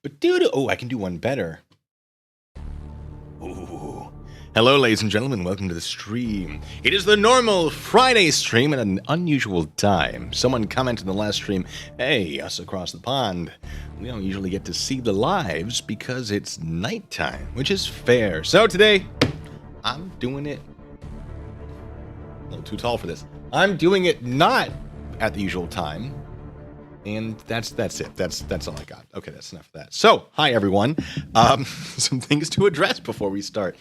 But dude, oh, I can do one better. Ooh. Hello, ladies and gentlemen. Welcome to the stream. It is the normal Friday stream at an unusual time. Someone commented in the last stream, hey, us across the pond, we don't usually get to see the lives because it's nighttime, which is fair. So today, I'm doing it a little too tall for this. I'm doing it not at the usual time. And that's it. That's all I got. Okay, that's enough of that. So, hi everyone. Some things to address before we start.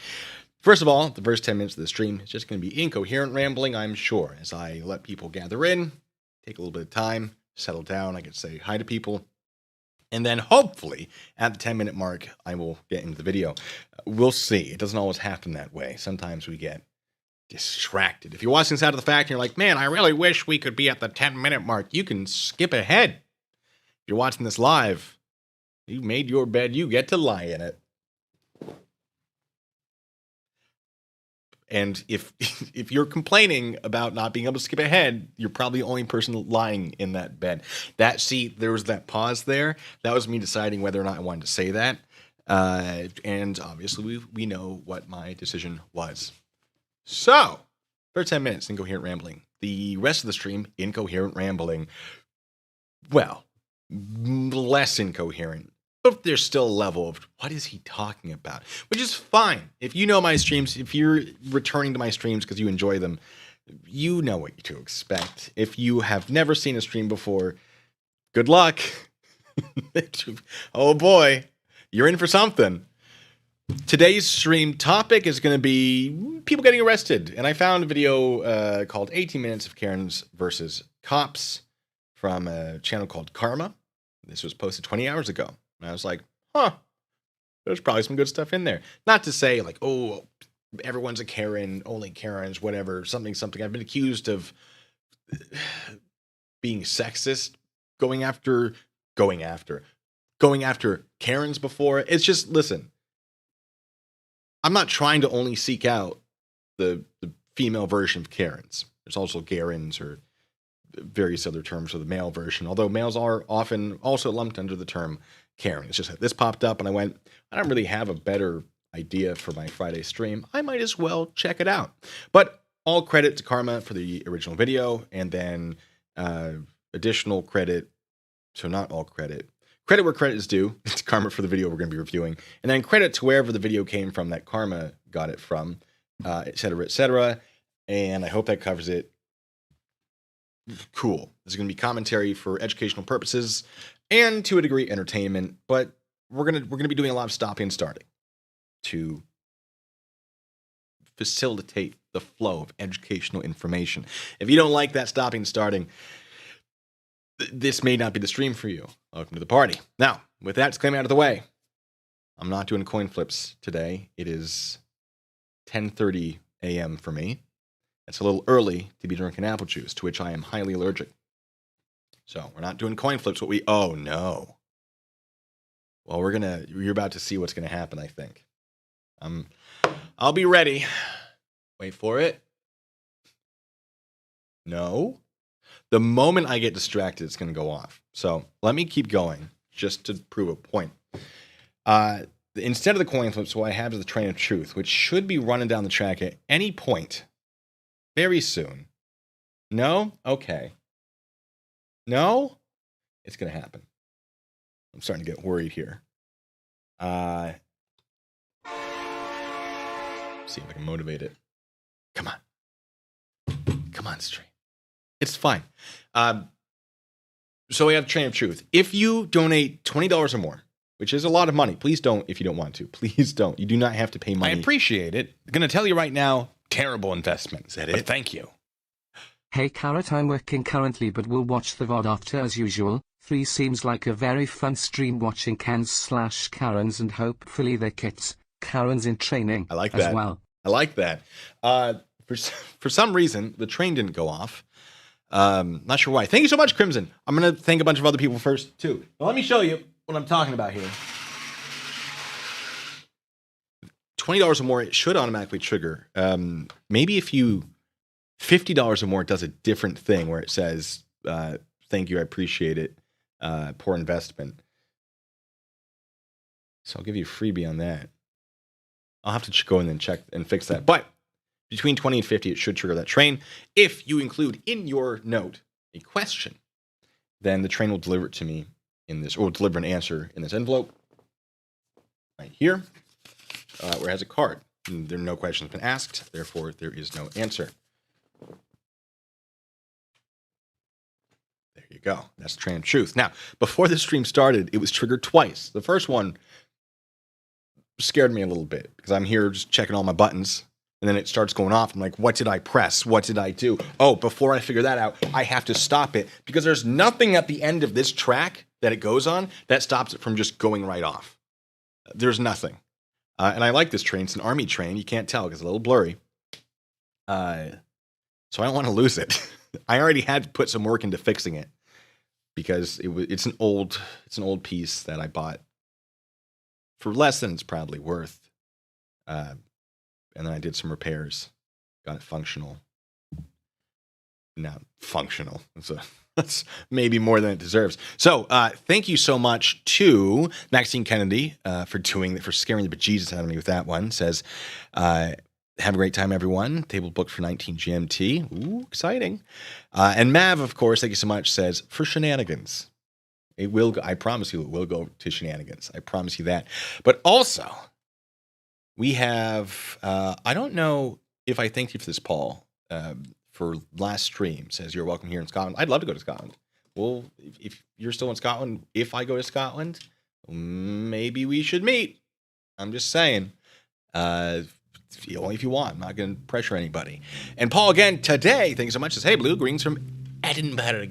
First of all, the first 10 minutes of the stream is just going to be incoherent rambling, I'm sure, as I let people gather in, take a little bit of time, settle down, I can say hi to people, and then hopefully at the 10-minute mark, I will get into the video. We'll see. It doesn't always happen that way. Sometimes we get distracted. If you're watching this out of the fact and you're like, man, I really wish we could be at the 10-minute mark, you can skip ahead. If you're watching this live, you made your bed, you get to lie in it. And if you're complaining about not being able to skip ahead, you're probably the only person lying in that bed. There was that pause there. That was me deciding whether or not I wanted to say that. And obviously we know what my decision was. So, for 10 minutes, incoherent rambling. The rest of the stream, incoherent rambling. Well, less incoherent. But there's still a level of, what is he talking about? Which is fine. If you know my streams, if you're returning to my streams because you enjoy them, you know what to expect. If you have never seen a stream before, good luck. Oh boy, you're in for something. Today's stream topic is going to be people getting arrested. And I found a video called 18 Minutes of Karens versus Cops from a channel called Karma. This was posted 20 hours ago. And I was like, there's probably some good stuff in there. Not to say like, oh, everyone's a Karen, only Karens, whatever, something. I've been accused of being sexist, going after Karens before. It's just, listen, I'm not trying to only seek out the female version of Karens. There's also Garens or various other terms for the male version, although males are often also lumped under the term Karen. It's just that this popped up and I went, I don't really have a better idea for my Friday stream. I might as well check it out. But all credit to Karma for the original video, and then additional credit, so not all credit. Credit where credit is due. It's Karma for the video we're going to be reviewing. And then credit to wherever the video came from that Karma got it from, et cetera, et cetera. And I hope that covers it. Cool. This is going to be commentary for educational purposes and to a degree entertainment, but we're going to be doing a lot of stopping and starting to facilitate the flow of educational information. If you don't like that stopping and starting, this may not be the stream for you. Welcome to the party. Now, with that disclaimer out of the way, I'm not doing coin flips today. It is 10:30 a.m. for me. It's a little early to be drinking apple juice, to which I am highly allergic. So we're not doing coin flips. Oh no. Well, you're about to see what's going to happen, I think. I'll be ready. Wait for it. No. The moment I get distracted, it's going to go off. So let me keep going just to prove a point. Instead of the coin flips, what I have is the train of truth, which should be running down the track at any point very soon. No? Okay. No? It's going to happen. I'm starting to get worried here. See if I can motivate it. Come on, stream. It's fine. So we have Train of Truth. If you donate $20 or more, which is a lot of money, please don't if you don't want to. Please don't. You do not have to pay money. I appreciate it. I'm going to tell you right now, terrible investment. Is that it? Thank you. Hey Carrot, I'm working currently but will watch the VOD after as usual. 3 seems like a very fun stream watching Karens and hopefully their kids. Karens in training. I like that. As well. I like that. For some reason, the train didn't go off. Not sure why. Thank you so much, Crimson. I'm going to thank a bunch of other people first, too. Now, let me show you what I'm talking about here. $20 or more, it should automatically trigger. Maybe if you $50 or more, it does a different thing where it says, thank you, I appreciate it. Poor investment. So I'll give you a freebie on that. I'll have to go in and check and fix that. But between 20 and 50, it should trigger that train. If you include in your note a question, then the train will deliver it to me in this, or deliver an answer in this envelope right here, where it has a card. And there are no questions been asked, therefore there is no answer. There you go. That's the train of truth. Now, before the stream started, it was triggered twice. The first one scared me a little bit because I'm here just checking all my buttons, and then it starts going off. I'm like, what did I press? What did I do? Oh, before I figure that out, I have to stop it because there's nothing at the end of this track that it goes on that stops it from just going right off. There's nothing. And I like this train. It's an army train. You can't tell because it's a little blurry. So I don't want to lose it. I already had to put some work into fixing it because it's an old piece that I bought for less than it's probably worth. And then I did some repairs, got it functional. Not functional. That's maybe more than it deserves. So thank you so much to Maxine Kennedy for scaring the bejesus out of me with that one. Says, have a great time, everyone. Table booked for 19 GMT. Ooh, exciting. And Mav, of course, thank you so much, says, for shenanigans. It will go, I promise you it will go to shenanigans. I promise you that. But also, we have, I don't know if I thanked you for this, Paul, for last stream. Says, you're welcome here in Scotland. I'd love to go to Scotland. Well, if you're still in Scotland, if I go to Scotland, maybe we should meet. I'm just saying. Only if you want. I'm not going to pressure anybody. And Paul, again, today, thanks so much, says, hey, Blue, greetings from Edinburgh.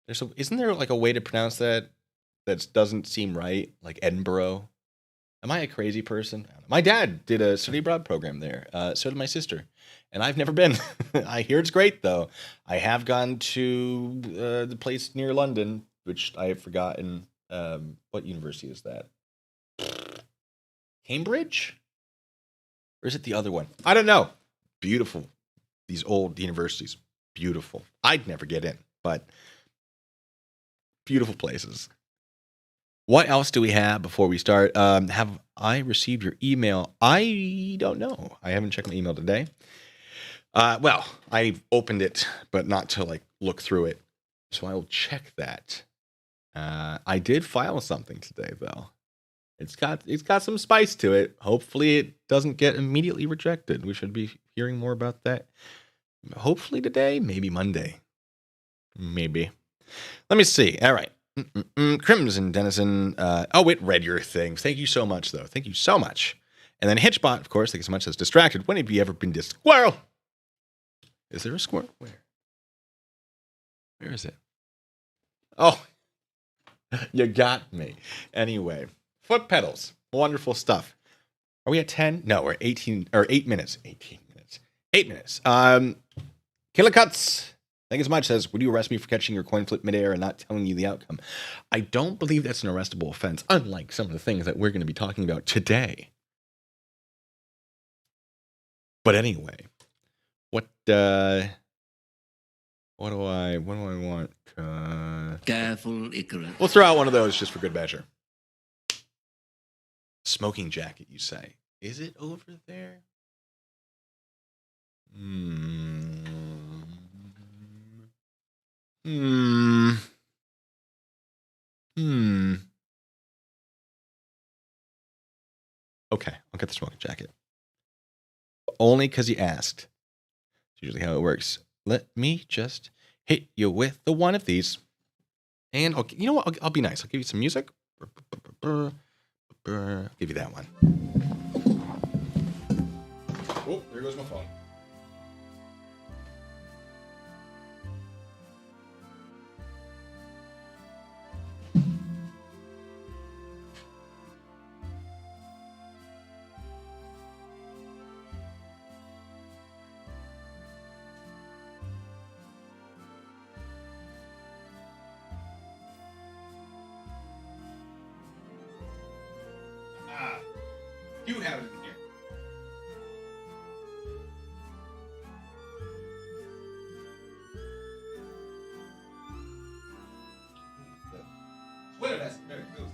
Isn't there like a way to pronounce that doesn't seem right? Like Edinburgh? Am I a crazy person? My dad did a study abroad program there. So did my sister. And I've never been. I hear it's great, though. I have gone to the place near London, which I have forgotten. What university is that? Cambridge? Or is it the other one? I don't know. Beautiful. These old universities. Beautiful. I'd never get in, but beautiful places. What else do we have before we start? Have I received your email? I don't know. I haven't checked my email today. Well, I opened it, but not to look through it. So I will check that. I did file something today, though. It's got some spice to it. Hopefully it doesn't get immediately rejected. We should be hearing more about that. Hopefully today, maybe Monday. Maybe. Let me see. All right. Crimson Denizen. It read your thing. Thank you so much, though. Thank you so much. And then Hitchbot, of course, thank you so much, says distracted. When have you ever been squirrel? Is there a squirrel? Where is it? Oh, you got me. Anyway. Foot pedals. Wonderful stuff. Are we at 10? No, we're 18 or 8 minutes. 18 minutes. 8 minutes. Killer Cuts. Thank you so much. Says, would you arrest me for catching your coin flip midair and not telling you the outcome? I don't believe that's an arrestable offense, unlike some of the things that we're going to be talking about today. But anyway, what do I want? Careful, ignorant. We'll throw out one of those just for good measure. Smoking jacket, you say? Is it over there? Okay, I'll get the smoking jacket. Only because you asked. It's usually how it works. Let me just hit you with the one of these. And you know what? I'll be nice. I'll give you some music. I'll give you that one. Oh, there goes my phone. You have it in here. Sweater vest, very cozy.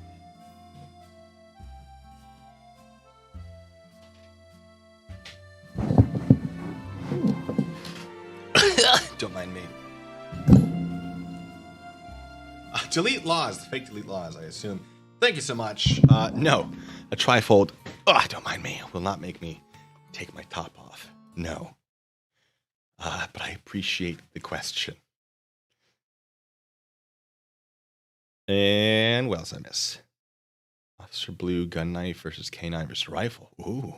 mind me. Delete laws, the fake delete laws, I assume. Thank you so much. No, a trifold, don't mind me, will not make me take my top off. No. But I appreciate the question. And what else I miss? Officer Blue, gun knife versus K9 versus rifle. Ooh.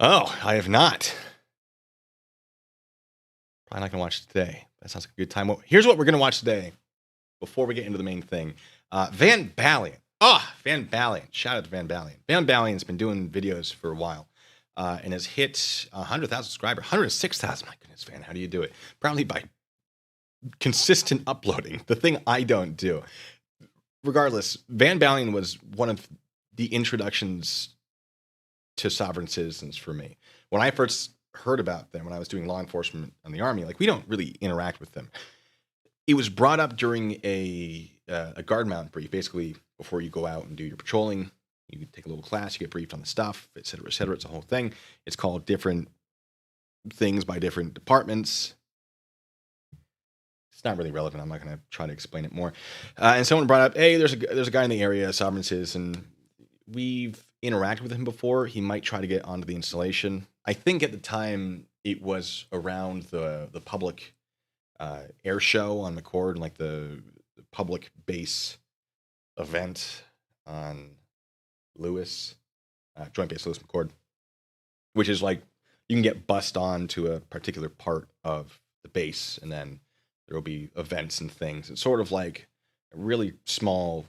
Oh, I have not. Probably not going to watch it today. That sounds like a good time. Well, here's what we're going to watch today before we get into the main thing. Van Balian. Van Balian. Shout out to Van Balian. Van Balian's been doing videos for a while and has hit 100,000 subscribers. 106,000. My goodness, Van, how do you do it? Probably by consistent uploading, the thing I don't do. Regardless, Van Balian was one of the introductions to sovereign citizens for me. When I first heard about them, when I was doing law enforcement in the Army, like, we don't really interact with them. It was brought up during a guard mount brief. Basically, before you go out and do your patrolling, you take a little class, you get briefed on the stuff, et cetera, et cetera. It's a whole thing. It's called different things by different departments. It's not really relevant. I'm not going to try to explain it more. And someone brought up, hey, there's a guy in the area, sovereign citizen. We've interacted with him before. He might try to get onto the installation. I think at the time it was around the public air show on McCord, like the public base event on Lewis, Joint Base Lewis McCord, which is like you can get bussed on to a particular part of the base, and then there will be events and things. It's sort of like a really small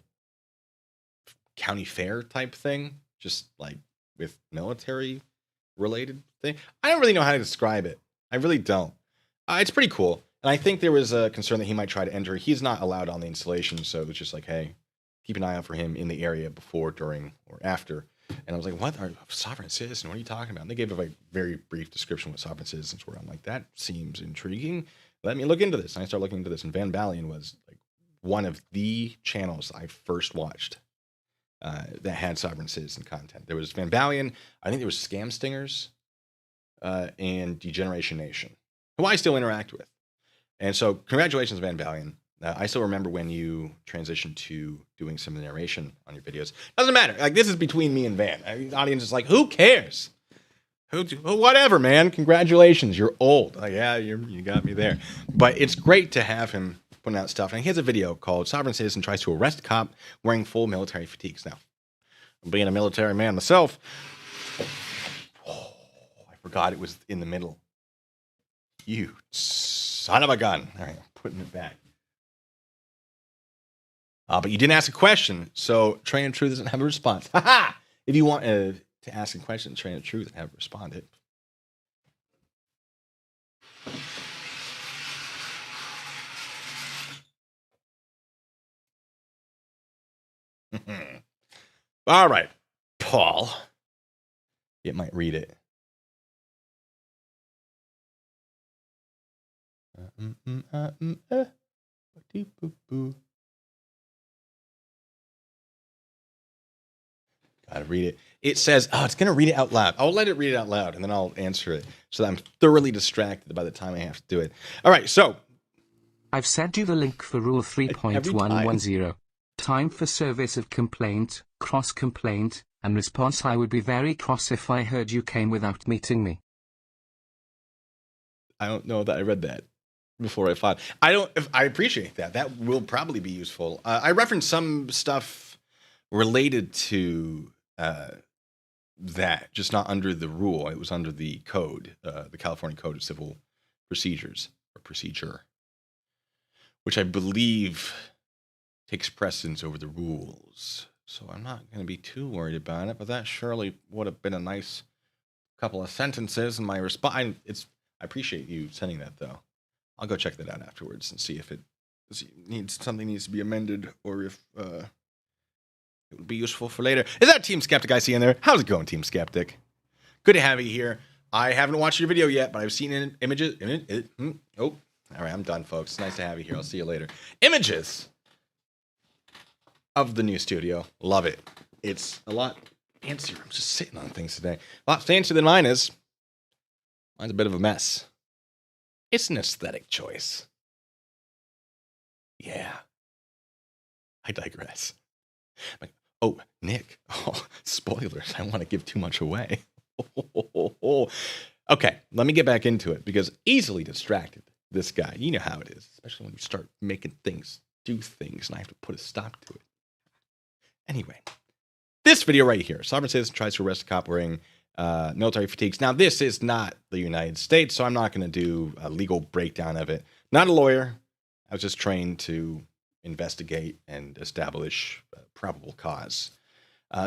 county fair type thing, just like with military related thing. I don't really know how to describe it. I really don't. It's pretty cool. And I think there was a concern that he might try to enter. He's not allowed on the installation, so it was just like, hey, keep an eye out for him in the area before, during, or after. And I was like, what? Sovereign citizen? What are you talking about? And they gave a very brief description of what sovereign citizens were. I'm like, that seems intriguing. Let me look into this. And I started looking into this, and Van Balian was like one of the channels I first watched that had sovereign citizen content. There was Van Balian. I think there was Scam Stingers and Degeneration Nation, who I still interact with. And so congratulations, Van Balian. I still remember when you transitioned to doing some of the narration on your videos. Doesn't matter. Like, this is between me and Van. The audience is like, who cares? Whatever, man. Congratulations. You're old. Like, yeah, you got me there. But it's great to have him putting out stuff. And he has a video called Sovereign Citizen Tries to Arrest Cop Wearing Full Military Fatigues. Now, being a military man myself, I forgot it was in the middle. You son of a gun. All right, I'm putting it back. But you didn't ask a question, so Train of Truth doesn't have a response. Ha-ha! If you want to ask a question, Train of Truth and have responded. All right, Paul. It might read it. Gotta read it. It says, it's going to read it out loud. I'll let it read it out loud, and then I'll answer it so that I'm thoroughly distracted by the time I have to do it. All right, so. I've sent you the link for Rule 3.110. Time for service of complaint, cross-complaint, and response. I would be very cross if I heard you came without meeting me. I don't know that I read that before I fought. I appreciate that. That will probably be useful. I referenced some stuff related to that, just not under the rule. It was under the code, the California Code of Civil Procedures, or procedure, which I believe takes precedence over the rules. So I'm not going to be too worried about it, but that surely would have been a nice couple of sentences in my response. I appreciate you sending that, though. I'll go check that out afterwards and see if something needs to be amended, or if it would be useful for later. Is that Team Skeptic I see in there? How's it going, Team Skeptic? Good to have you here. I haven't watched your video yet, but I've seen images. All right, I'm done, folks. It's nice to have you here. I'll see you later. Images of the new studio. Love it. It's a lot fancier. I'm just sitting on things today. A lot fancier than mine is. Mine's a bit of a mess. It's an aesthetic choice. Yeah. I digress. Like, oh, Nick. Oh, spoilers. I don't want to give too much away. Okay, let me get back into it because easily distracted, this guy. You know how it is, especially when you start making things do things and I have to put a stop to it. Anyway, this video right here. Sovereign citizen tries to arrest a cop wearing military fatigues. Now, this is not the United States, so I'm not going to do a legal breakdown of it. Not a lawyer. I was just trained to investigate and establish probable cause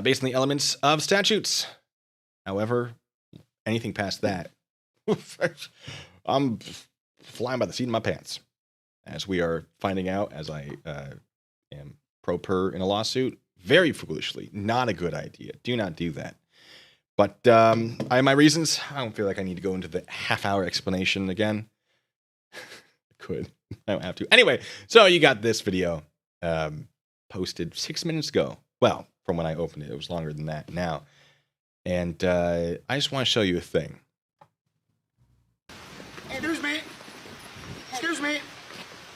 based on the elements of statutes. However, anything past that, I'm flying by the seat of my pants. As we are finding out, as I am pro per in a lawsuit, very foolishly, not a good idea. Do not do that. But I have my reasons. I don't feel like I need to go into the half-hour explanation again. Could. I don't have to. Anyway, so you got this video posted 6 minutes ago. Well, from when I opened it, it was longer than that now. And I just want to show you a thing. Excuse me. Excuse me.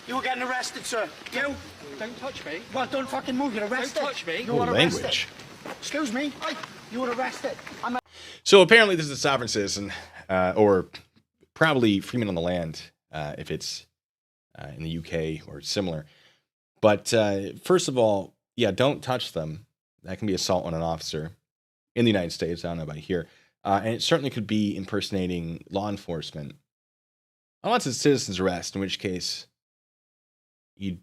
You were getting arrested, sir. You. Don't touch me. Well, don't fucking move. You're arrested. Don't touch me. You were arrested. Language. Excuse me. You were arrested. So apparently this is a sovereign citizen, or probably freeman on the land, if it's in the UK or similar. But first of all, yeah, don't touch them. That can be assault on an officer in the United States. I don't know about here. And it certainly could be impersonating law enforcement. Unless it's citizen's arrest, in which case you'd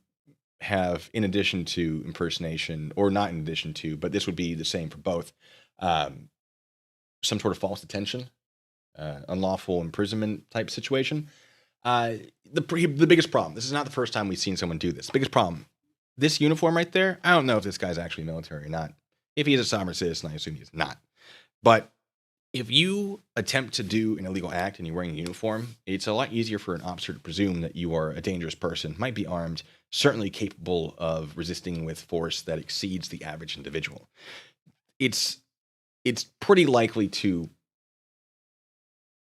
have, in addition to impersonation, or not in addition to, but this would be the same for both, some sort of false detention, unlawful imprisonment type situation. The biggest problem, this is not the first time we've seen someone do this. The biggest problem, this uniform right there, I don't know if this guy's actually military or not. If he is a sovereign citizen, I assume he's not. But if you attempt to do an illegal act and you're wearing a uniform, it's a lot easier for an officer to presume that you are a dangerous person, might be armed, certainly capable of resisting with force that exceeds the average individual. It's pretty likely to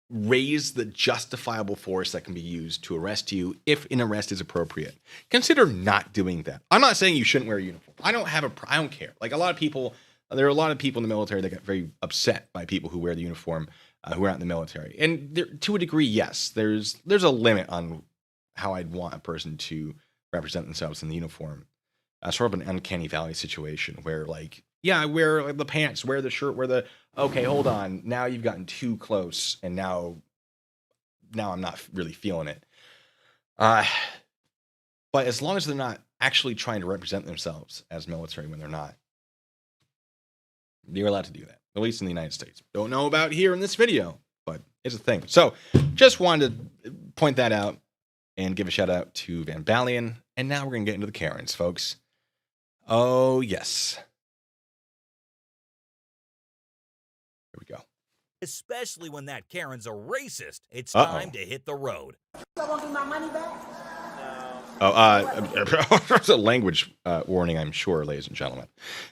raise the justifiable force that can be used to arrest you if an arrest is appropriate. Consider not doing that. I'm not saying you shouldn't wear a uniform. I don't care. Like there are a lot of people in the military that get very upset by people who wear the uniform who are not in the military. And there, to a degree, yes, there's a limit on how I'd want a person to represent themselves in the uniform. Sort of an uncanny valley situation where, like, yeah, I wear the pants, wear the shirt, okay, hold on. Now you've gotten too close, and now I'm not really feeling it. But as long as they're not actually trying to represent themselves as military when they're not, you're allowed to do that, at least in the United States. Don't know about here in this video, but it's a thing. So just wanted to point that out and give a shout out to Van Balian. And now we're going to get into the Karens, folks. Oh, yes. Here we go. Especially when that Karen's a racist. It's Uh-oh. time to hit the road. I want my money back. There's a language warning, I'm sure, ladies and gentlemen.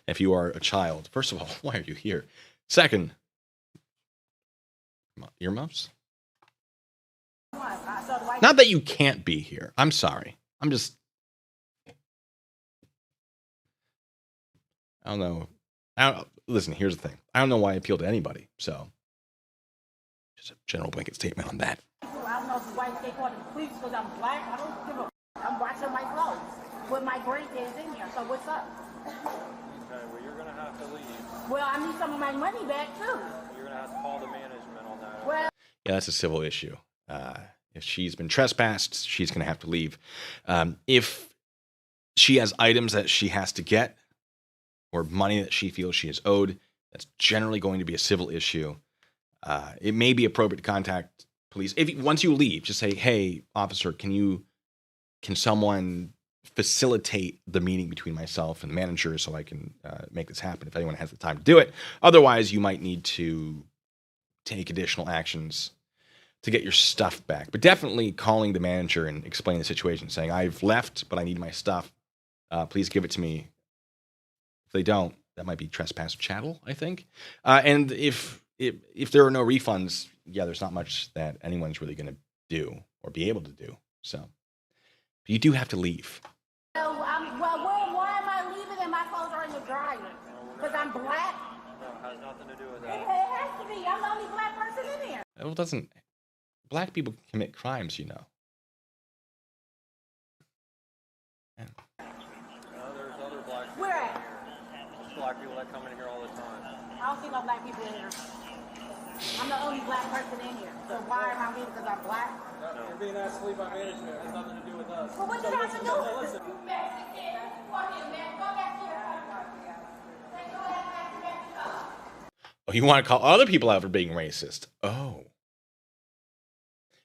If you are a child, first of all, why are you here? Second, earmuffs? Not that you can't be here. I'm sorry. I don't know. Listen, here's the thing. I don't know why I appeal to anybody. So, just a general blanket statement on that. I don't know if white they call it police because I'm black. I don't give a. I'm washing my clothes with my grandkids in here. So what's up? Okay, well, you're going to have to leave. Well, I need some of my money back too. You're going to have to call the management on that. Well, Yeah, that's a civil issue. If she's been trespassed, she's going to have to leave. If she has items that she has to get or money that she feels she is owed, that's generally going to be a civil issue. It may be appropriate to contact police. Once you leave, just say, hey, officer, can someone facilitate the meeting between myself and the manager so I can make this happen if anyone has the time to do it. Otherwise, you might need to take additional actions to get your stuff back. But definitely calling the manager and explaining the situation, saying, I've left, but I need my stuff. Please give it to me. If they don't, that might be trespass of chattel, I think. And if there are no refunds, yeah, there's not much that anyone's really going to do or be able to do. So, but you do have to leave. So, why am I leaving and my clothes are in the dryer? Because I'm black? No, it has nothing to do with It that. has to be. I'm the only black person in here. Well, doesn't black people commit crimes, you know? Yeah. There's other black people Where in at? here. There's black people that come in here all the time. I don't see no black people in here. I'm the only black person in here. So why am I leaving because I'm black? You're being asked to leave by management. It has nothing to do with us. Well, what do you have to do? You Mexican. Come here, man. Go back here. Take your ass back to Mexico. Oh, you want to call other people out for being racist? Oh,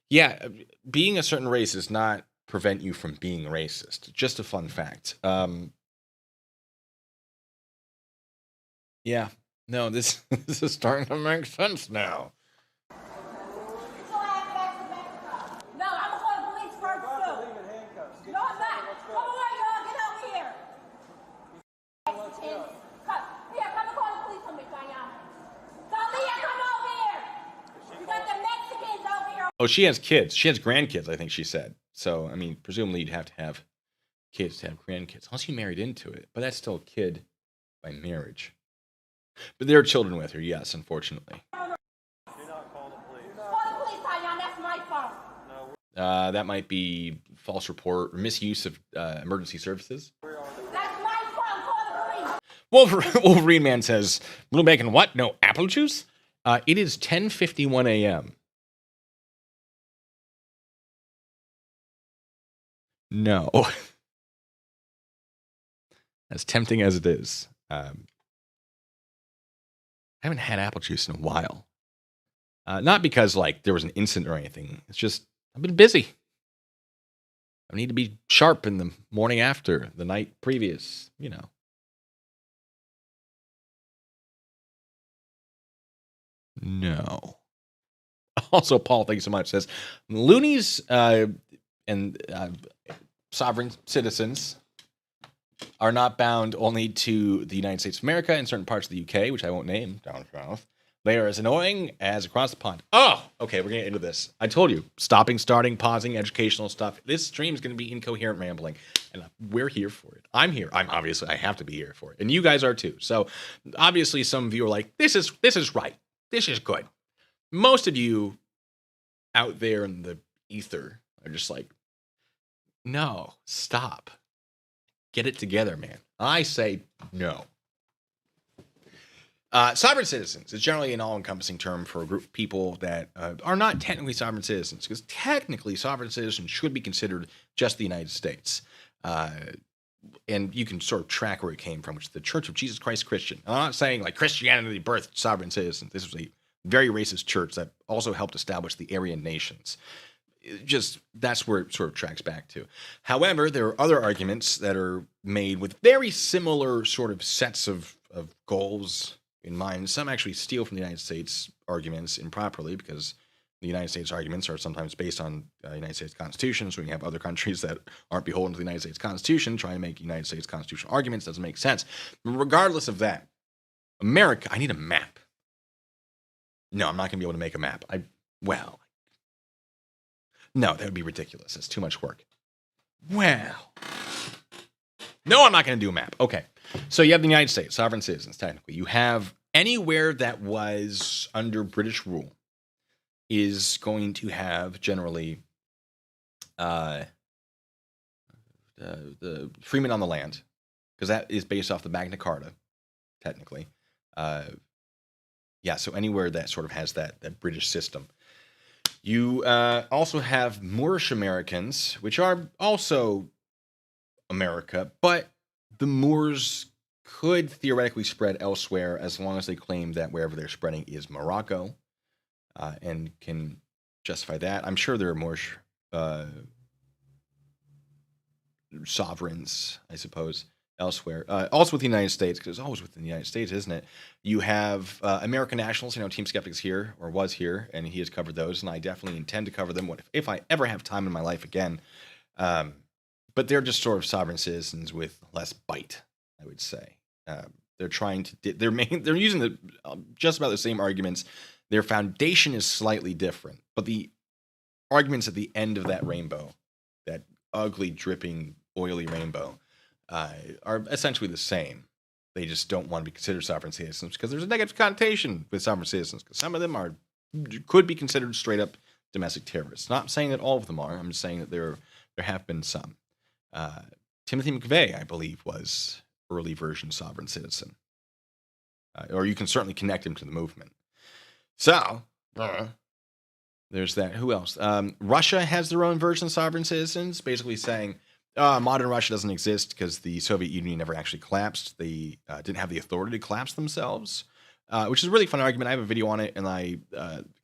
yeah. Being a certain race does not prevent you from being racist. Just a fun fact. Yeah. No, this this is starting to make sense now. Take your ass back to Mexico. No, I'm going to call the police first, too. No, I'm not. Come on, y'all. Get over here. Mexican. Here, come and call the police on me, Cheyenne. Talia, come over here. You got the Mexicans over here. Oh, she has kids. She has grandkids, I think she said. So, I mean, presumably you'd have to have kids to have grandkids, unless you married into it. But that's still a kid by marriage. But there are children with her, yes, unfortunately. Do not call the police. Call the police, Cheyenne. That's my phone. No, That might be false report or misuse of emergency services. That's my phone. Call the police. Wolverine Man says, "Blue bacon, what? No apple juice?" It is 10:51 a.m. No. As tempting as it is. I haven't had apple juice in a while. Not because, like, there was an incident or anything. It's just, I've been busy. I need to be sharp in the morning after, the night previous, you know. No. Also, Paul, thank you so much, says, loonies and sovereign citizens are not bound only to the United States of America and certain parts of the UK, which I won't name, down south. They are as annoying as across the pond. Oh, okay, we're going to get into this. I told you, stopping, starting, pausing, educational stuff. This stream is going to be incoherent rambling, and we're here for it. I'm here. I have to be here for it, and you guys are too. So, obviously, some of you are like, this is right. This is good. Most of you out there in the ether are just like, no, stop. Get it together, man. I say no. Sovereign citizens is generally an all-encompassing term for a group of people that are not technically sovereign citizens, because technically sovereign citizens should be considered just the United States. And you can sort of track where it came from, which is the Church of Jesus Christ Christian. And I'm not saying like Christianity birthed sovereign citizens. This was a very racist church that also helped establish the Aryan nations. Just that's where it sort of tracks back to. However, there are other arguments that are made with very similar sort of sets of goals in mind. Some actually steal from the United States arguments improperly, because the United States arguments are sometimes based on the United States Constitution. So when you have other countries that aren't beholden to the United States Constitution trying to make United States constitutional arguments, doesn't make sense. But regardless of that, America, I need a map. No, I'm not going to be able to make a map. No, that would be ridiculous. It's too much work. Well, no, I'm not going to do a map. Okay. So you have the United States, sovereign citizens, technically. You have anywhere that was under British rule is going to have generally the freeman on the land, because that is based off the Magna Carta, technically. So anywhere that sort of has that British system. You also have Moorish Americans, which are also America, but the Moors could theoretically spread elsewhere as long as they claim that wherever they're spreading is Morocco, and can justify that. I'm sure there are Moorish sovereigns, I suppose, elsewhere. Also with the United States, because it's always within the United States, isn't it? You have American nationals. Team Skeptic's here, or was here, and he has covered those, and I definitely intend to cover them if I ever have time in my life again. But they're just sort of sovereign citizens with less bite, I would say. They're trying to. They're using just about the same arguments. Their foundation is slightly different, but the arguments at the end of that rainbow, that ugly, dripping, oily rainbow, are essentially the same. They just don't want to be considered sovereign citizens because there's a negative connotation with sovereign citizens, because some of them could be considered straight up domestic terrorists. Not saying that all of them are. I'm just saying that there have been some. Timothy McVeigh, I believe, was early version sovereign citizen. Or you can certainly connect him to the movement. So, there's that. Who else? Russia has their own version of sovereign citizens, basically saying modern Russia doesn't exist because the Soviet Union never actually collapsed. They didn't have the authority to collapse themselves, which is a really fun argument. I have a video on it, and I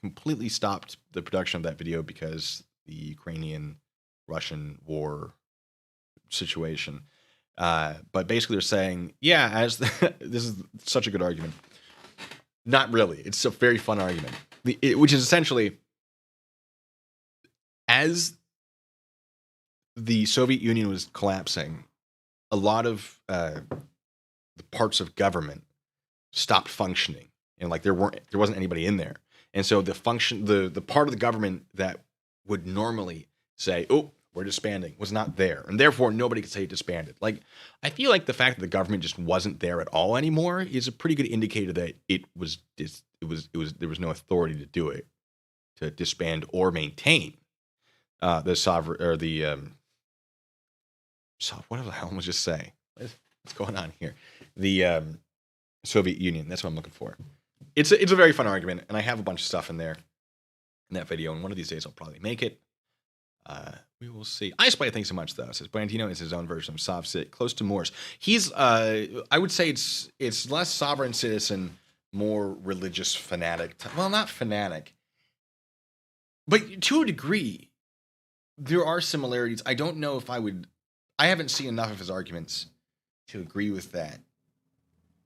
completely stopped the production of that video because the Ukrainian-Russian war situation. But basically they're saying, yeah, this is such a good argument. Not really. It's a very fun argument, which is essentially, as the Soviet Union was collapsing, a lot of the parts of government stopped functioning, and like there wasn't anybody in there, and so the part of the government that would normally say, "Oh, we're disbanding," was not there, and therefore nobody could say it disbanded. Like, I feel like the fact that the government just wasn't there at all anymore is a pretty good indicator that there was no authority to do it, to disband or maintain the sovereign, or the what did I almost just say? What's going on here? The Soviet Union. That's what I'm looking for. It's a very fun argument, and I have a bunch of stuff in there in that video, and one of these days I'll probably make it. We will see. Ice Blade, thanks so much, though. Says Brandino is his own version of soft sit, close to Moore's. He's, I would say it's less sovereign citizen, more religious fanatic. Well, not fanatic, but to a degree, there are similarities. I don't know if I haven't seen enough of his arguments to agree with that,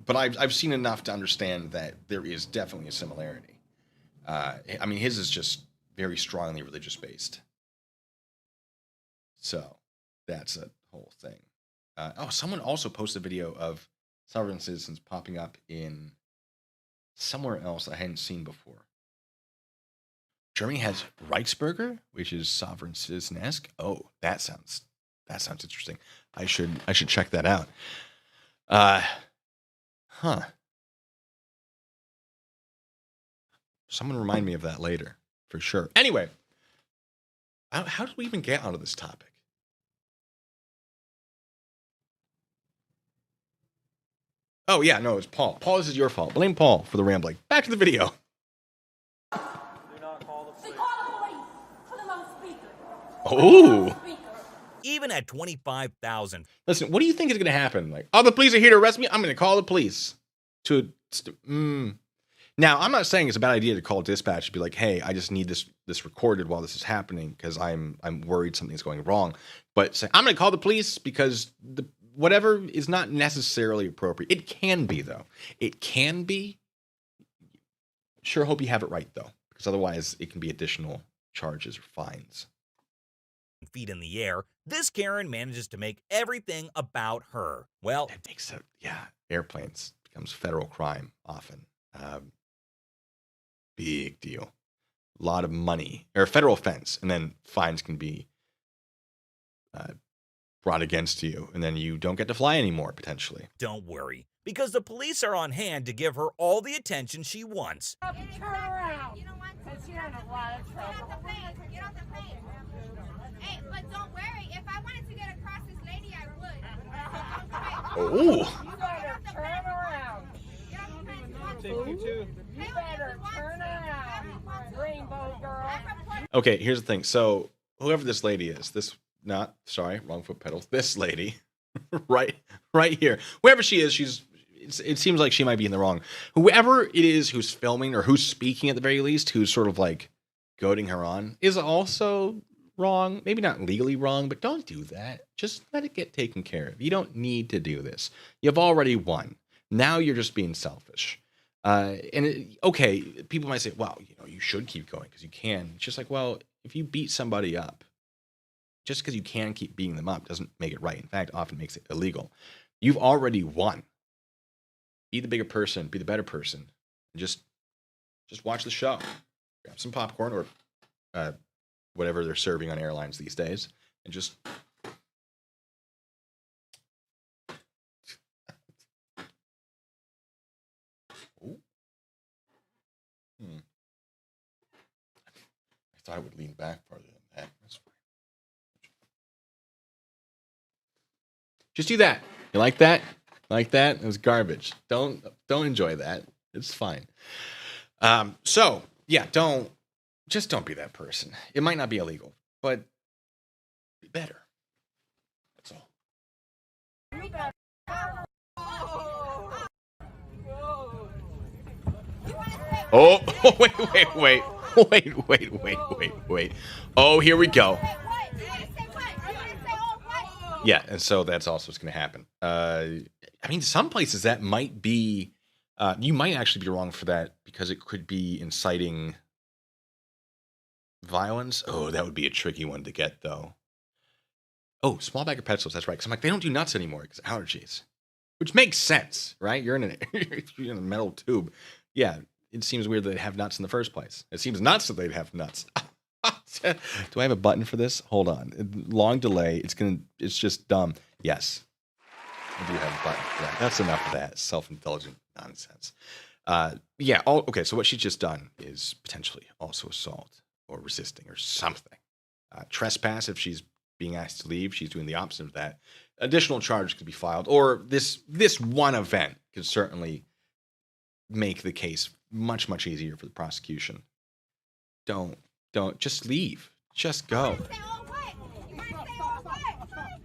but I've seen enough to understand that there is definitely a similarity. I mean, his is just very strongly religious based. So that's a whole thing. Someone also posted a video of sovereign citizens popping up in somewhere else I hadn't seen before. Germany has Reichsbürger, which is sovereign citizen-esque. Oh, that sounds interesting. I should check that out. Someone remind me of that later, for sure. Anyway, how did we even get onto this topic? Oh, yeah, no, it's Paul. Paul, this is your fault. Blame Paul for the rambling. Back to the video. Do not call the They police. call the police. Put them on speaker. Oh. Even at 25,000. Listen, what do you think is going to happen? Like, oh, the police are here to arrest me. I'm going to call the police. Now, I'm not saying it's a bad idea to call dispatch and be like, hey, I just need this recorded while this is happening because I'm worried something's going wrong. But say, I'm going to call the police because whatever is not necessarily appropriate. It can be, though. It can be. Sure hope you have it right, though, because otherwise it can be additional charges or fines. Feet in the air, this Karen manages to make everything about her. Well, It makes it, airplanes becomes federal crime often. Big deal. A lot of money, or federal offense, and then fines can be brought against you, and then you don't get to fly anymore, potentially. don't worry, because the police are on hand to give her all the attention she wants. Turn around. You don't want to. Because you're in a lot of trouble. Get off the plane. Hey, but don't worry. If I wanted to get across this lady, I would. Oh! You better turn around. Get off the plane. Take you too. You better turn around, Rainbow Girl. Okay, here's the thing. So, whoever this lady is, wrong foot pedals. This lady, right here, whoever she is, it seems like she might be in the wrong. Whoever it is who's filming or who's speaking at the very least, who's sort of like goading her on, is also wrong. Maybe not legally wrong, but don't do that. Just let it get taken care of. You don't need to do this. You've already won. Now you're just being selfish. Okay, people might say, well, you should keep going because you can. It's just like, well, if you beat somebody up, just because you can keep beating them up doesn't make it right. In fact, often makes it illegal. You've already won. Be the bigger person, be the better person. And just watch the show. Grab some popcorn or whatever they're serving on airlines these days, and just Ooh. I thought I would lean back farther than that. That's fine. Just do that. You like that? Like that? It was garbage. Don't enjoy that. It's fine. So yeah, don't be that person. It might not be illegal, but be better. That's all. Oh, wait. Oh, here we go. Yeah, and so that's also what's going to happen. I mean, some places that might be, you might actually be wrong for that because it could be inciting violence. Oh, that would be a tricky one to get, though. Oh, small bag of pencils. That's right. Because I'm like, they don't do nuts anymore because allergies, which makes sense, right? You're in a metal tube. Yeah, it seems weird that they have nuts in the first place. It seems nuts that they'd have nuts. Do I have a button for this? Hold on. Long delay. It's just dumb. Yes. I do have a button for that. That's enough of that self-indulgent nonsense. Yeah. Okay. So what she's just done is potentially also assault or resisting or something. Trespass, if she's being asked to leave, she's doing the opposite of that. Additional charges could be filed, or this one event could certainly make the case much, much easier for the prosecution. Don't just leave. Just go.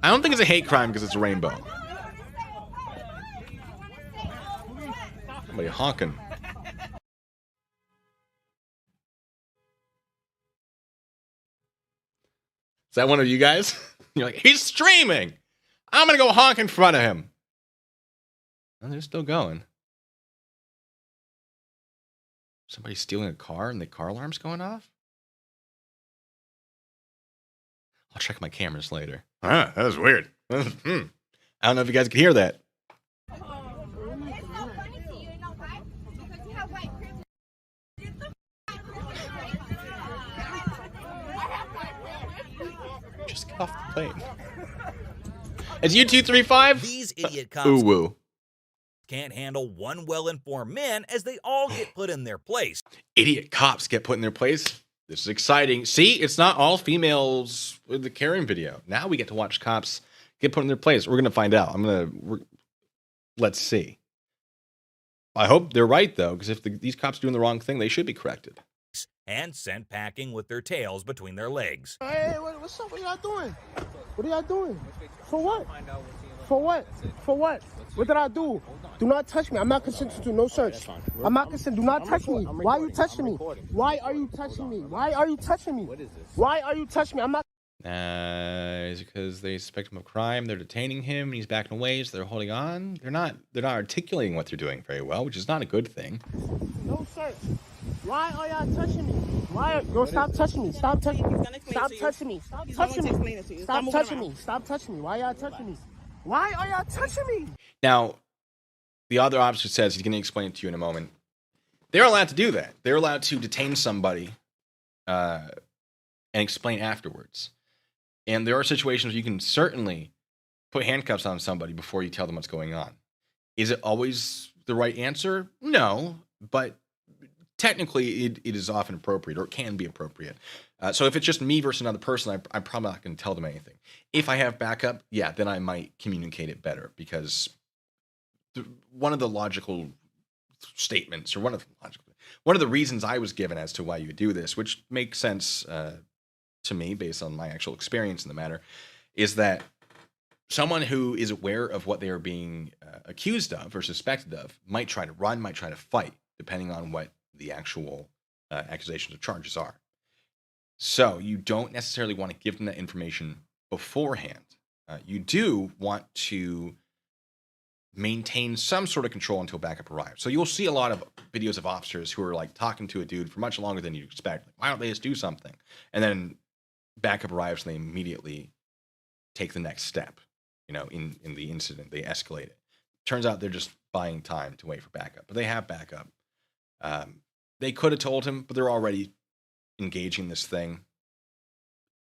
I don't think it's a hate crime because it's a rainbow. Somebody honking. Is that one of you guys? You're like, he's streaming. I'm going to go honk in front of him. And they're still going. Somebody stealing a car and the car alarm's going off? I'll check my cameras later. That was weird. I don't know if you guys could hear that. Just get off the plane. It's U235. These idiot cops Ooh woo. can't handle one well-informed man as they all get put in their place. Idiot cops get put in their place. This is exciting. See, it's not all females with the Karen video. Now we get to watch cops get put in their place. We're gonna find out. Let's see. I hope they're right though, because if these cops are doing the wrong thing, they should be corrected. And sent packing with their tails between their legs. Hey, what's up? What y'all doing? What are y'all doing? For what? For what? For what? What did I do? Do not touch me. I'm not consenting to no search. I'm not consenting. Do not touch me. Why are you touching me? Why are you touching me? Why are you touching me? Why are you touching me? I'm not. Is it because they suspect him of crime? They're detaining him, and he's backing away, so they're holding on. They're not articulating what they're doing very well, which is not a good thing. No search. Why are y'all touching me? Yo, stop touching me. Stop touching me. Stop touching me. Stop touching me. Stop touching me. Stop touching me. Why y'all touching me? Why are y'all touching me? Now, the other officer says he's going to explain it to you in a moment. They're allowed to do that. They're allowed to detain somebody and explain afterwards. And there are situations where you can certainly put handcuffs on somebody before you tell them what's going on. Is it always the right answer? No, but technically it is often appropriate, or it can be appropriate. So if it's just me versus another person, I'm probably not going to tell them anything. If I have backup, yeah, then I might communicate it better, because one of the logical statements, or one of the reasons I was given as to why you would do this, which makes sense to me based on my actual experience in the matter, is that someone who is aware of what they are being accused of or suspected of might try to run, might try to fight, depending on what the actual accusations or charges are. So you don't necessarily want to give them that information beforehand. You do want to maintain some sort of control until backup arrives. So you'll see a lot of videos of officers who are like talking to a dude for much longer than you expect. Like, why don't they just do something? And then backup arrives and they immediately take the next step, in the incident. They escalate it. Turns out they're just buying time to wait for backup, but they have backup. They could have told him, but they're already engaging this thing.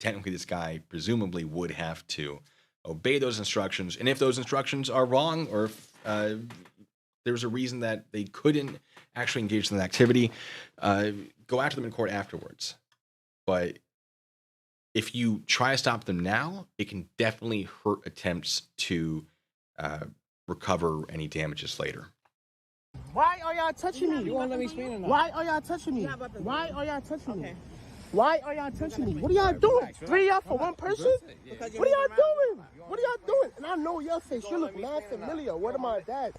technically this guy presumably would have to obey those instructions. And if those instructions are wrong, or if there's a reason that they couldn't actually engage in the activity, go after them in court afterwards. But if you try to stop them now, it can definitely hurt attempts to recover any damages later. Why are y'all touching me? You won't let me speak or not? Why are y'all touching me? Why are y'all touching me? Why are y'all touching me? What are y'all doing? 3 of y'all for one person? What are y'all doing? What are y'all doing? And I know your face. You look mad familiar. What am I, Dad?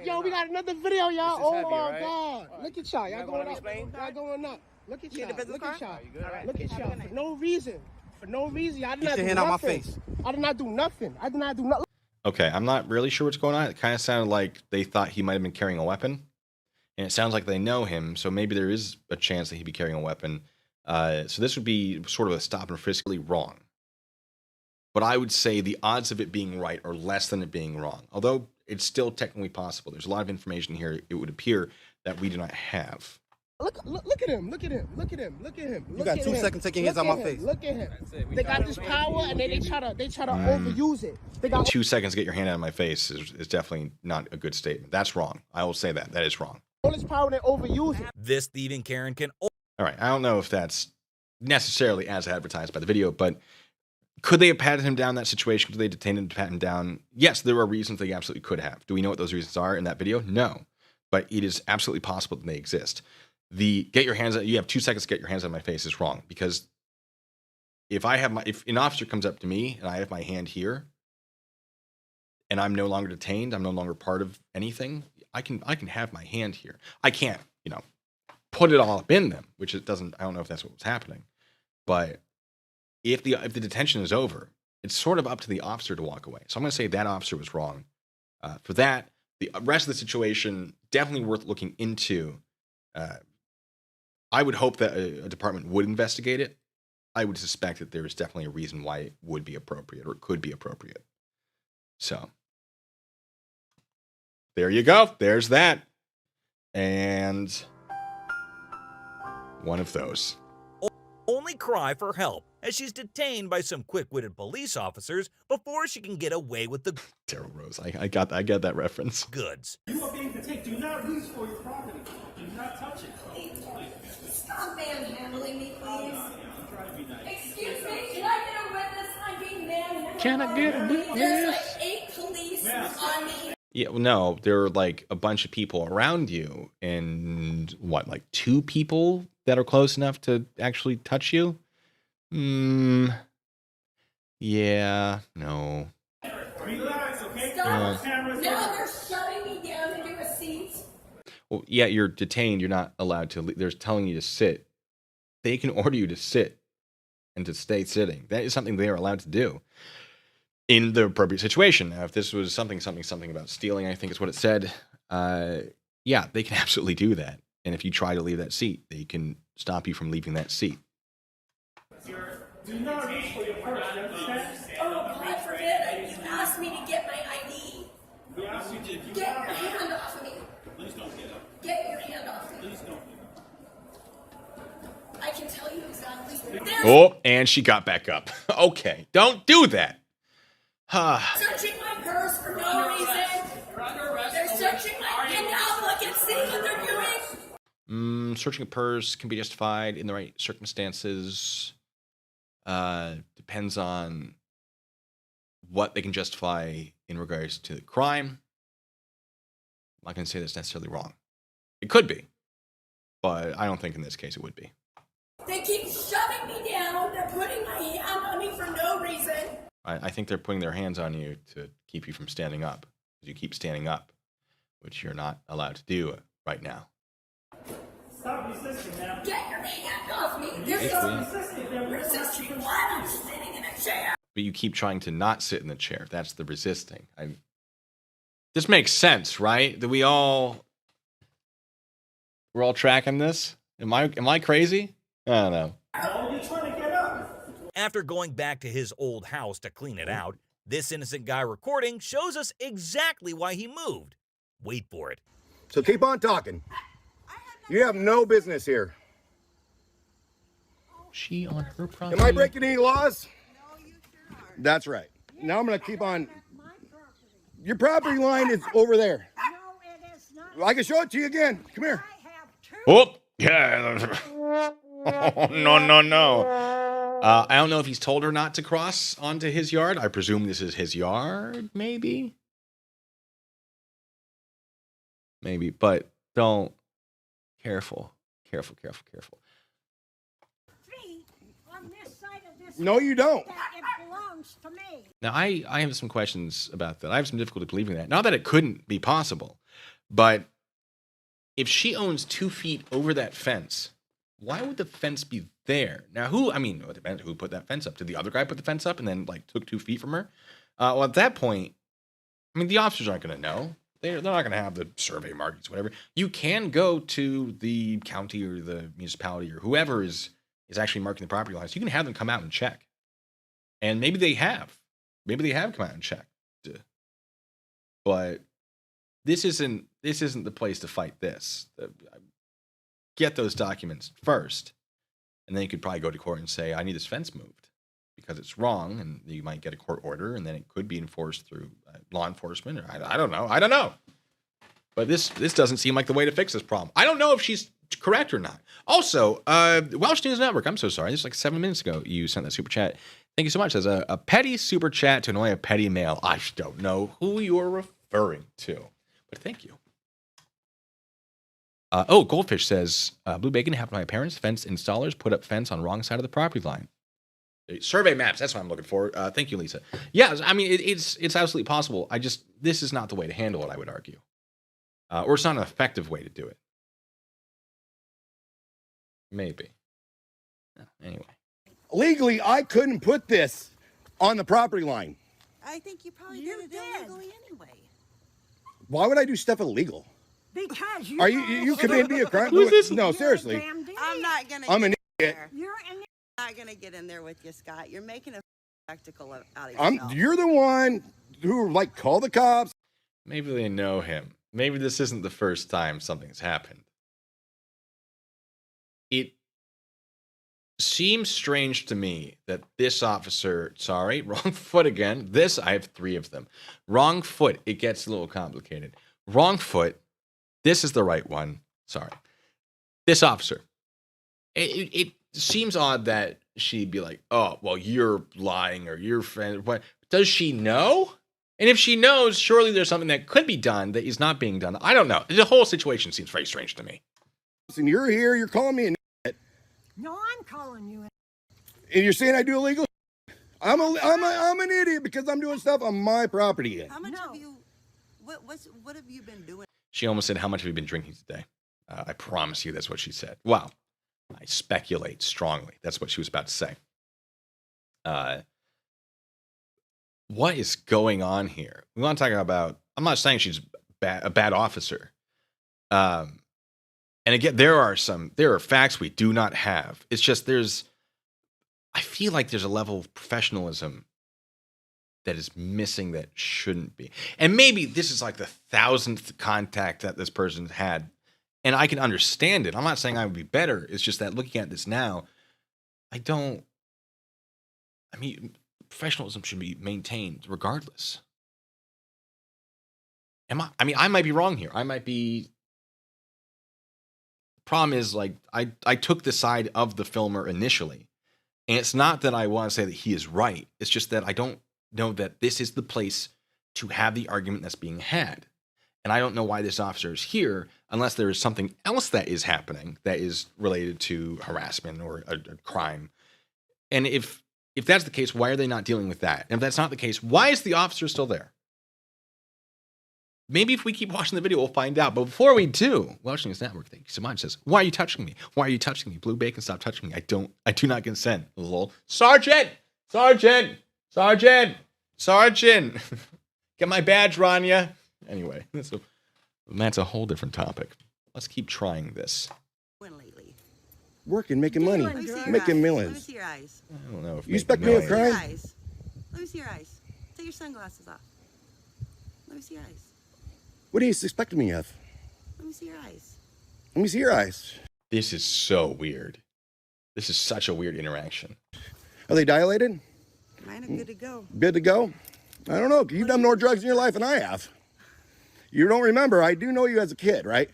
Yo, we got another video, y'all. Oh my God. Look at y'all. Y'all going up. Y'all going up. Look at y'all. Look at y'all. Look at y'all. For no reason. For no reason. I did not do nothing. Get your hand out my face. I did not do nothing. I did not do nothing. Okay, I'm not really sure what's going on. It kind of sounded like they thought he might have been carrying a weapon. And it sounds like they know him, so maybe there is a chance that he'd be carrying a weapon. So this would be sort of a stop and frisk, really wrong. But I would say the odds of it being right are less than it being wrong. Although it's still technically possible. There's a lot of information here, it would appear, that we do not have. Look at him. Look at him. Look at him. Look at him. You got 2 seconds to take your hands out my face. Look at him. They got this power, and then they try to overuse it. They got 2 seconds to get your hand out of my face is definitely not a good statement. That's wrong. I will say that. That is wrong. all this power, and they overuse it. This thieving Karen can... All right, I don't know if that's necessarily as advertised by the video, but could they have patted him down in that situation? Could they detain him to pat him down? Yes, there are reasons they absolutely could have. Do we know what those reasons are in that video? No. But it is absolutely possible that they exist. The get your hands out, you have 2 seconds to get your hands out of my face is wrong, because if an officer comes up to me and I have my hand here and I'm no longer detained, I'm no longer part of anything, I can have my hand here. I can't, put it all up in them, which it doesn't, I don't know if that's what was happening. But if the detention is over, it's sort of up to the officer to walk away. So I'm going to say that officer was wrong. For that, the rest of the situation, definitely worth looking into. I would hope that a department would investigate it. I would suspect that there is definitely a reason why it would be appropriate, or it could be appropriate. So, there you go. There's that. And one of those. Only cry for help as she's detained by some quick-witted police officers before she can get away with the Daryl Rose. I get that reference. goods. You are being detained. Do not reach for your property. Do not touch it. Stop manhandling me, please. Excuse me, can I get a witness? I'm being manhandled. Can I get a witness? There's like 8 police on me. Yeah, well, no, there are like a bunch of people around you, and what, like 2 people that are close enough to actually touch you? Yeah, no. Relax, okay? Stop. Now they're shoving me down into a seat. Well, yeah, you're detained. You're not allowed to leave. They're telling you to sit. They can order you to sit and to stay sitting. That is something they are allowed to do in the appropriate situation. Now, if this was something about stealing, I think is what it said, yeah, they can absolutely do that. And if you try to leave that seat, they can stop you from leaving that seat. Do not reach for your purse, you understand? Oh, God forbid. You asked me to get my ID. We asked you to. Get your hand off of me. Please don't get up. Get your hand off me. Please don't get up. I can tell you exactly. Oh, and she got back up. Okay, don't do that. Searching my purse for no reason. They're searching my hand now. Look and see what they're doing. Searching a purse can be justified in the right circumstances. Depends on what they can justify in regards to the crime. I'm not going to say that's necessarily wrong. It could be, but I don't think in this case it would be. They keep shoving me down. They're putting my hand on me for no reason. I think they're putting their hands on you to keep you from standing up. You keep standing up, which you're not allowed to do right now. Stop resisting now. Get your hand off me. Resisting what? I'm sitting in a chair. But you keep trying to not sit in the chair. That's the resisting. This makes sense, right? That we're all tracking this. Am I crazy? I don't know. Oh, you're trying to get up. After going back to his old house to clean it out, this innocent guy recording shows us exactly why he moved. Wait for it. So keep on talking. You have no business here. she on her property? Am I breaking any laws? No, you sure are. That's right. Now I'm going to keep on. Your property line is over there. No, it is not. I can show it to you again. Come here. I have two. Oh, yeah. Oh, no. I don't know if he's told her not to cross onto his yard. I presume this is his yard, maybe? Maybe, but don't. Careful. Three on this side of this. No, you don't. That it belongs to me. Now, I have some questions about that. I have some difficulty believing that. Not that it couldn't be possible, but if she owns 2 feet over that fence, why would the fence be there? Now, it depends who put that fence up. Did the other guy put the fence up and then, took 2 feet from her? Well, at that point, the officers aren't going to know. They're not going to have the survey markings, whatever. You can go to the county or the municipality or whoever is actually marking the property lines. You can have them come out and check. And maybe they have. Maybe they have come out and checked. But this isn't the place to fight this. Get those documents first. And then you could probably go to court and say, I need this fence moved because it's wrong. And you might get a court order, and then it could be enforced through law enforcement. Or I don't know. But this doesn't seem like the way to fix this problem. I don't know if she's correct or not. Also, Welsh News Network, I'm so sorry. This was 7 minutes ago you sent that super chat. Thank you so much. As a petty super chat to annoy a petty male. I don't know who you're referring to, but thank you. Goldfish says, Blue Bacon happened to my parents. Fence installers put up fence on wrong side of the property line. Survey maps, that's what I'm looking for. Thank you, Lisa. Yeah, it's absolutely possible. This is not the way to handle it, I would argue. Or it's not an effective way to do it. Maybe. Anyway. Legally, I couldn't put this on the property line. I think you probably did it illegally anyway. Why would I do stuff illegal? Because you committed me a crime? Who's this? No, seriously. I'm not gonna. I'm an idiot. You're an I'm not gonna get in there with you, Scott. You're making a spectacle out of yourself. You're the one who call the cops. Maybe they know him. Maybe this isn't the first time something's happened. It seems strange to me that this officer, wrong foot again. I have 3 of them. Wrong foot, it gets a little complicated. Wrong foot, this is the right one. Sorry. This officer. It seems odd that she'd be like, oh, well, you're lying or you're... What? Does she know? And if she knows, surely there's something that could be done that is not being done. I don't know. The whole situation seems very strange to me. And you're here, you're calling me an idiot. No, I'm calling you. And you're saying I do illegal? I'm an idiot because I'm doing stuff on my property. How much have you... What have you been doing? She almost said, how much have you been drinking today? I promise you that's what she said. Wow. I speculate strongly. That's what she was about to say. What is going on here? We want to talk about... I'm not saying she's a bad officer. And again, there are facts we do not have. It's just I feel like there's a level of professionalism that is missing that shouldn't be. And maybe this is like the 1000th contact that this person's had. And I can understand it. I'm not saying I would be better. It's just that looking at this now, professionalism should be maintained regardless. I might be wrong here. I might be... Problem is, I took the side of the filmer initially. And it's not that I want to say that he is right. It's just that I don't know that this is the place to have the argument that's being had. And I don't know why this officer is here unless there is something else that is happening that is related to harassment or a crime. And if that's the case, why are they not dealing with that? And if that's not the case, why is the officer still there? Maybe if we keep watching the video, we'll find out. But before we do, Welsh News Network, thank you so much, says, why are you touching me? Why are you touching me? Blue Bacon, stop touching me. I do not consent. Lol. Sergeant! Sergeant! Sergeant! Sergeant! Get my badge, Rania. Anyway, that's a whole different topic. Let's keep trying this. When lately? Working, making money, making millions. Let me see your eyes. I don't know if you expect me to cry? Let me see your eyes. Take your sunglasses off. Let me see your eyes. What are you expecting me of? Let me see your eyes. Let me see your eyes. This is so weird. This is such a weird interaction. Are they dilated? Mine are good to go. Good to go? I don't know. You've done more drugs in your life than I have. You don't remember. I do know you as a kid, right?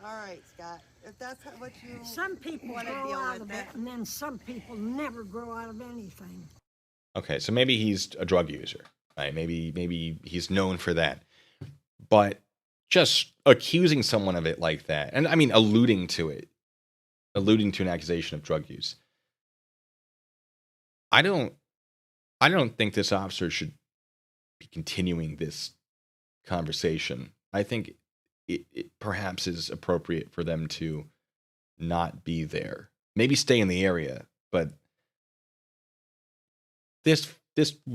All right, Scott. If that's what you Some people want to grow deal out with of it, and then some people never grow out of anything. Okay, so maybe he's a drug user, right? Maybe he's known for that. But just accusing someone of it like that, and I mean alluding to an accusation of drug use. I don't think this officer should be continuing this conversation. I think it perhaps is appropriate for them to not be there. Maybe stay in the area, but this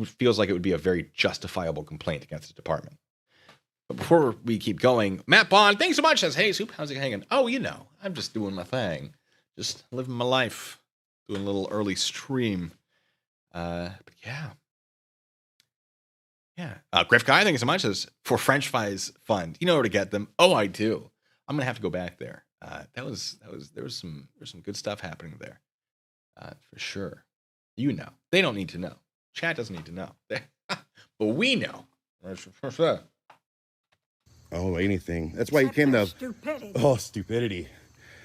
feels like it would be a very justifiable complaint against the department. But before we keep going, Matt Bond, thanks so much, says, hey, Soup, how's it hanging? Oh, you know, I'm just doing my thing. Just living my life. Doing a little early stream. But yeah. Yeah. Griff Guy, thanks so much, says, for French Fries Fund. You know where to get them? Oh, I do. I'm going to have to go back there. There was some good stuff happening there. For sure. You know. They don't need to know. Chat doesn't need to know. But we know. For sure. Oh, anything. That's why you came to... Stupidity. Oh, stupidity.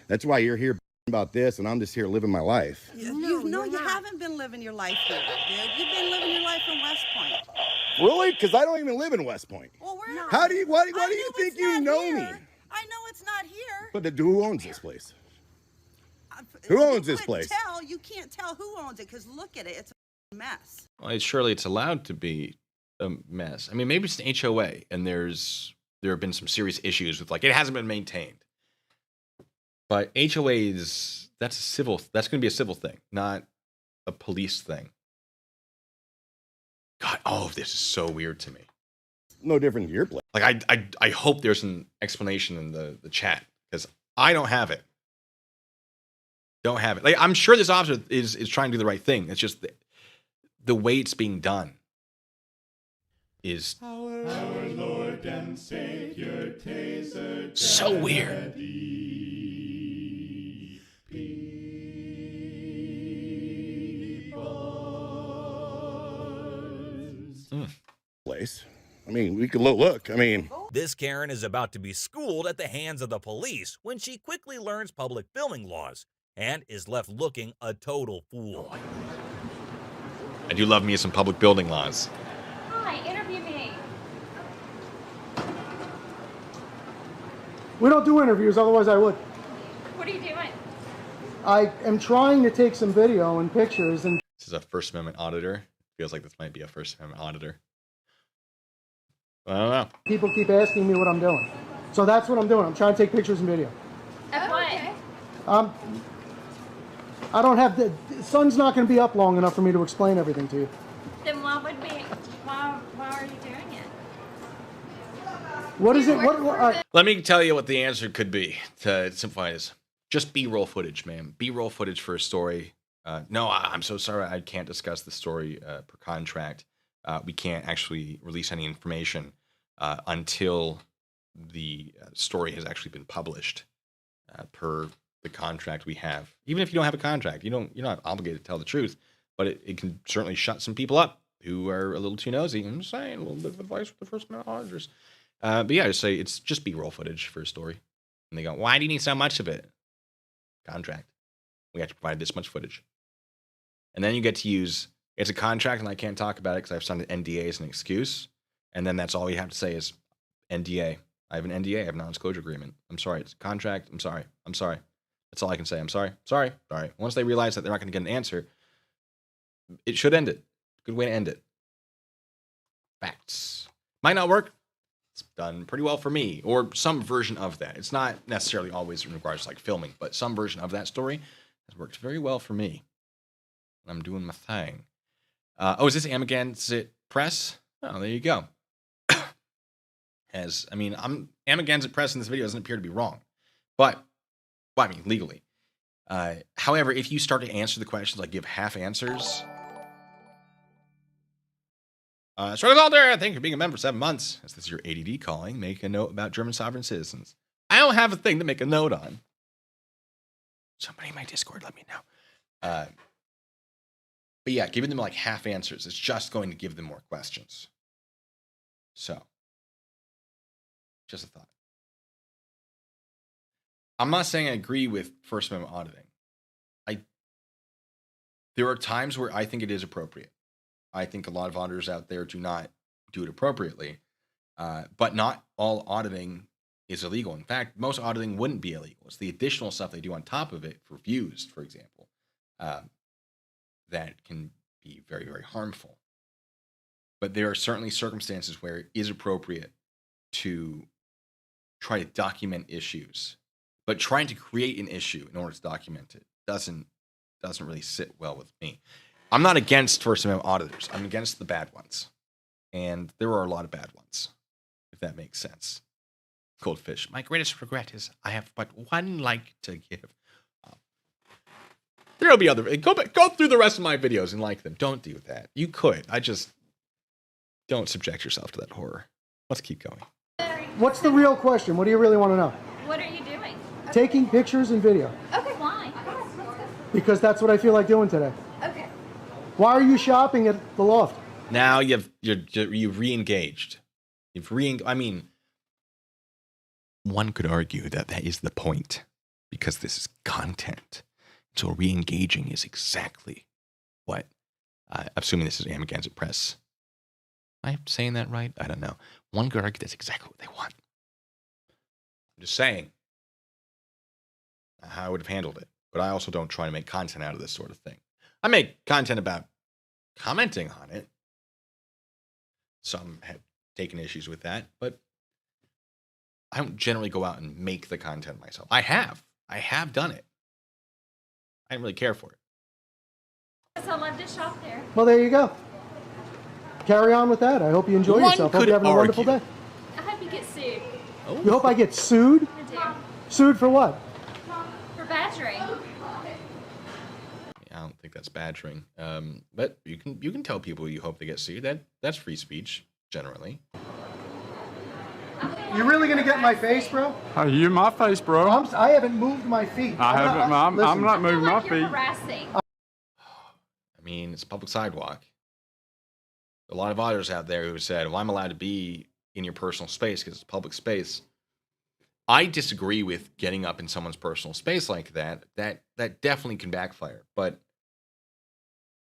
That's why you're here about this, and I'm just here living my life. You haven't been living your life here, dude. You've been living your life in West Point. Really? Because I don't even live in West Point. Well, where? How do you... Why do you think you know me? I know it's not here. But who owns this place? Who owns this place? You can't tell who owns it, because look at it. It's a mess. Well, surely it's allowed to be a mess. I mean, maybe it's an HOA, and there have been some serious issues with, like, it hasn't been maintained. But HOAs, that's going to be a civil thing, not a police thing. God, all of this is so weird to me. No different than your place. Like, I hope there's an explanation in the chat, because I don't have it. Don't have it. Like, I'm sure this officer is trying to do the right thing. It's just the way it's being done is Our Lord and Savior, taser so weird. Place. I mean, we could look. I mean, This Karen is about to be schooled at the hands of the police when she quickly learns public filming laws and is left looking a total fool. I do love me some public building laws. Hi, interview me. We don't do interviews, otherwise I would. What are you doing? I am trying to take some video and pictures, and This is a First Amendment auditor. Feels like this might be a First Amendment auditor. I don't know. people keep asking me what I'm doing. So that's what I'm doing. I'm trying to take pictures and video. Of what? I don't have the sun's not going to be up long enough for me to explain everything to you. Then why are you doing it? What is it? Let me tell you what the answer could be to simplify this. Just B-roll footage, ma'am. B-roll footage for a story. No, I'm so sorry. I can't discuss the story per contract. We can't actually release any information until the story has actually been published per the contract we have. Even if you don't have a contract, you're not obligated to tell the truth, but it can certainly shut some people up who are a little too nosy. I'm just saying, a little bit of advice for the First Amendment auditors. But yeah, I just say it's just B-roll footage for a story. And they go, why do you need so much of it? Contract. We have to provide this much footage. And then you get to use, it's a contract and I can't talk about it because I've signed an NDA as an excuse. And then that's all you have to say is NDA. I have an NDA. I have a non-disclosure agreement. I'm sorry. It's a contract. I'm sorry. That's all I can say. I'm sorry. Sorry. Once they realize that they're not going to get an answer, it should end it. Good way to end it. Facts. Might not work. It's done pretty well for me, or some version of that. It's not necessarily always in regards to like filming, but some version of that story has worked very well for me. I'm doing my thing. Is this Amagansett Press? Oh, there you go. Amagansett Press in this video doesn't appear to be wrong, but legally. However, if you start to answer the questions, like give half answers. Struggles Alder, thank you for being a member for 7 months. As this is your ADD calling, make a note about German sovereign citizens. I don't have a thing to make a note on. Somebody in my Discord, let me know. But yeah, giving them like half answers is just going to give them more questions. So, just a thought. I'm not saying I agree with First Amendment auditing. There are times where I think it is appropriate. I think a lot of auditors out there do not do it appropriately. But not all auditing is illegal. In fact, most auditing wouldn't be illegal. It's the additional stuff they do on top of it for views, for example, that can be very, very harmful. But there are certainly circumstances where it is appropriate to try to document issues. But trying to create an issue in order to document it doesn't really sit well with me. I'm not against First Amendment auditors. I'm against the bad ones. And there are a lot of bad ones, if that makes sense. Goldfish. My greatest regret is I have but one like to give. There'll be other. Go through the rest of my videos and like them. Don't do that. You could. I just don't subject yourself to that horror. Let's keep going. What's the real question? What do you really want to know? What are you doing? Taking pictures and video. Okay, why? Because that's what I feel like doing today. Okay. Why are you shopping at the loft? Now you've re-engaged. I mean, one could argue that is the point, because this is content. So re-engaging is exactly what, assuming this is Amagansett Press. Am I saying that right? I don't know. One could argue that's exactly what they want. I'm just saying how I would have handled it. But I also don't try to make content out of this sort of thing. I make content about commenting on it. Some have taken issues with that, but I don't generally go out and make the content myself. I have done it. I didn't really care for it. I love to shop there. Well, there you go. Carry on with that. I hope you enjoy yourself. Hope you're having a wonderful day. I hope you get sued. Oh. You hope I get sued? I do. Sued for what? For badgering. I don't think that's badgering. But you can tell people you hope they get sued. That's free speech generally. You really gonna get in my face, bro? Hey, you're my face, bro. I haven't moved my feet. I'm not moving my feet. Harassing. I mean, it's a public sidewalk. A lot of auditors out there who said, well, I'm allowed to be in your personal space because it's public space. I disagree with getting up in someone's personal space like that. That definitely can backfire. But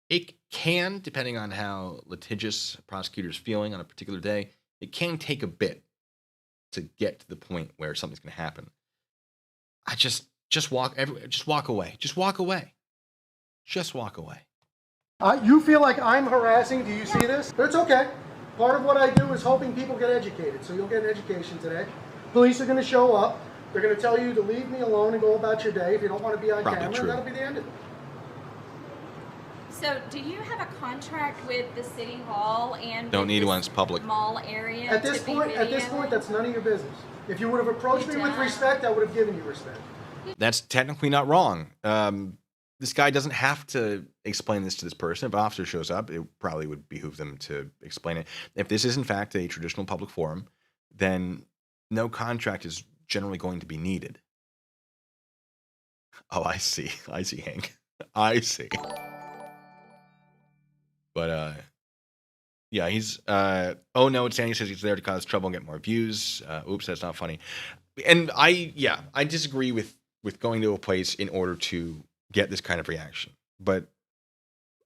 it can, depending on how litigious a prosecutor's feeling on a particular day, it can take a bit to get to the point where something's going to happen. I just walk away. Just walk away. Just walk away. You feel like I'm harassing. Do you see this? But it's okay. Part of what I do is hoping people get educated. So you'll get an education today. Police are going to show up. They're going to tell you to leave me alone and go about your day. If you don't want to be on camera, that'll be the end of it. So, do you have a contract with the city hall and don't need one. It's public mall area? At this point, that's none of your business. If you would have approached me with respect, I would have given you respect. That's technically not wrong. This guy doesn't have to explain this to this person. If an officer shows up, it probably would behoove them to explain it. If this is in fact a traditional public forum, then no contract is generally going to be needed. Oh, I see, Hank. I see. But yeah, he's oh no, Sandy says he's there to cause trouble and get more views. Oops, that's not funny. And I disagree with going to a place in order to get this kind of reaction. But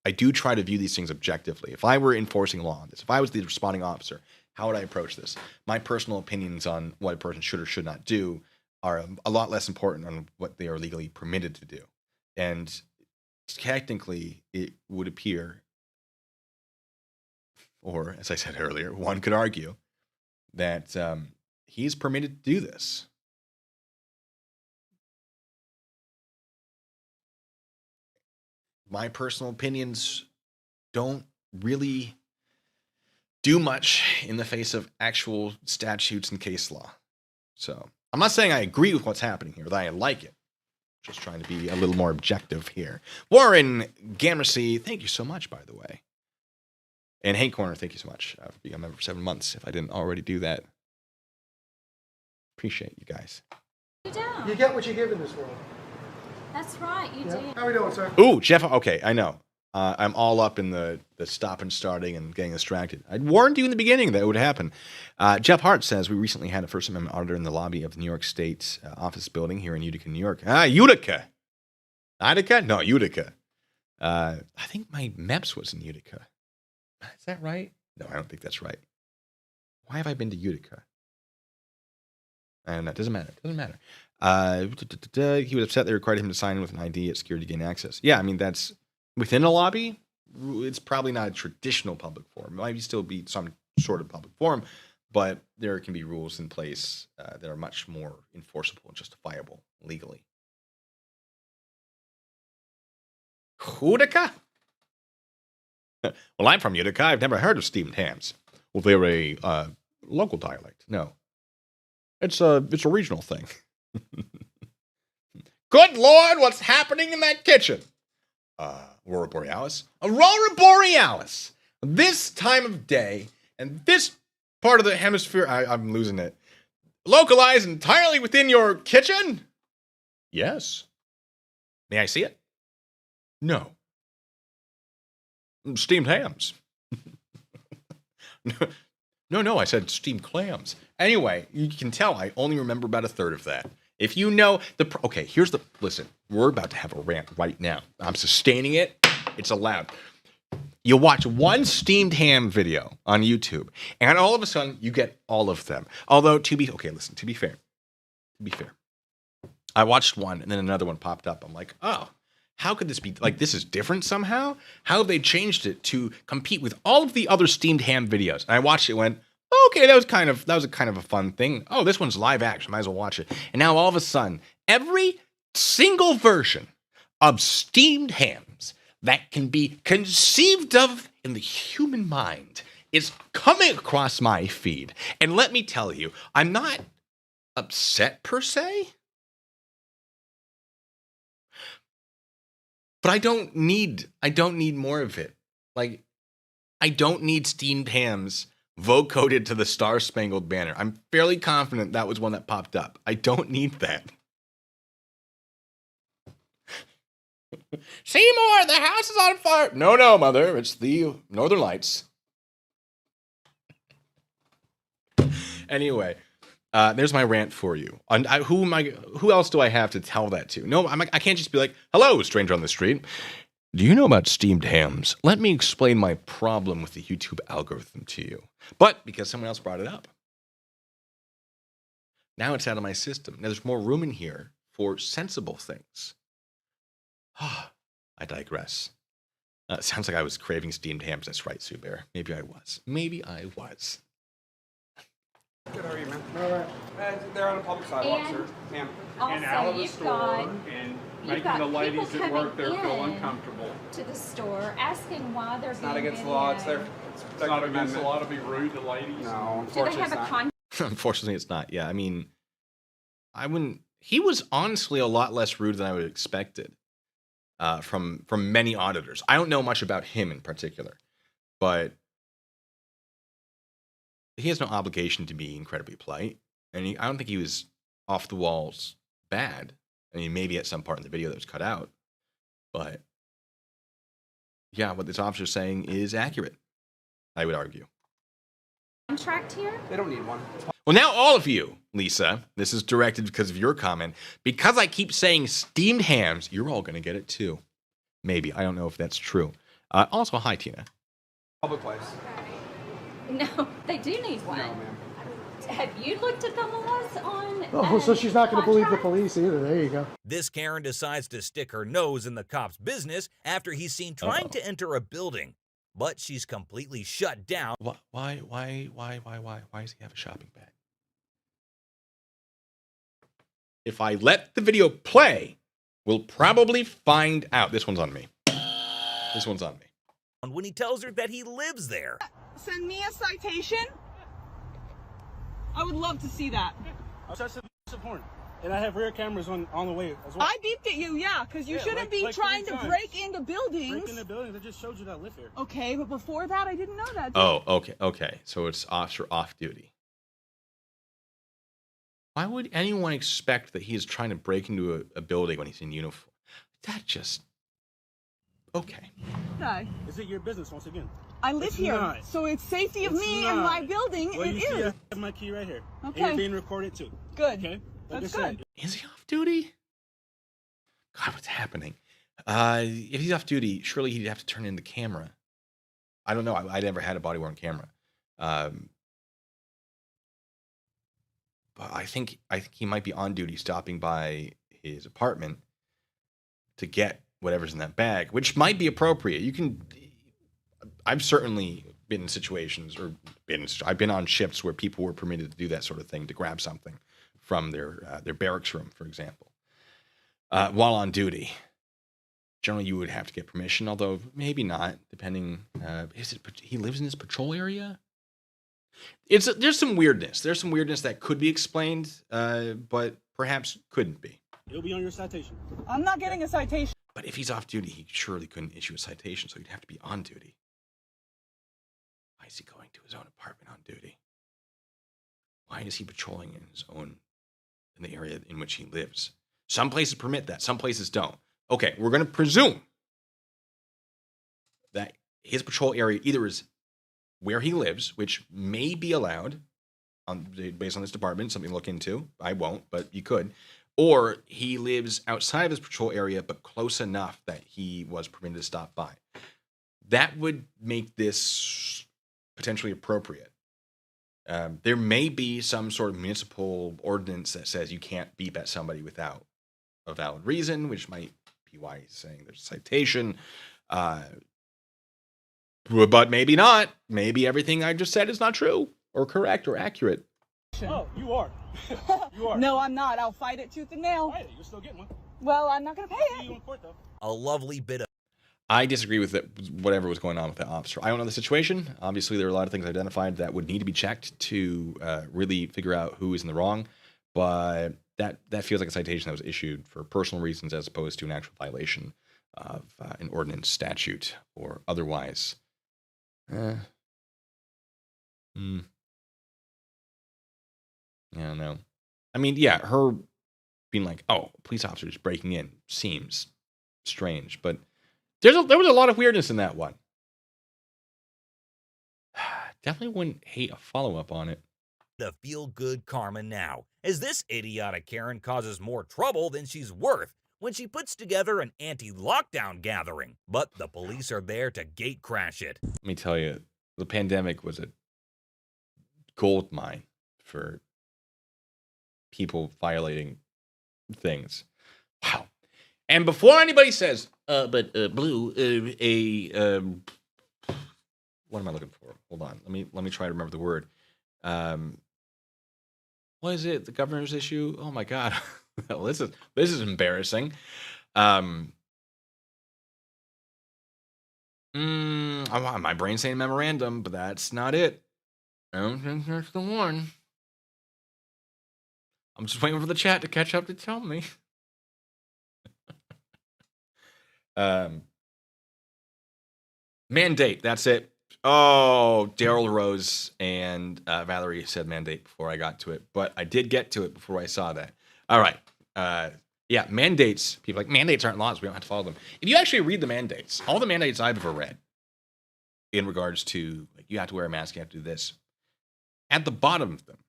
I do try to view these things objectively. If I were enforcing law on this, if I was the responding officer, how would I approach this? My personal opinions on what a person should or should not do are a lot less important on what they are legally permitted to do. And technically, it would appear, or as I said earlier, one could argue that he's permitted to do this. My personal opinions don't really do much in the face of actual statutes and case law. So I'm not saying I agree with what's happening here, that I like it. Just trying to be a little more objective here. Warren Gamercy, thank you so much, by the way. And Hank Corner, thank you so much for being a member for 7 months, if I didn't already do that. Appreciate you guys. You get what you give in this world. That's right, you did. How we doing, sir? Ooh, Jeff. Okay, I know. I'm all up in the stop and starting and getting distracted. I warned you in the beginning that it would happen. Jeff Hart says we recently had a First Amendment auditor in the lobby of the New York State office building here in Utica, New York. Utica. Utica? No, Utica. I think my MEPS was in Utica. Is that right? No, I don't think that's right. Why have I been to Utica? And that doesn't matter. It doesn't matter. He was upset they required him to sign in with an ID at security to gain access. Yeah, I mean, that's within a lobby. It's probably not a traditional public forum. It might still be some sort of public forum, but there can be rules in place that are much more enforceable and justifiable legally. Utica? Well, I'm from Utica. I've never heard of steamed hams. Well, they're a local dialect. No. It's a regional thing. Good Lord, what's happening in that kitchen? Aurora Borealis? Aurora Borealis! This time of day, and this part of the hemisphere, I'm losing it. Localized entirely within your kitchen? Yes. May I see it? No. Steamed hams. No, I said steamed clams. Anyway, you can tell I only remember about a third of that. If you know okay, here's the, listen, we're about to have a rant right now. I'm sustaining it. It's allowed. You watch one steamed ham video on YouTube, and all of a sudden you get all of them. Although, to be fair, I watched one and then another one popped up. I'm like, oh, how could this be, like, this is different somehow? How have they changed it to compete with all of the other steamed ham videos? And I watched it and went, okay, that was a kind of a fun thing. Oh, this one's live action. Might as well watch it. And now all of a sudden, every single version of steamed hams that can be conceived of in the human mind is coming across my feed. And let me tell you, I'm not upset per se, but I don't need more of it. Like, I don't need steamed hams vocoded to the Star Spangled Banner. I'm fairly confident that was one that popped up. I don't need that. Seymour, the house is on fire. No, mother, it's the Northern Lights. Anyway, there's my rant for you. And who else do I have to tell that to? No, I can't just be like, hello, stranger on the street. Do you know about steamed hams? Let me explain my problem with the YouTube algorithm to you. But because someone else brought it up, now it's out of my system. Now there's more room in here for sensible things. I digress. Sounds like I was craving steamed hams. That's right, Sue Bear. Maybe I was. Good, how are you, man? All right. They're on a public sidewalk, sir. Ma'am. Also, out of the you've store got- and you've making got the ladies people that work there coming feel in uncomfortable. to the store asking why they're It's not being against the law. It's videoed. their. It's not against the law to be rude to ladies. No, Do they unfortunately, have a it's not. Unfortunately, it's not. Yeah, I mean, I wouldn't. He was honestly a lot less rude than I would have expected from many auditors. I don't know much about him in particular, but he has no obligation to be incredibly polite, and I don't think he was off the walls bad. I mean, maybe at some part in the video that was cut out, but yeah, what this officer is saying is accurate, I would argue. Contract here? They don't need one. Well, now all of you, Lisa, this is directed because of your comment. Because I keep saying steamed hams, you're all going to get it too. Maybe. I don't know if that's true. Also, hi, Tina. Public place. No, they do need one. No, ma'am. Have you looked at the laws on? Oh, so she's not going to believe the contracts? police either. There you go. This Karen decides to stick her nose in the cop's business after he's seen trying to enter a building, but she's completely shut down. Why does he have a shopping bag? If I let the video play, we'll probably find out. This one's on me. When he tells her that he lives there. Send me a citation? I would love to see that. That's important. And I have rear cameras on the way as well. I beeped at you, yeah, because you shouldn't be trying to break into buildings. Break into buildings? I just showed you that I live here. Okay, but before that, I didn't know that. Oh, okay. So it's officer off duty. Why would anyone expect that he is trying to break into a building when he's in uniform? That just... Okay. No. Is it your business once again? I live It's here, not. so it's safety of It's me not. and my building. Well, It you see, I is. have my key right here. Okay. And you're being recorded too. Good. Okay. Like That's I said, good. Is he off duty? God, what's happening? If he's off duty, surely he'd have to turn in the camera. I don't know. I never had a body-worn camera. But I think he might be on duty, stopping by his apartment to get whatever's in that bag, which might be appropriate. I've certainly been in situations, I've been on ships where people were permitted to do that sort of thing, to grab something from their barracks room, for example, while on duty. Generally, you would have to get permission, although maybe not, depending. He lives in his patrol area? There's some weirdness. There's some weirdness that could be explained, but perhaps couldn't be. it'll be on your citation. I'm not getting a citation. But if he's off duty, he surely couldn't issue a citation, so he'd have to be on duty. Why is he going to his own apartment on duty? Why is he patrolling in the area in which he lives? Some places permit that, some places don't. Okay, we're going to presume that his patrol area either is where he lives, which may be allowed based on this department, something to look into. I won't, but you could. Or he lives outside of his patrol area, but close enough that he was permitted to stop by. That would make this potentially appropriate. There may be some sort of municipal ordinance that says you can't beep at somebody without a valid reason, which might be why he's saying there's a citation. But maybe not. Maybe everything I just said is not true or correct or accurate. Oh, you are. You are. No, I'm not. I'll fight it tooth and nail. Fight it. You're still getting one. Well, I'm not going to pay See you it. in court, though. A lovely bit of... I disagree with whatever was going on with the officer. I don't know the situation. Obviously, there are a lot of things identified that would need to be checked to really figure out who is in the wrong. But that feels like a citation that was issued for personal reasons as opposed to an actual violation of an ordinance, statute, or otherwise. I don't know. I mean, yeah, her being like, "Oh, police officers breaking in" seems strange, but there was a lot of weirdness in that one. Definitely wouldn't hate a follow-up on it. The feel-good karma now, as this idiotic Karen causes more trouble than she's worth when she puts together an anti-lockdown gathering. But the police are there to gate crash it. Let me tell you, the pandemic was a gold mine for people violating things. Wow. And before anybody says, Blue, what am I looking for? Hold on. Let me try to remember the word. What is it? The governor's issue? Oh my God. Well, this is embarrassing. My brain's saying memorandum, but that's not it. I don't think that's the one. I'm just waiting for the chat to catch up to tell me. Mandate, that's it. Oh, Daryl Rose and Valerie said mandate before I got to it, but I did get to it before I saw that. All right. Yeah, mandates. People are like, mandates aren't laws. We don't have to follow them. If you actually read the mandates, all the mandates I've ever read in regards to, like, you have to wear a mask, you have to do this, at the bottom of them,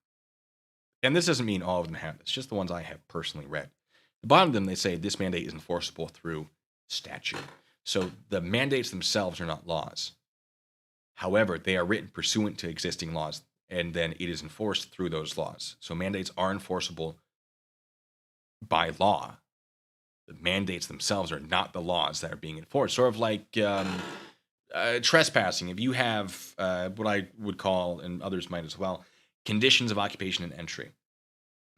and this doesn't mean all of them have, it's just the ones I have personally read. At the bottom of them, they say this mandate is enforceable through statute. So the mandates themselves are not laws. However, they are written pursuant to existing laws, and then it is enforced through those laws. So mandates are enforceable by law. The mandates themselves are not the laws that are being enforced. Sort of like trespassing. If you have what I would call, and others might as well, conditions of occupation and entry,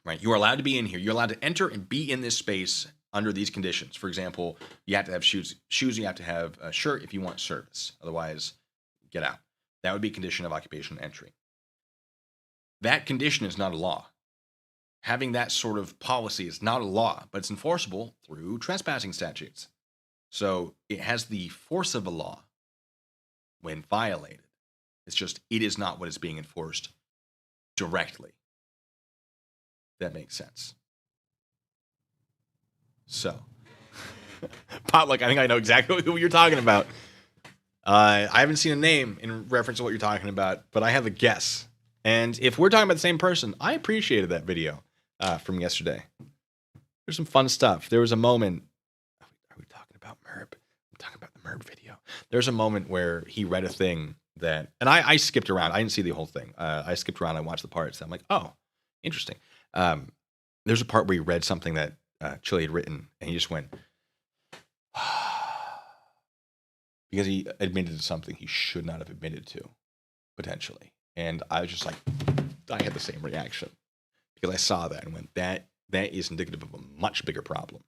right? You are allowed to be in here. You're allowed to enter and be in this space under these conditions. For example, you have to have shoes. You have to have a shirt if you want service. Otherwise, get out. That would be a condition of occupation and entry. That condition is not a law. Having that sort of policy is not a law, but it's enforceable through trespassing statutes. So it has the force of a law when violated. It's just, it is not what is being enforced directly. That makes sense. So, Potluck, I think I know exactly who you're talking about. I haven't seen a name in reference to what you're talking about, but I have a guess. And if we're talking about the same person, I appreciated that video from yesterday. There's some fun stuff. There was a moment. Are we talking about Merb? I'm talking about the Merb video. There's a moment where he read a thing that, and I skipped around. I didn't see the whole thing. I skipped around. I watched the parts. I'm like, oh, interesting. There's a part where he read something that Chili had written, and he just went, because he admitted to something he should not have admitted to, potentially. And I was just like, I had the same reaction because I saw that and went, that is indicative of a much bigger problem.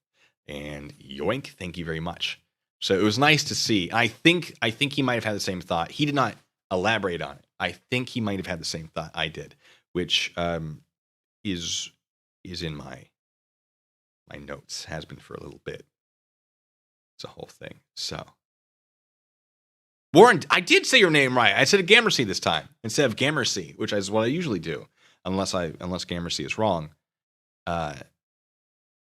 And yoink, thank you very much. So it was nice to see. I think he might have had the same thought. He did not elaborate on it. I think he might have had the same thought I did, which is in my notes, has been for a little bit. It's a whole thing. So Warren, I did say your name right. I said Gamercy this time instead of Gamercy, which is what I usually do, unless Gamercy is wrong.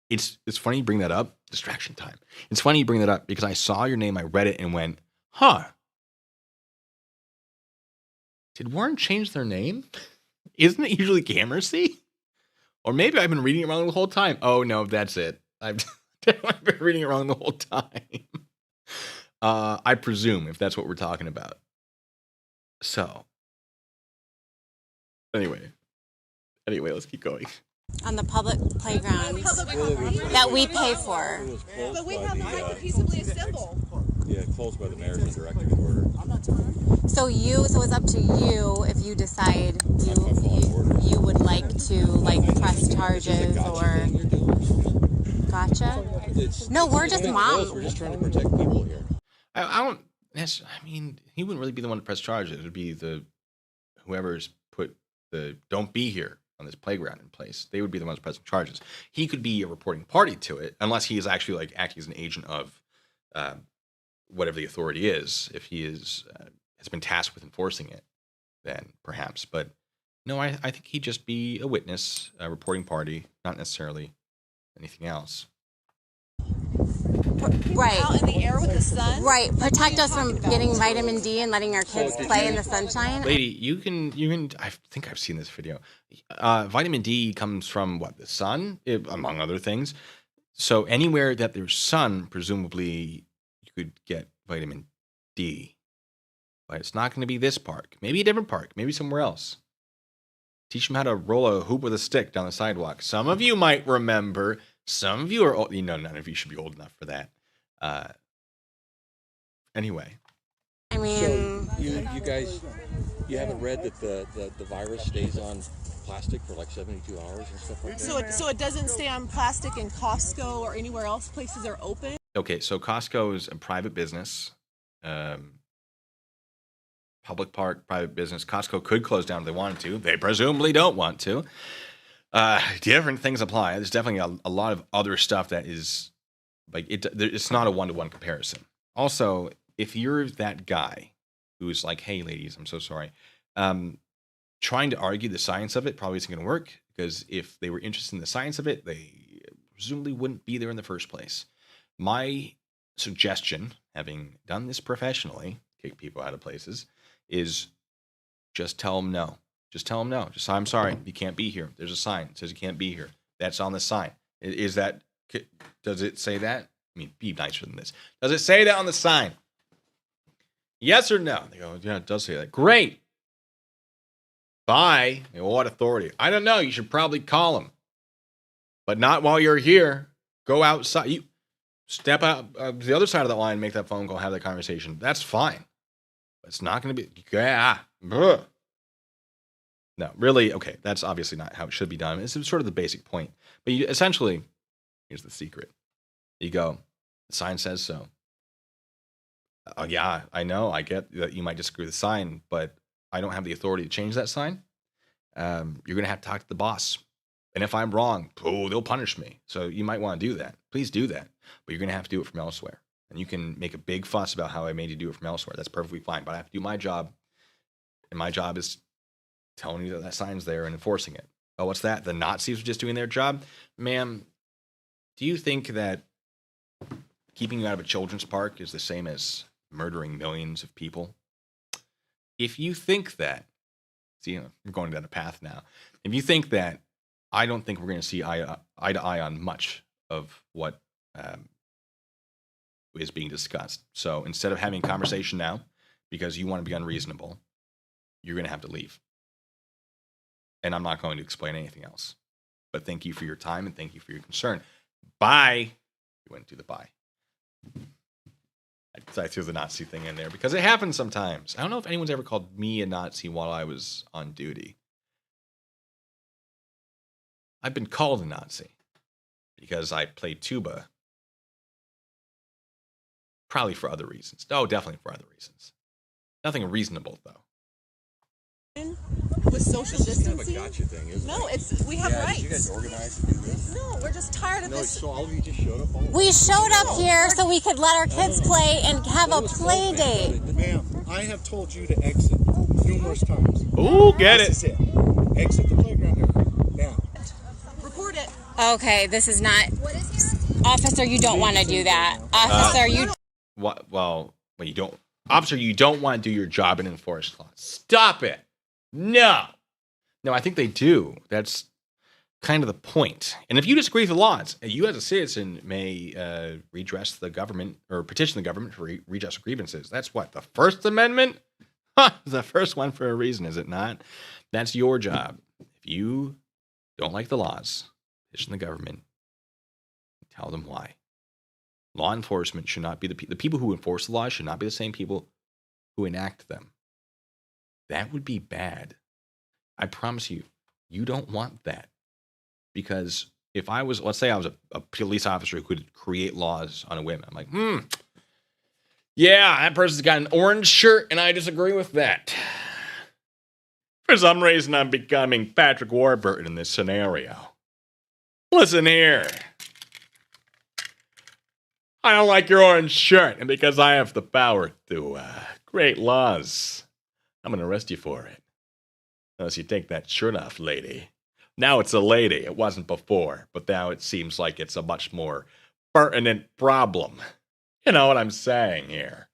It's funny you bring that up. Distraction time. It's funny you bring that up because I saw your name, I read it, and went, huh. Did Warren change their name? Isn't it usually Gamercy? Or maybe I've been reading it wrong the whole time. Oh, no, that's it. I've been reading it wrong the whole time. I presume, if that's what we're talking about. So, anyway, let's keep going. On the public playground that we pay for. But we have the right to peaceably assemble. Yeah, closed by the mayor's directive order. So it's up to you if you decide you would like to press charges or. Gotcha. No, we're just moms. We're just trying to protect people here. I mean, he wouldn't really be the one to press charges. It would be whoever's put the don't be here on this playground in place. They would be the ones pressing charges. He could be a reporting party to it, unless he is actually acting as an agent of whatever the authority is. If he has been tasked with enforcing it, then perhaps. But no, I think he'd just be a witness, a reporting party, not necessarily anything else. Right. Out in the air with the sun. Right. Protect us from getting vitamin D and letting our kids play in the sunshine. Lady, you can. I think I've seen this video. Vitamin D comes from the sun, among other things. So anywhere that there's sun, presumably you could get vitamin D. But it's not going to be this park. Maybe a different park. Maybe somewhere else. Teach them how to roll a hoop with a stick down the sidewalk. Some of you might remember. Some of you are old. None of you should be old enough for that. Anyway. I mean, so you guys, you haven't read that the virus stays on plastic for 72 hours and stuff like that? So it doesn't stay on plastic in Costco or anywhere else places are open? Okay, so Costco is a private business. Public park, private business. Costco could close down if they wanted to. They presumably don't want to. Different things apply. There's definitely a lot of other stuff that is it's not a one-to-one comparison. Also, if you're that guy who's like, hey, ladies, I'm so sorry, trying to argue the science of it probably isn't going to work, because if they were interested in the science of it, they presumably wouldn't be there in the first place. My suggestion, having done this professionally, kick people out of places, is just tell them no. Just tell them no. Just say, I'm sorry, you can't be here. There's a sign that says you can't be here. That's on the sign. Does it say that? I mean, be nicer than this. Does it say that on the sign? Yes or no? They go, yeah, it does say that. Great. By what authority? I don't know. You should probably call them. But not while you're here. Go outside. You step out the other side of the line, make that phone call, have that conversation. That's fine. But it's not going to be, no, really, okay, that's obviously not how it should be done. It's sort of the basic point. But essentially, here's the secret. You go, the sign says so. Oh, yeah, I know. I get that you might disagree with the sign, but I don't have the authority to change that sign. You're going to have to talk to the boss. And if I'm wrong, they'll punish me. So you might want to do that. Please do that. But you're going to have to do it from elsewhere. And you can make a big fuss about how I made you do it from elsewhere. That's perfectly fine. But I have to do my job. And my job is telling you that sign's there and enforcing it. Oh, what's that? The Nazis were just doing their job? Ma'am, do you think that keeping you out of a children's park is the same as murdering millions of people. If you think that, see, we're going down a path now. If you think that, I don't think we're going to see eye to eye on much of what is being discussed. So instead of having a conversation now, because you want to be unreasonable, you're going to have to leave. And I'm not going to explain anything else. But thank you for your time and thank you for your concern. Bye. You went to the bye. I threw the Nazi thing in there because it happens sometimes. I don't know if anyone's ever called me a Nazi while I was on duty. I've been called a Nazi because I played tuba. Probably for other reasons. Oh, definitely for other reasons. Nothing reasonable, though. With social distancing? It's kind of a gotcha thing, isn't it? No, we have rights. Did you guys organize to do this? No, we're just tired of this. So all of you just showed up? We showed up here so we could let our kids play and have a play date. Ma'am, I have told you to exit numerous times. Ooh, get it. This is it. Exit the playground area. Now. Report it. Okay, this is not... Officer, you don't want to do that. Officer, you... What? Well, you don't... Officer, you don't want to do your job and enforce law. Stop it. No. No, I think they do. That's kind of the point. And if you disagree with the laws, you as a citizen may redress the government or petition the government for redress grievances. That's what? The First Amendment? The first one for a reason, is it not? That's your job. If you don't like the laws, petition the government. Tell them why. Law enforcement should not be the people who enforce the laws should not be the same people who enact them. That would be bad. I promise you, you don't want that. Because if I was, let's say I was a police officer who could create laws on a whim, I'm like, yeah, that person's got an orange shirt and I disagree with that. For some reason, I'm becoming Patrick Warburton in this scenario. Listen here. I don't like your orange shirt, and because I have the power to create laws, I'm going to arrest you for it. Unless you take that shirt off, lady. Now it's a lady. It wasn't before, but now it seems like it's a much more pertinent problem. You know what I'm saying here?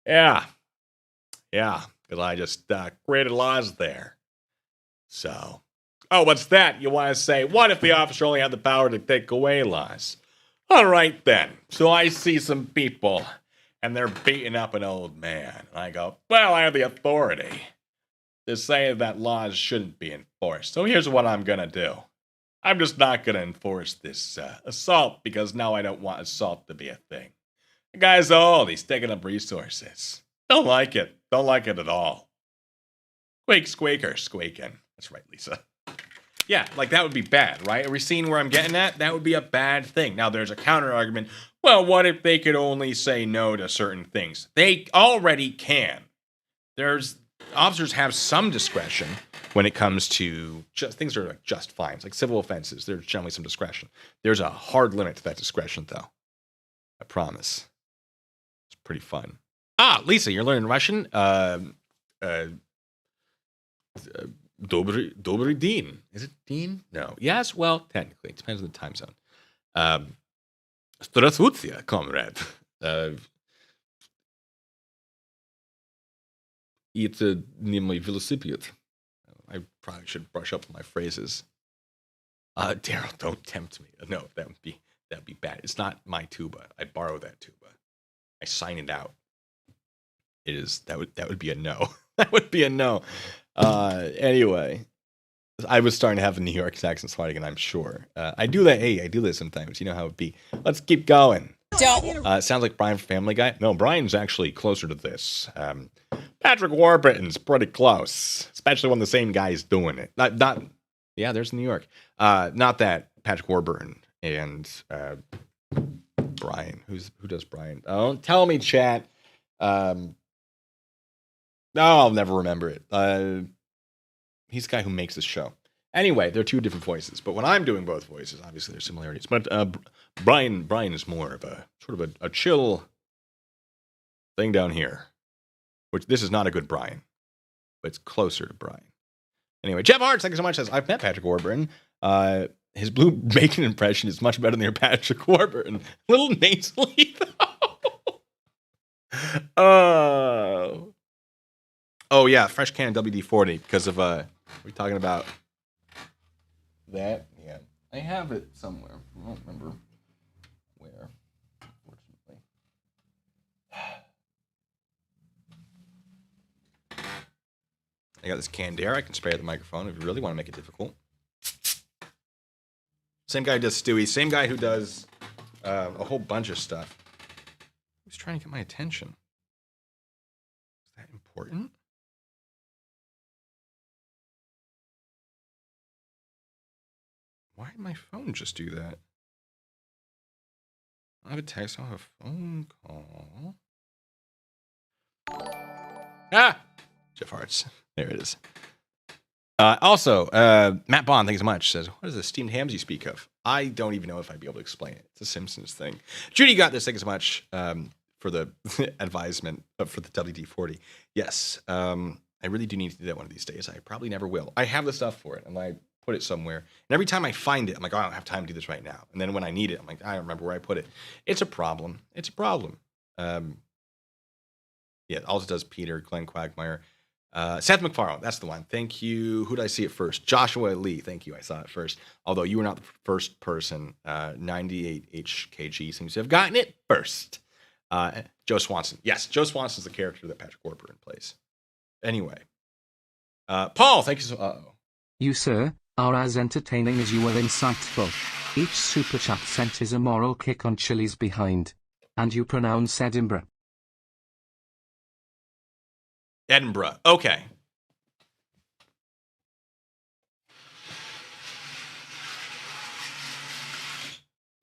Yeah, because I just created laws there. So, oh, what's that? You want to say, what if the officer only had the power to take away laws? All right, then. So I see some people, and they're beating up an old man. And I go, well, I have the authority to say that laws shouldn't be enforced. So here's what I'm going to do. I'm just not going to enforce this assault because now I don't want assault to be a thing. The guy's old. He's taking up resources. Don't like it. Don't like it at all. Squeak, squeaker, squeaking. That's right, Lisa. Yeah, like that would be bad, right? Are we seeing where I'm getting at? That would be a bad thing. Now, there's a counter argument. Well, what if they could only say no to certain things? They already can. Officers have some discretion when it comes to just things that are like just fines, like civil offenses. There's generally some discretion. There's a hard limit to that discretion, though. I promise. It's pretty fun. Ah, Lisa, you're learning Russian? Dobry din. Is it din? No. Yes, well, technically. It depends on the time zone. Здравствуйте, comrade. Это не мой велосипед. I probably should brush up on my phrases. Daryl, don't tempt me. No, that would be bad. It's not my tuba. I borrow that tuba. I sign it out. It is that would be a no. That would be a no. Anyway, I was starting to have a New York accent sliding, and I'm sure. I do that. Hey, I do this sometimes. You know how it be. Let's keep going. It sounds like Brian from Family Guy. No, Brian's actually closer to this. Patrick Warburton's pretty close, especially when the same guy's doing it. Yeah, there's New York. Not that Patrick Warburton and Brian. Who does Brian? Oh, tell me, chat. No, I'll never remember it. He's the guy who makes this show. Anyway, they're two different voices. But when I'm doing both voices, obviously there's similarities. But Brian is more of a sort of a chill thing down here. Which this is not a good Brian, but it's closer to Brian. Anyway, Jeff Hart, thank you so much. Says, I've met Patrick Warburton. His blue bacon impression is much better than your Patrick Warburton. A little nasally, though. Oh, yeah, fresh can WD-40 because of, we're talking about that. Yeah, I have it somewhere. I don't remember where, unfortunately. I got this canned air. I can spray at the microphone if you really want to make it difficult. Same guy who does Stewie. Same guy who does a whole bunch of stuff. Who's trying to get my attention? Is that important? Why did my phone just do that? I have a text. I'll have a phone call. Ah! Jeff Hartz. There it is. Also, Matt Bond, thanks so much, says, what is the steamed hams you speak of? I don't even know if I'd be able to explain it. It's a Simpsons thing. Judy got this, thanks so much for the advisement for the WD-40. Yes, I really do need to do that one of these days. I probably never will. I have the stuff for it, and I put it somewhere. And every time I find it, I'm like, oh, I don't have time to do this right now. And then when I need it, I'm like, I don't remember where I put it. It's a problem. It's a problem. Yeah, also does Peter, Glenn Quagmire. Seth MacFarlane, that's the one. Thank you. Who did I see it first? Joshua Lee. Thank you. I saw it first. Although you were not the first person. 98HKG seems to have gotten it first. Joe Swanson. Yes, Joe Swanson's the character that Patrick Warburton plays. Anyway. Paul, thank you so uh-oh. You, sir, are as entertaining as you are insightful. Each super chat sent is a moral kick on Chili's behind. And you pronounce Edinburgh. Edinburgh. Okay.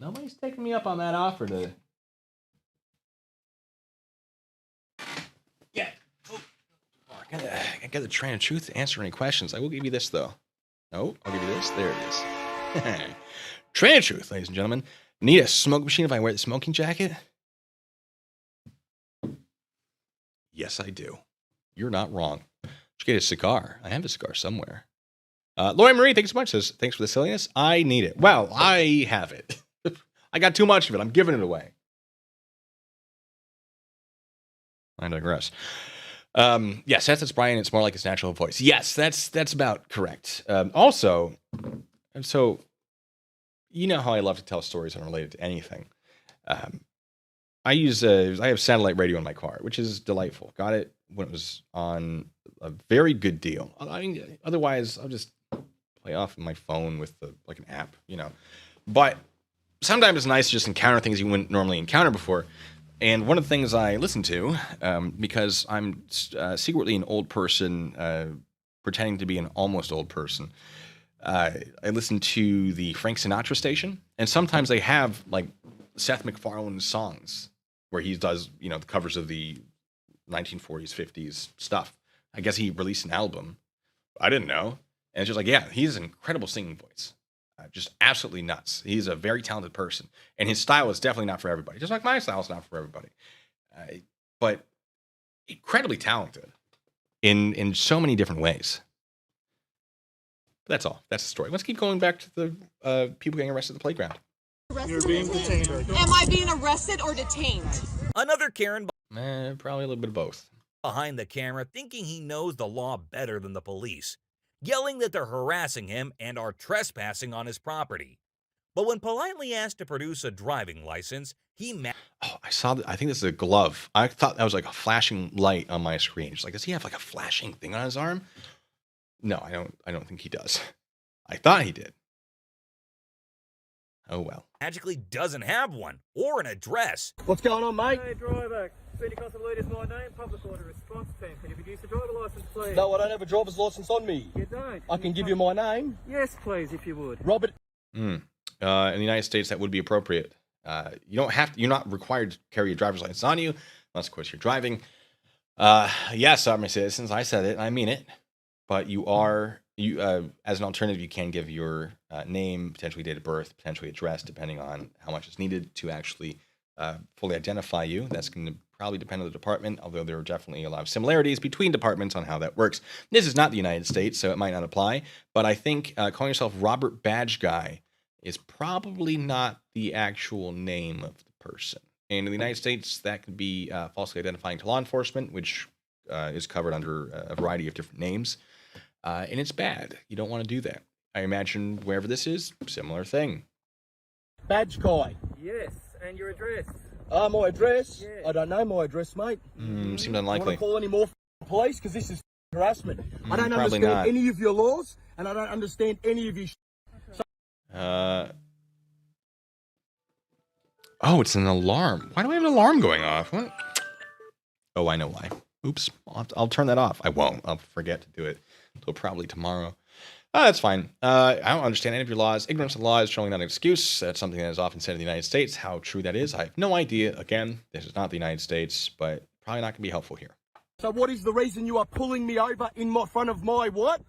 Nobody's taking me up on that offer to... Yeah. Oh, I got the train of truth to answer any questions. I will give you this, though. No, I'll give you this. There it is. Train of truth, ladies and gentlemen. Need a smoke machine if I wear the smoking jacket? Yes, I do. You're not wrong. Should get a cigar. I have a cigar somewhere. Lori Marie, thanks so much. Says, thanks for the silliness. I need it. Well, I have it. I got too much of it. I'm giving it away. I digress. Yes, that's Brian. It's more like his natural voice. Yes, that's about correct. Also, so you know how I love to tell stories unrelated to anything. I have satellite radio in my car, which is delightful. Got it when it was on a very good deal. I mean, otherwise I'll just play off my phone with like an app, you know. But sometimes it's nice to just encounter things you wouldn't normally encounter before. And one of the things I listen to, because I'm secretly an old person, pretending to be an almost old person, I listen to the Frank Sinatra station, and sometimes they have like Seth MacFarlane songs where he does, you know, the covers of the 1940s, 50s stuff. I guess he released an album. I didn't know. And it's just like, yeah, he has an incredible singing voice. Just absolutely nuts. He's a very talented person. And his style is definitely not for everybody. Just like my style is not for everybody. But incredibly talented in so many different ways. But that's all. That's the story. Let's keep going back to the people getting arrested at the playground. You're being detained. Am I being arrested or detained? Another Karen probably a little bit of both. Behind the camera, thinking he knows the law better than the police, yelling that they're harassing him and are trespassing on his property. But when politely asked to produce a driving license, I saw that. I think this is a glove. I thought that was like a flashing light on my screen. It's like, does he have like a flashing thing on his arm? No, I don't think he does. I thought he did. Oh well. Magically doesn't have one or an address. What's going on, mate? Hey, driver. City Constable Lead is my name. Public order response team. Can you produce a driver license, please? No, I don't have a driver's license on me. You don't? I can give you my name. Yes, please, if you would. Robert. In the United States, that would be appropriate. You don't have to. You're not required to carry a driver's license on you, unless of course you're driving. Yes, I'm a citizens. I said it, and I mean it. But you are as an alternative, you can give your name, potentially date of birth, potentially address, depending on how much is needed to actually fully identify you. That's going to probably depend on the department, although there are definitely a lot of similarities between departments on how that works. This is not the United States, so it might not apply. But I think calling yourself Robert Badge Guy is probably not the actual name of the person. And in the United States, that could be falsely identifying to law enforcement, which is covered under a variety of different names. And it's bad. You don't want to do that. I imagine wherever this is, similar thing. Badge guy. Yes, and your address. My address? Yeah. I don't know my address, mate. Seems You want unlikely. to call any more police? Because this is harassment. I don't Probably understand not. any of your laws, and I don't understand any of your Oh, it's an alarm. Why do we have an alarm going off? What? Oh, I know why. Oops. I'll turn that off. I won't. I'll forget to do it until probably tomorrow. That's fine. I don't understand any of your laws. Ignorance of the law is generally not an excuse. That's something that is often said in the United States. How true that is, I have no idea. Again, this is not the United States, but probably not going to be helpful here. So what is the reason you are pulling me over in front of my what?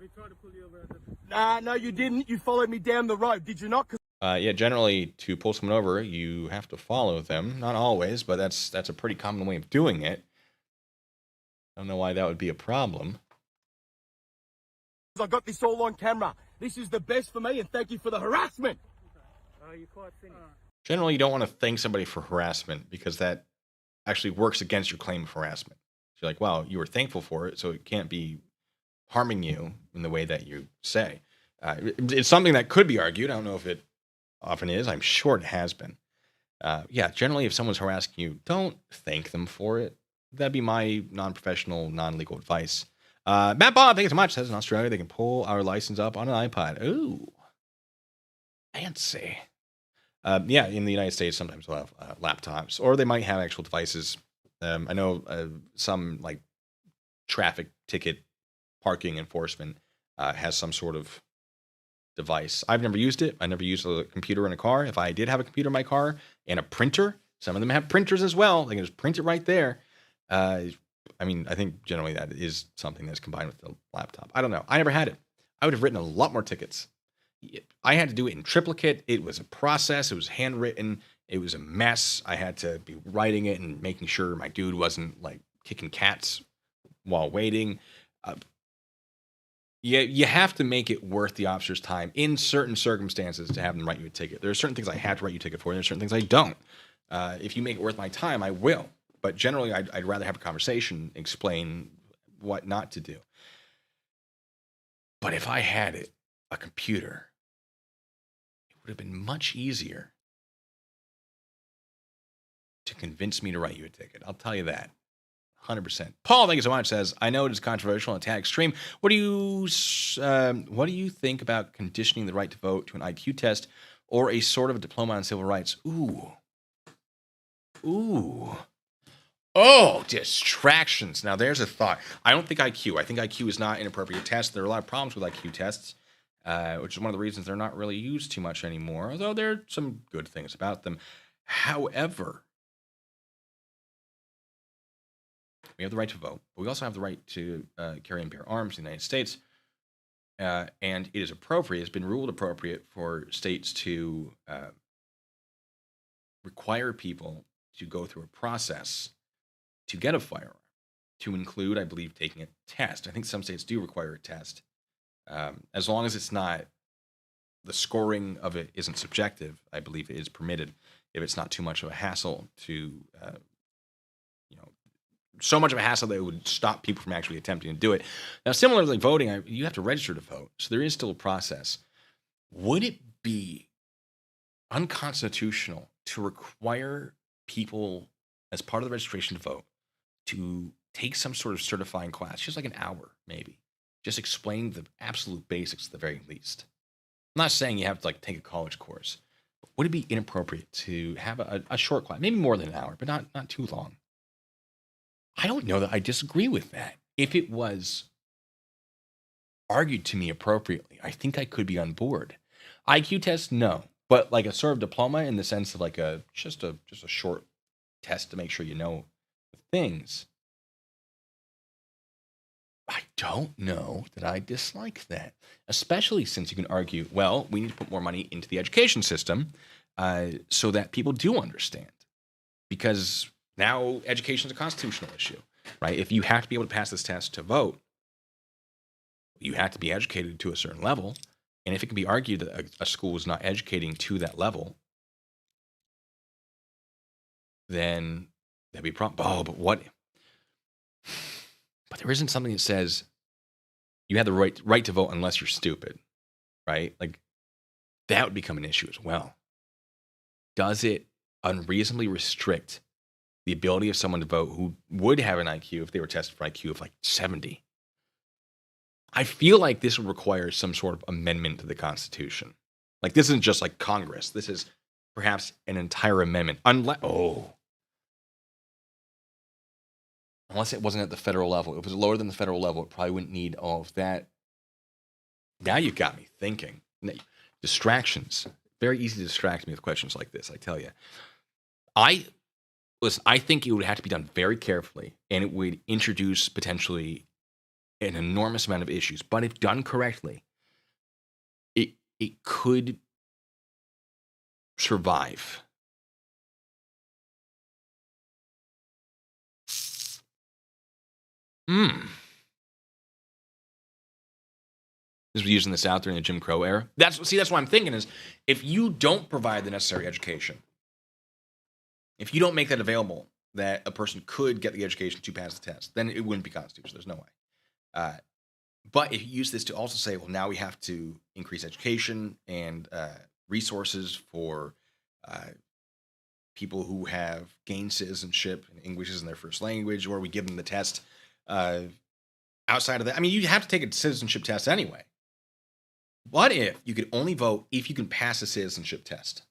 We tried to pull you over. No, you didn't. You followed me down the road, did you not? Yeah, generally, to pull someone over, you have to follow them. Not always, but that's a pretty common way of doing it. I don't know why that would be a problem. I got this all on camera. This is the best for me, and thank you for the harassment. You're quite finished. Generally, you don't want to thank somebody for harassment because that actually works against your claim of harassment. So you're like, well, you were thankful for it, so it can't be harming you in the way that you say. It's something that could be argued. I don't know if it often is. I'm sure it has been. Yeah, generally, if someone's harassing you, don't thank them for it. That'd be my non-professional, non-legal advice. Matt Bob, thank you so much. Says in Australia, they can pull our license up on an iPod. Ooh, fancy. Yeah, in the United States, sometimes we'll have laptops, or they might have actual devices. I know some like traffic ticket parking enforcement has some sort of device. I've never used it. I never used a computer in a car. If I did have a computer in my car and a printer, some of them have printers as well. They can just print it right there. I mean, I think generally that is something that's combined with the laptop. I don't know. I never had it. I would have written a lot more tickets. I had to do it in triplicate. It was a process. It was handwritten. It was a mess. I had to be writing it and making sure my dude wasn't like kicking cats while waiting. You have to make it worth the officer's time in certain circumstances to have them write you a ticket. There are certain things I have to write you a ticket for, and there are certain things I don't. If you make it worth my time, I will. But generally, I'd rather have a conversation, explain what not to do. But if I had it, a computer, it would have been much easier to convince me to write you a ticket. I'll tell you that. 100%. Paul, thank you so much, says, I know it is controversial and tad extreme. What do you think about conditioning the right to vote to an IQ test or a sort of a diploma on civil rights? Ooh. Oh, distractions. Now, there's a thought. I don't think IQ. I think IQ is not an appropriate test. There are a lot of problems with IQ tests, which is one of the reasons they're not really used too much anymore, although there are some good things about them. However, we have the right to vote, but we also have the right to carry and bear arms in the United States, and it is appropriate, it's been ruled appropriate for states to require people to go through a process to get a firearm, to include, I believe, taking a test. I think some states do require a test. As long as it's not, the scoring of it isn't subjective, I believe it is permitted if it's not too much of a hassle to, so much of a hassle that it would stop people from actually attempting to do it. Now, similarly, voting, you have to register to vote, so there is still a process. Would it be unconstitutional to require people, as part of the registration to vote, to take some sort of certifying class, just like an hour, maybe? Just explain the absolute basics at the very least. I'm not saying you have to take a college course. But would it be inappropriate to have a short class, maybe more than an hour, but not too long? I don't know that I disagree with that. If it was argued to me appropriately, I think I could be on board. IQ test, no. But like a sort of diploma in the sense of like just a short test to make sure you know things. I don't know that I dislike that, especially since you can argue, well, we need to put more money into the education system so that people do understand. Because now education is a constitutional issue, right? If you have to be able to pass this test to vote, you have to be educated to a certain level. And if it can be argued that a school is not educating to that level, then that'd be a problem. Oh, but what? But there isn't something that says you have the right to vote unless you're stupid, right? Like that would become an issue as well. Does it unreasonably restrict the ability of someone to vote who would have an IQ if they were tested for IQ of like 70? I feel like this would require some sort of amendment to the Constitution. Like this isn't just like Congress. This is perhaps an entire amendment. Unless it wasn't at the federal level. If it was lower than the federal level, it probably wouldn't need all of that. Now you got me thinking. Distractions. Very easy to distract me with questions like this, I tell you. I think it would have to be done very carefully, and it would introduce potentially an enormous amount of issues. But if done correctly, it could survive. This was using this out there in the Jim Crow era. That's what I'm thinking is if you don't provide the necessary education, if you don't make that available, that a person could get the education to pass the test, then it wouldn't be constitutional. There's no way. But if you use this to also say, well, now we have to increase education and resources for people who have gained citizenship and English isn't their first language, or we give them the test outside of that. I mean, you have to take a citizenship test anyway. What if you could only vote if you can pass a citizenship test?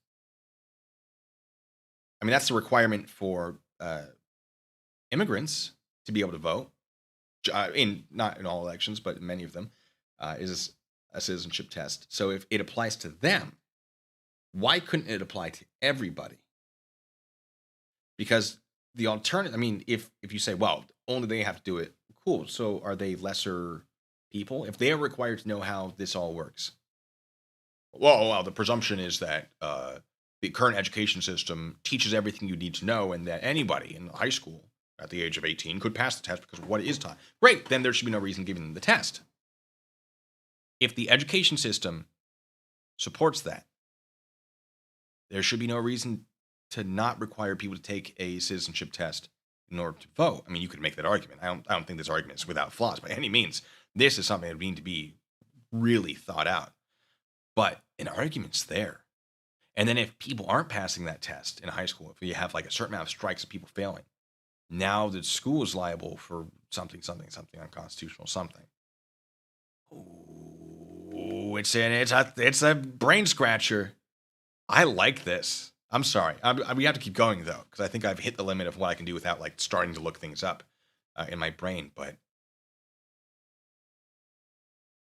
I mean, that's the requirement for immigrants to be able to vote. Not in all elections, but in many of them, is a citizenship test. So if it applies to them, why couldn't it apply to everybody? Because the alternative, I mean, if you say, well, only they have to do it, cool. So are they lesser people? If they are required to know how this all works, well, the presumption is that the current education system teaches everything you need to know, and that anybody in high school at the age of 18 could pass the test because of what is taught. Great, then there should be no reason giving them the test. If the education system supports that, there should be no reason to not require people to take a citizenship test in order to vote. I mean, you could make that argument. I don't think this argument is without flaws by any means. This is something that would need to be really thought out. But an argument's there. And then if people aren't passing that test in high school, if you have like a certain amount of strikes of people failing, now the school is liable for something unconstitutional, something. Ooh, it's a brain scratcher. I like this. I'm sorry. We have to keep going though, because I think I've hit the limit of what I can do without like starting to look things up in my brain. But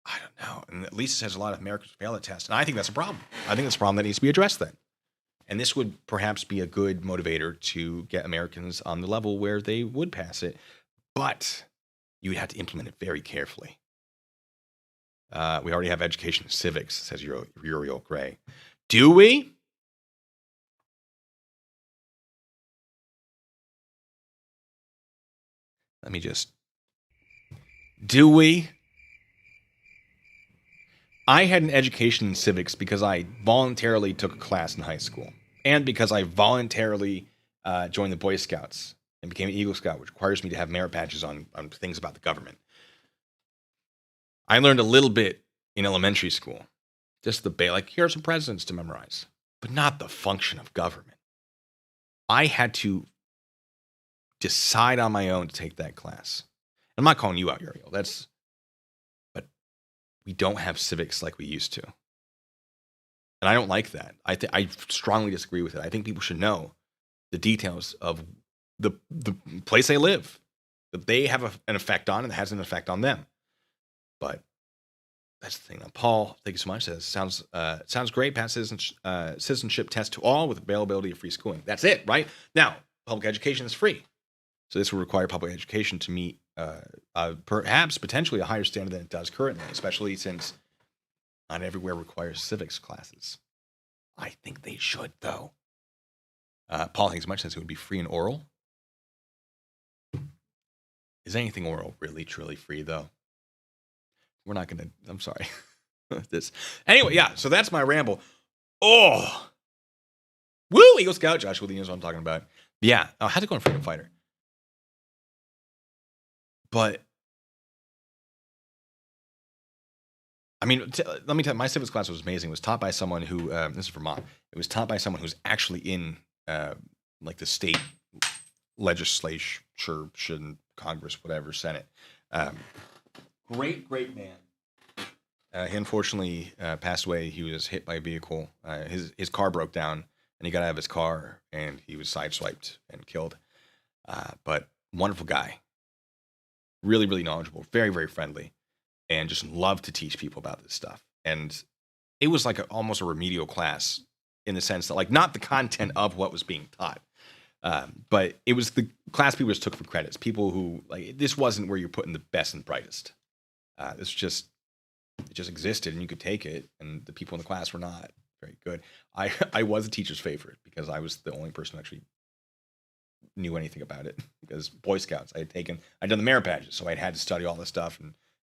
I don't know. And at least it says a lot of Americans fail the test, and I think that's a problem. I think that's a problem that needs to be addressed then. And this would perhaps be a good motivator to get Americans on the level where they would pass it. But you would have to implement it very carefully. We already have education and civics, says Uriel Gray. Do we? Do we? I had an education in civics because I voluntarily took a class in high school, and because I voluntarily joined the Boy Scouts and became an Eagle Scout, which requires me to have merit badges on things about the government. I learned a little bit in elementary school, just like here are some presidents to memorize, but not the function of government. I had to decide on my own to take that class. I'm not calling you out, Uriel. But we don't have civics like we used to. And I don't like that. I strongly disagree with it. I think people should know the details of the place they live, that they have an effect on and has an effect on them. But that's the thing. Now, Paul, thank you so much. Says, sounds great. Pass citizenship test to all with availability of free schooling. That's it, right? Now, public education is free. So this will require public education to meet perhaps potentially a higher standard than it does currently, especially since not everywhere requires civics classes. I think they should, though. Paul thinks much says it would be free and oral. Is anything oral really, truly free, though? We're not going to, I'm sorry. this. Anyway, yeah, so that's my ramble. Oh. Woo! Eagle Scout. Josh Willie knows what I'm talking about. Yeah. I had to go on Freedom Fighter. But, I mean, let me tell you, my civics class was amazing. It was taught by someone who, this is Vermont. It was taught by someone who's actually in, like, the state legislature, Congress, whatever, Senate. Great man. He unfortunately passed away. He was hit by a vehicle. His car broke down, and he got out of his car, and he was sideswiped and killed. But wonderful guy. Really, really knowledgeable. Very, very friendly. And just loved to teach people about this stuff. And it was like almost a remedial class in the sense that, like, not the content of what was being taught. But it was the class people just took for credits. People who, like, this wasn't where you're putting the best and brightest. It just existed, and you could take it, and the people in the class were not very good. I was a teacher's favorite because I was the only person who actually knew anything about it. Because Boy Scouts, I'd done the merit badges, so I'd had to study all this stuff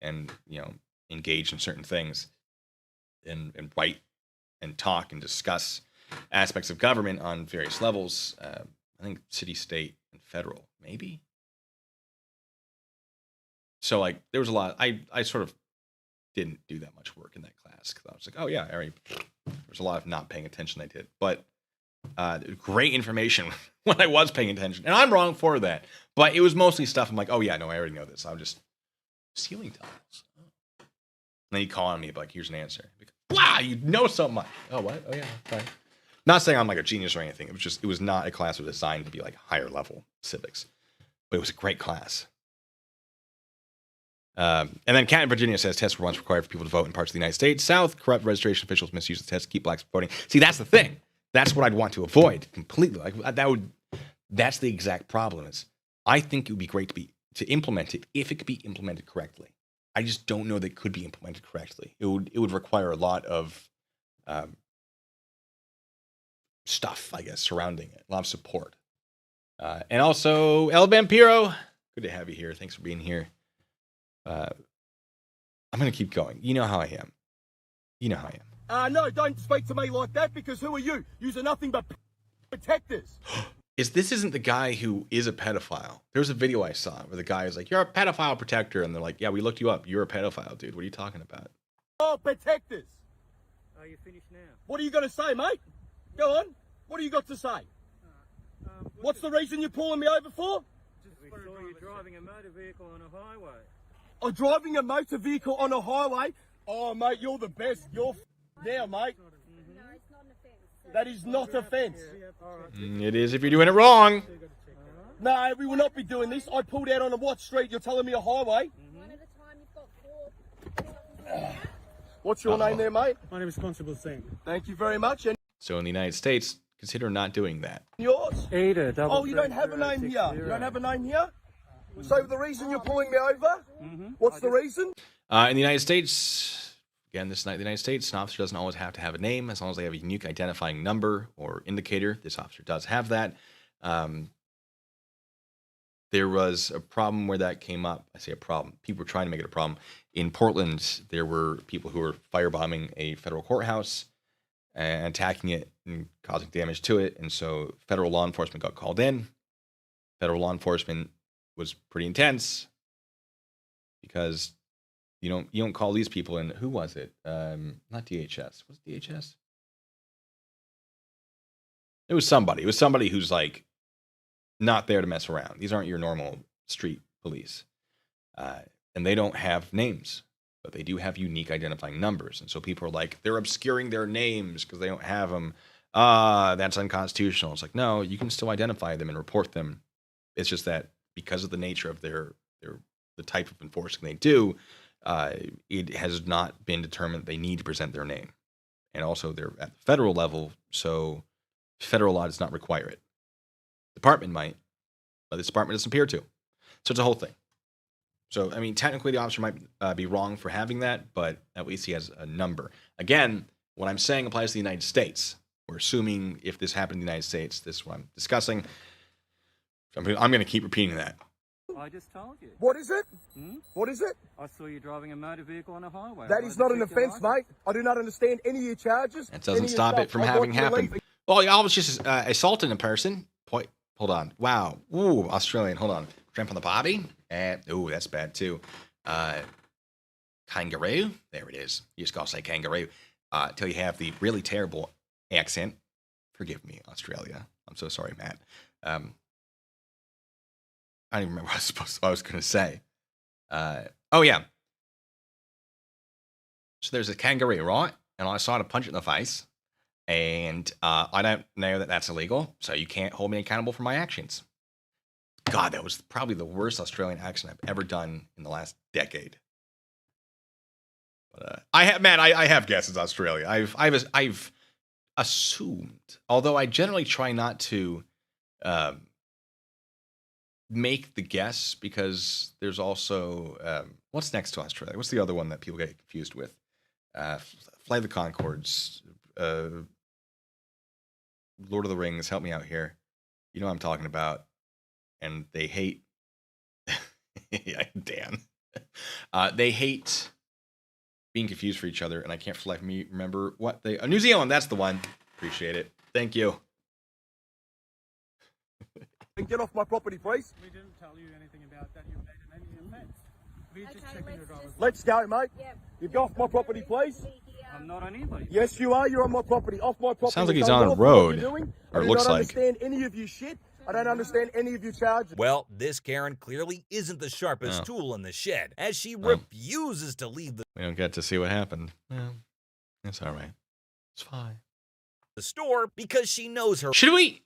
and you know, engage in certain things and write and talk and discuss aspects of government on various levels. I think city, state, and federal, maybe. So, like, there was a lot. I sort of didn't do that much work in that class because I was like, oh yeah, there's a lot of not paying attention I did. But great information when I was paying attention. And I'm wrong for that. But it was mostly stuff I'm like, oh yeah, no, I already know this. I'm just ceiling tiles. Oh. And then you call on me, like, here's an answer. Like, wow, you know so much. Oh, what? Oh yeah, fine. Not saying I'm like a genius or anything. It was not a class that was designed to be like higher level civics. But it was a great class. And then Cat in Virginia says tests were once required for people to vote in parts of the United States. South, corrupt registration officials misuse the test to keep blacks from voting. See, that's the thing. That's what I'd want to avoid completely. Like that's the exact problem. Is I think it would be great to implement it if it could be implemented correctly. I just don't know that it could be implemented correctly. It would require a lot of stuff, I guess, surrounding it. A lot of support. And also, El Vampiro, good to have you here. Thanks for being here. I'm going to keep going. You know how I am. No, don't speak to me like that, because who are you? You're nothing but protectors. This isn't the guy who is a pedophile. There was a video I saw where the guy is like, you're a pedophile protector. And they're like, yeah, we looked you up. You're a pedophile, dude. What are you talking about? Oh, protectors. Are you finished now? What are you going to say, mate? Go on. What do you got to say? What's the reason you're pulling me over for? We saw you driving a motor vehicle on a highway. Oh, driving a motor vehicle on a highway? Oh, mate, you're the best. You're now, mate. No, it's not an offence. That is not offence. It is if you're doing it wrong. No, we will not be doing this. I pulled out on a what street? You're telling me a highway? One at a time, you've got 4. What's your name there, mate? My name is Constable Singh. Thank you very much. And So in the United States, consider not doing that. yours? Ada, double. Oh, you don't have a name here? You don't have a name here? So the reason you're pulling me over? What's the reason? In the United States, again, this is not the United States, an officer doesn't always have to have a name as long as they have a unique identifying number or indicator. This officer does have that. There was a problem where that came up. I say a problem. People were trying to make it a problem. In Portland, there were people who were firebombing a federal courthouse and attacking it and causing damage to it. And so federal law enforcement got called in. Federal law enforcement was pretty intense because you don't call these people in. Who was it? Not DHS. Was it DHS? It was somebody. It was somebody who's like not there to mess around. These aren't your normal street police. And they don't have names, but they do have unique identifying numbers. And so people are like, they're obscuring their names because they don't have them. That's unconstitutional. It's like, no, you can still identify them and report them. It's just that because of the nature of the type of enforcing they do, it has not been determined that they need to present their name. And also they're at the federal level, so federal law does not require it. Department might, but this department doesn't appear to. So it's a whole thing. So, I mean, technically the officer might be wrong for having that, but at least he has a number. Again, what I'm saying applies to the United States. We're assuming if this happened in the United States, this is what I'm discussing. I'm going to keep repeating that. I just told you. What is it? Hmm? What is it? I saw you driving a motor vehicle on a highway. That is not an offence, mate. I do not understand any of your charges. That doesn't stop it from having happened. Well, I was just assaulting a person. Point. Hold on. Wow. Ooh, Australian. Hold on. Tramp on the body. Ooh, that's bad too. Kangaroo. There it is. You just gotta say kangaroo. Till you have the really terrible accent. Forgive me, Australia. I'm so sorry, Matt. I don't even remember what I was going to say. Oh, yeah. So there's a kangaroo, right? And I saw to punch it in the face. And I don't know that that's illegal. So you can't hold me accountable for my actions. God, that was probably the worst Australian accent I've ever done in the last decade. But I have guessed it's Australia. I've assumed, although I generally try not to make the guess, because there's also what's next to Australia? What's the other one that people get confused with? Flight of the Conchords, Lord of the Rings. Help me out here. You know what I'm talking about. And they hate. Dan. They hate being confused for each other, and I can't for life of me remember what they. New Zealand. That's the one. Appreciate it. Thank you. Get off my property, please. We didn't tell you anything about that. You made any offence. We're just checking your driver's Let's go, mate. Yep. You go off my property, please. I'm not on anybody. Yes, you are. You're on my property. Off my property. Sounds like he's on a road. Or it looks like. I don't like. understand any of your shit. I don't understand any of your charges. Well, this Karen clearly isn't the sharpest tool in the shed, as she refuses to leave We don't get to see what happened. Well, that's all right. It's fine. the store because she knows her. Should we,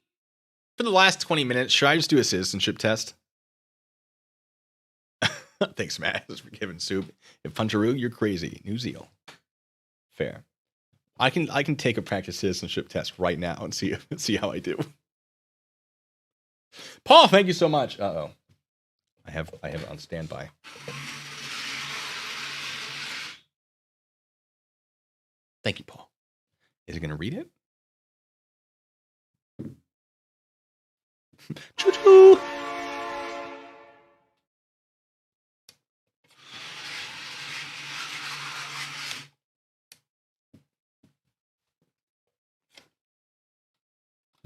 for the last 20 minutes, should I just do a citizenship test? Thanks, Matt. Thanks for giving soup. If Puncheroo, you're crazy. New Zealand. Fair. I can take a practice citizenship test right now and see how I do. Paul, thank you so much. Uh-oh. I have it on standby. Thank you, Paul. Is it going to read it? Choo-choo!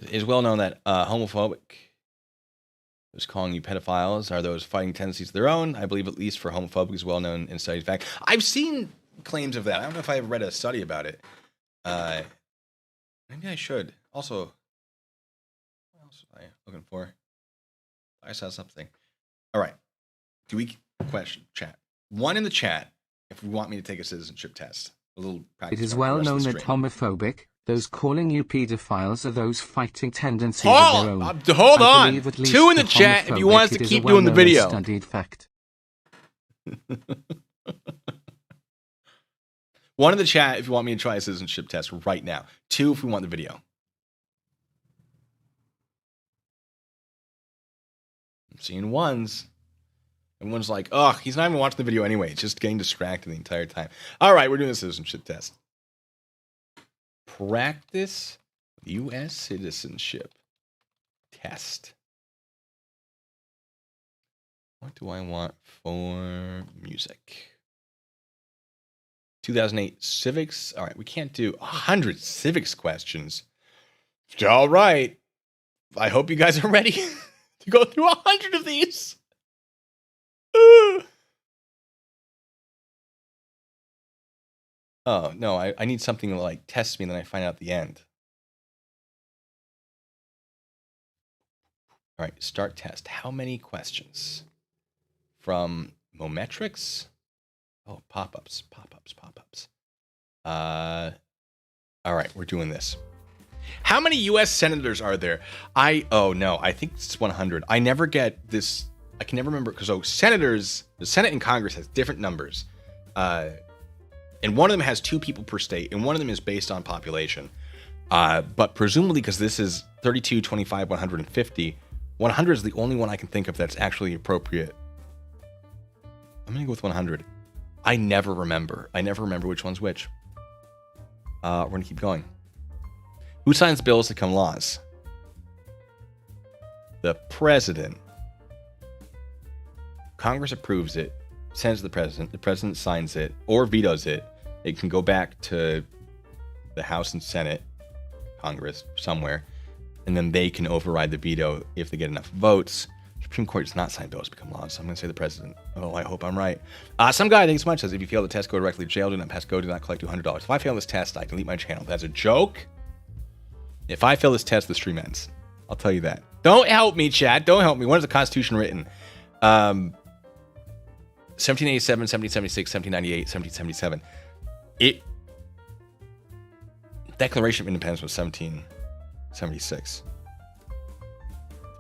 It is well known that homophobic, those calling you pedophiles, are those fighting tendencies of their own. I believe at least for homophobic is well known in studies. Fact, I've seen claims of that. I don't know if I ever read a study about it. Maybe I should. Also, what else was I looking for? I saw something. All right. Question, chat. One in the chat if we want me to take a citizenship test. A little practice. It is well known that homophobic, those calling you pedophiles, are those fighting tendencies Paul, of their own. Hold on. Two in the chat if you want us to keep doing the video. Studied fact. One in the chat if you want me to try a citizenship test right now. Two if we want the video. I'm seeing ones. And one's like, oh, he's not even watching the video anyway. It's just getting distracted the entire time. All right, we're doing a citizenship test. Practice U.S. citizenship test. What do I want for music? 2008 civics. All right, we can't do 100 civics questions. All right. I hope you guys are ready to go through 100 of these. Oh, no, I need something to like test me and then I find out at the end. All right, start test. How many questions? From Mometrics? Oh, pop-ups. All right, we're doing this. How many U.S. senators are there? I think it's 100. I never get this. I can never remember because senators, the Senate and Congress has different numbers. And one of them has 2 people per state, and one of them is based on population. But presumably, because this is 32, 25, 150, 100 is the only one I can think of that's actually appropriate. I'm going to go with 100. I never remember which one's which. We're going to keep going. Who signs bills that become laws? The president. Congress approves it, sends to the president signs it, or vetoes it, it can go back to the House and Senate, Congress, somewhere, and then they can override the veto if they get enough votes. Supreme Court does not sign bills become law, so I'm going to say the president. Oh, I hope I'm right. Some guy, thanks so much, says, if you fail the test, go directly to jail. Do not pass go. Do not collect $200. If I fail this test, I delete my channel. That's a joke. If I fail this test, the stream ends. I'll tell you that. Don't help me, chat. Don't help me. When is the Constitution written? 1787, 1776, 1798, 1777. Declaration of Independence was 1776.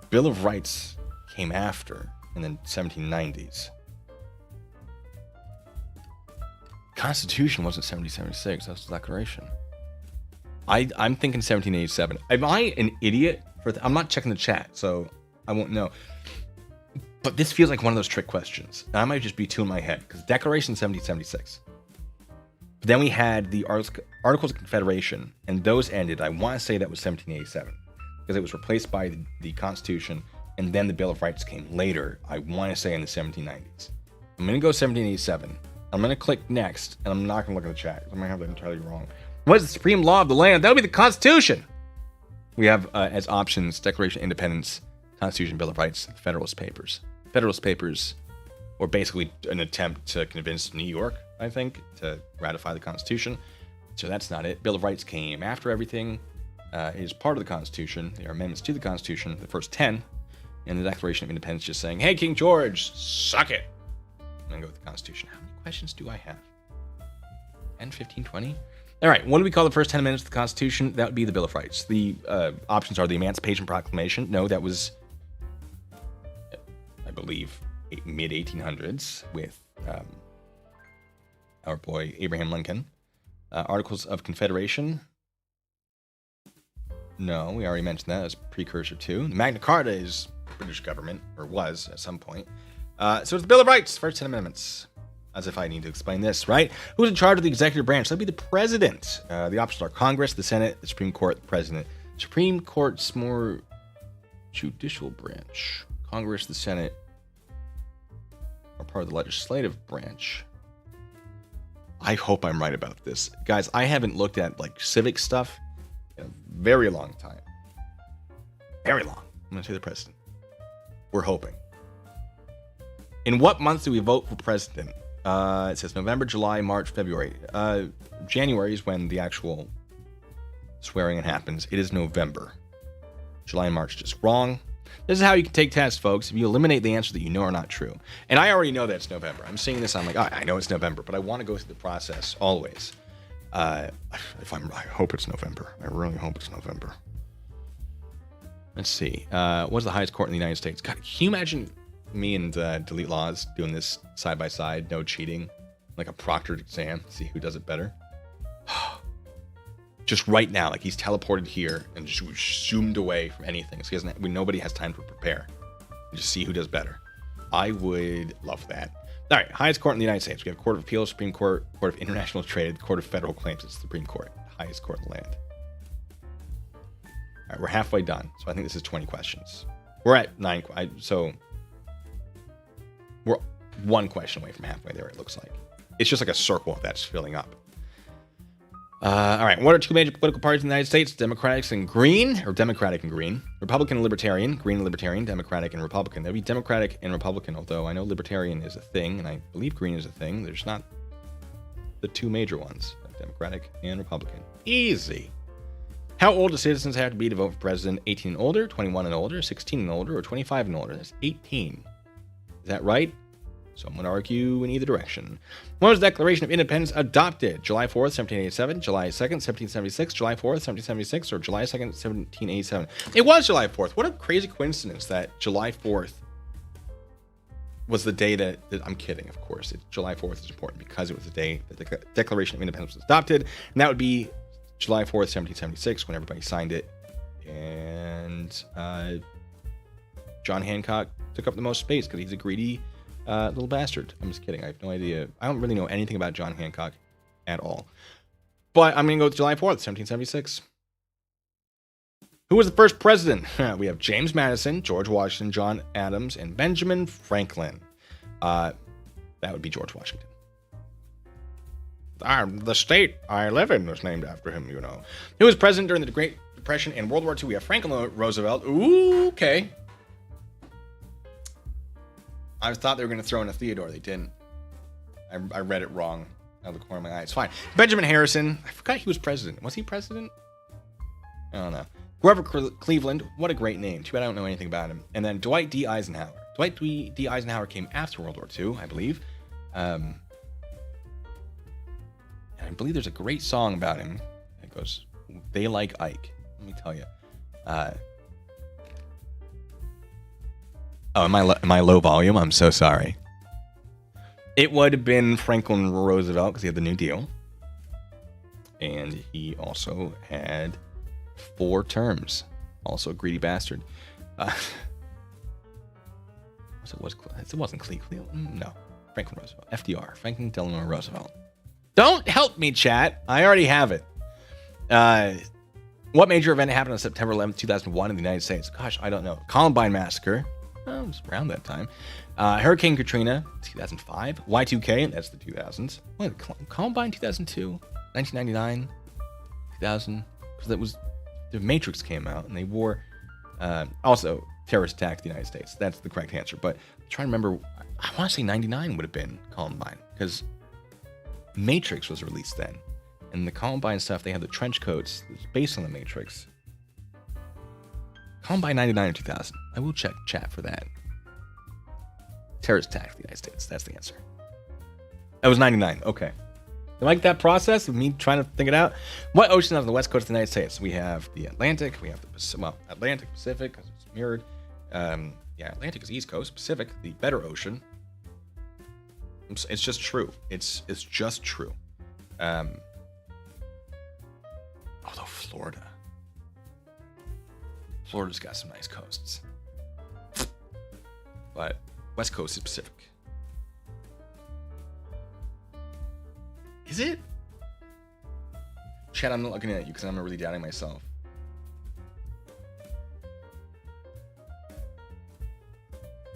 Bill of Rights came after in the 1790s. Constitution wasn't 1776. That's the Declaration. I'm thinking 1787. Am I an idiot? I'm not checking the chat, so I won't know. But this feels like one of those trick questions. And I might just be two in my head, because Declaration 1776. But then we had the Articles of Confederation, and those ended. I want to say that was 1787, because it was replaced by the Constitution, and then the Bill of Rights came later. I want to say in the 1790s. I'm going to go 1787. I'm going to click next, and I'm not going to look at the chat. I might have that entirely wrong. What is the supreme law of the land? That would be the Constitution. We have as options Declaration of Independence, Constitution, Bill of Rights, Federalist Papers. Federalist Papers were basically an attempt to convince New York, I think, to ratify the Constitution. So that's not it. Bill of Rights came after everything. It is part of the Constitution. There are amendments to the Constitution, the first 10, and the Declaration of Independence just saying, hey, King George, suck it. I'm going to go with the Constitution. How many questions do I have? 10, 15, 20? All right, what do we call the first 10 amendments of the Constitution? That would be the Bill of Rights. The options are the Emancipation Proclamation. No, that was, I believe, mid-1800s with our boy Abraham Lincoln. Articles of Confederation. No, we already mentioned that as precursor to. The Magna Carta is British government, or was at some point. So it's the Bill of Rights, first 10 amendments. As if I need to explain this, right? Who's in charge of the executive branch? That'd be the president. The options are Congress, the Senate, the Supreme Court, the president. Supreme Court's more judicial branch. Congress, the Senate are part of the legislative branch. I hope I'm right about this. Guys, I haven't looked at like civic stuff in a very long time. Very long. I'm going to say the president. We're hoping. In what month do we vote for president? It says November, July, March, February. January is when the actual swearing in happens. It is November. July and March just wrong. This is how you can take tests, folks. If you eliminate the answers that you know are not true. And I already know that it's November. I'm seeing this, I'm like, I know it's November, but I want to go through the process always. I hope it's November. I really hope it's November. Let's see. What's the highest court in the United States? God, can you imagine me and Delete Laws doing this side by side, no cheating, like a proctored exam, see who does it better? Just right now, like he's teleported here and just zoomed away from anything. So nobody has time to prepare. Just see who does better. I would love that. All right, highest court in the United States. We have Court of Appeals, Supreme Court, Court of International Trade, Court of Federal Claims. It's the Supreme Court, highest court in the land. All right, we're halfway done. So I think this is 20 questions. We're at 9. So we're one question away from halfway there, it looks like. It's just like a circle that's filling up. All right, what are two major political parties in the United States? Democratic and Green. Republican and Libertarian. Green and Libertarian. Democratic and Republican. That would be Democratic and Republican, although I know Libertarian is a thing, and I believe Green is a thing. There's not the two major ones, Democratic and Republican. Easy. How old do citizens have to be to vote for president? 18 and older, 21 and older, 16 and older, or 25 and older? That's 18. Is that right? Some would argue in either direction. When was the Declaration of Independence adopted? July 4th, 1787, July 2nd, 1776, July 4th, 1776, or July 2nd, 1787? It was July 4th. What a crazy coincidence that July 4th was the day that I'm kidding, of course. July 4th is important because it was the day that the Declaration of Independence was adopted. And that would be July 4th, 1776, when everybody signed it. And John Hancock took up the most space because he's a greedy little bastard. I'm just kidding. I have no idea. I don't really know anything about John Hancock at all. But I'm going to go with July 4th, 1776. Who was the first president? We have James Madison, George Washington, John Adams, and Benjamin Franklin. That would be George Washington. The state I live in was named after him, you know. He was president during the Great Depression and World War II. We have Franklin Roosevelt. Ooh, okay. I thought they were going to throw in a Theodore. They didn't. I read it wrong out of the corner of my eye. It's fine. Benjamin Harrison. I forgot he was president. Was he president? I don't know. Grover Cleveland. What a great name. Too bad I don't know anything about him. And then Dwight D. Eisenhower. Dwight D. Eisenhower came after World War II, I believe. And I believe there's a great song about him. It goes, "They Like Ike." Let me tell you. Am I low volume? I'm so sorry. It would have been Franklin Roosevelt because he had the New Deal. And he also had 4 terms. Also a greedy bastard. It wasn't Cleveland. No. Franklin Roosevelt. FDR. Franklin Delano Roosevelt. Don't help me, chat. I already have it. What major event happened on September 11th, 2001 in the United States? Gosh, I don't know. Columbine Massacre. It was around that time. Hurricane Katrina, 2005. Y2K, that's the 2000s. What, Columbine, 2002? 1999? 2000? Because that was... The Matrix came out, and they wore... also, terrorist attack to the United States. That's the correct answer. But I'm trying to remember... I want to say 99 would have been Columbine. Because Matrix was released then. And the Columbine stuff, they had the trench coats. It was based on the Matrix. Columbine 99 or 2000. I will check chat for that. Terrorist attack to the United States. That's the answer. That was 99. Okay. You like that process of me trying to think it out? What ocean is on the west coast of the United States? We have the Atlantic. We have the Atlantic, Pacific, because it's mirrored. Atlantic is East Coast. Pacific, the better ocean. It's just true. It's just true. Although Florida's got some nice coasts. But West Coast is Pacific. Is it? Chad, I'm not looking at you because I'm really doubting myself. No,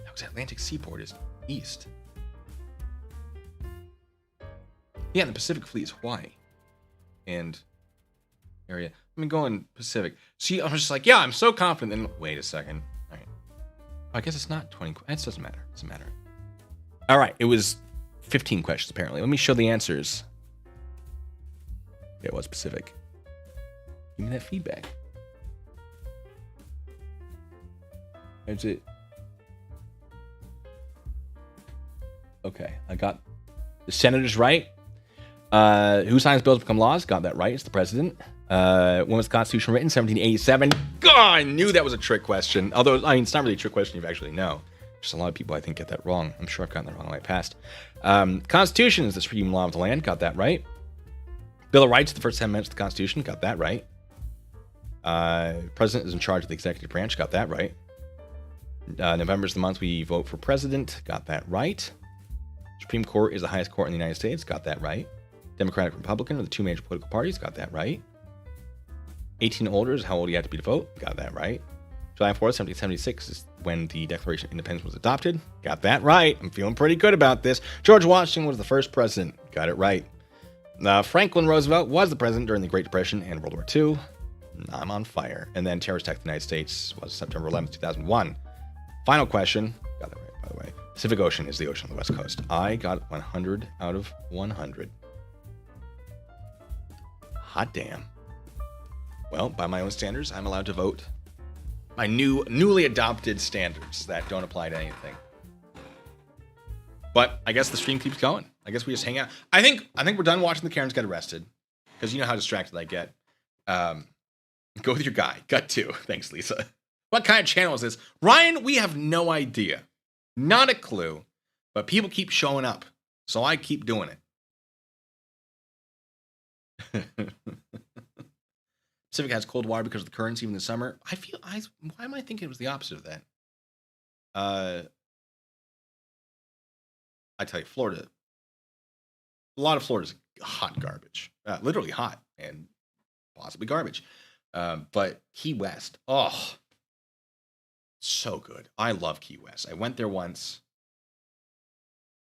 because Atlantic Seaport is east. Yeah, and the Pacific Fleet is Hawaii. And area. Let me go in Pacific. See, I'm just like, yeah, I'm so confident. Then wait a second. All right. I guess it's not 20. It doesn't matter. It doesn't matter. All right. It was 15 questions, apparently. Let me show the answers. Yeah, it was Pacific. Give me that feedback. That's it. Okay. I got the senators right. Who signs bills become laws? Got that right. It's the president. When was the Constitution written? 1787. God, I knew that was a trick question. Although, I mean, it's not really a trick question if you actually know. Just a lot of people, I think, get that wrong. I'm sure I've gotten that wrong on my past. Constitution is the supreme law of the land. Got that right. Bill of Rights, the first 10 minutes of the Constitution. Got that right. President is in charge of the executive branch. Got that right. November is the month we vote for president. Got that right. Supreme Court is the highest court in the United States. Got that right. Democratic and Republican are the 2 major political parties. Got that right. 18 or older is how old you have to be to vote. Got that right. July 4th, 1776 is when the Declaration of Independence was adopted. Got that right. I'm feeling pretty good about this. George Washington was the first president. Got it right. Franklin Roosevelt was the president during the Great Depression and World War II. I'm on fire. And then terrorist attack in the United States was September 11th, 2001. Final question. Got that right, by the way. Pacific Ocean is the ocean on the west coast. I got 100 out of 100. Hot damn. Well, by my own standards, I'm allowed to vote. My newly adopted standards that don't apply to anything. But I guess the stream keeps going. I guess we just hang out. I think we're done watching the Karens get arrested. Because you know how distracted I get. Go with your guy. Gut 2. Thanks, Lisa. What kind of channel is this? Ryan, we have no idea. Not a clue. But people keep showing up. So I keep doing it. Pacific has cold water because of the currents even in the summer. Why am I thinking it was the opposite of that? I tell you, Florida. A lot of Florida's hot garbage. Literally hot and possibly garbage. But Key West. Oh. So good. I love Key West. I went there once.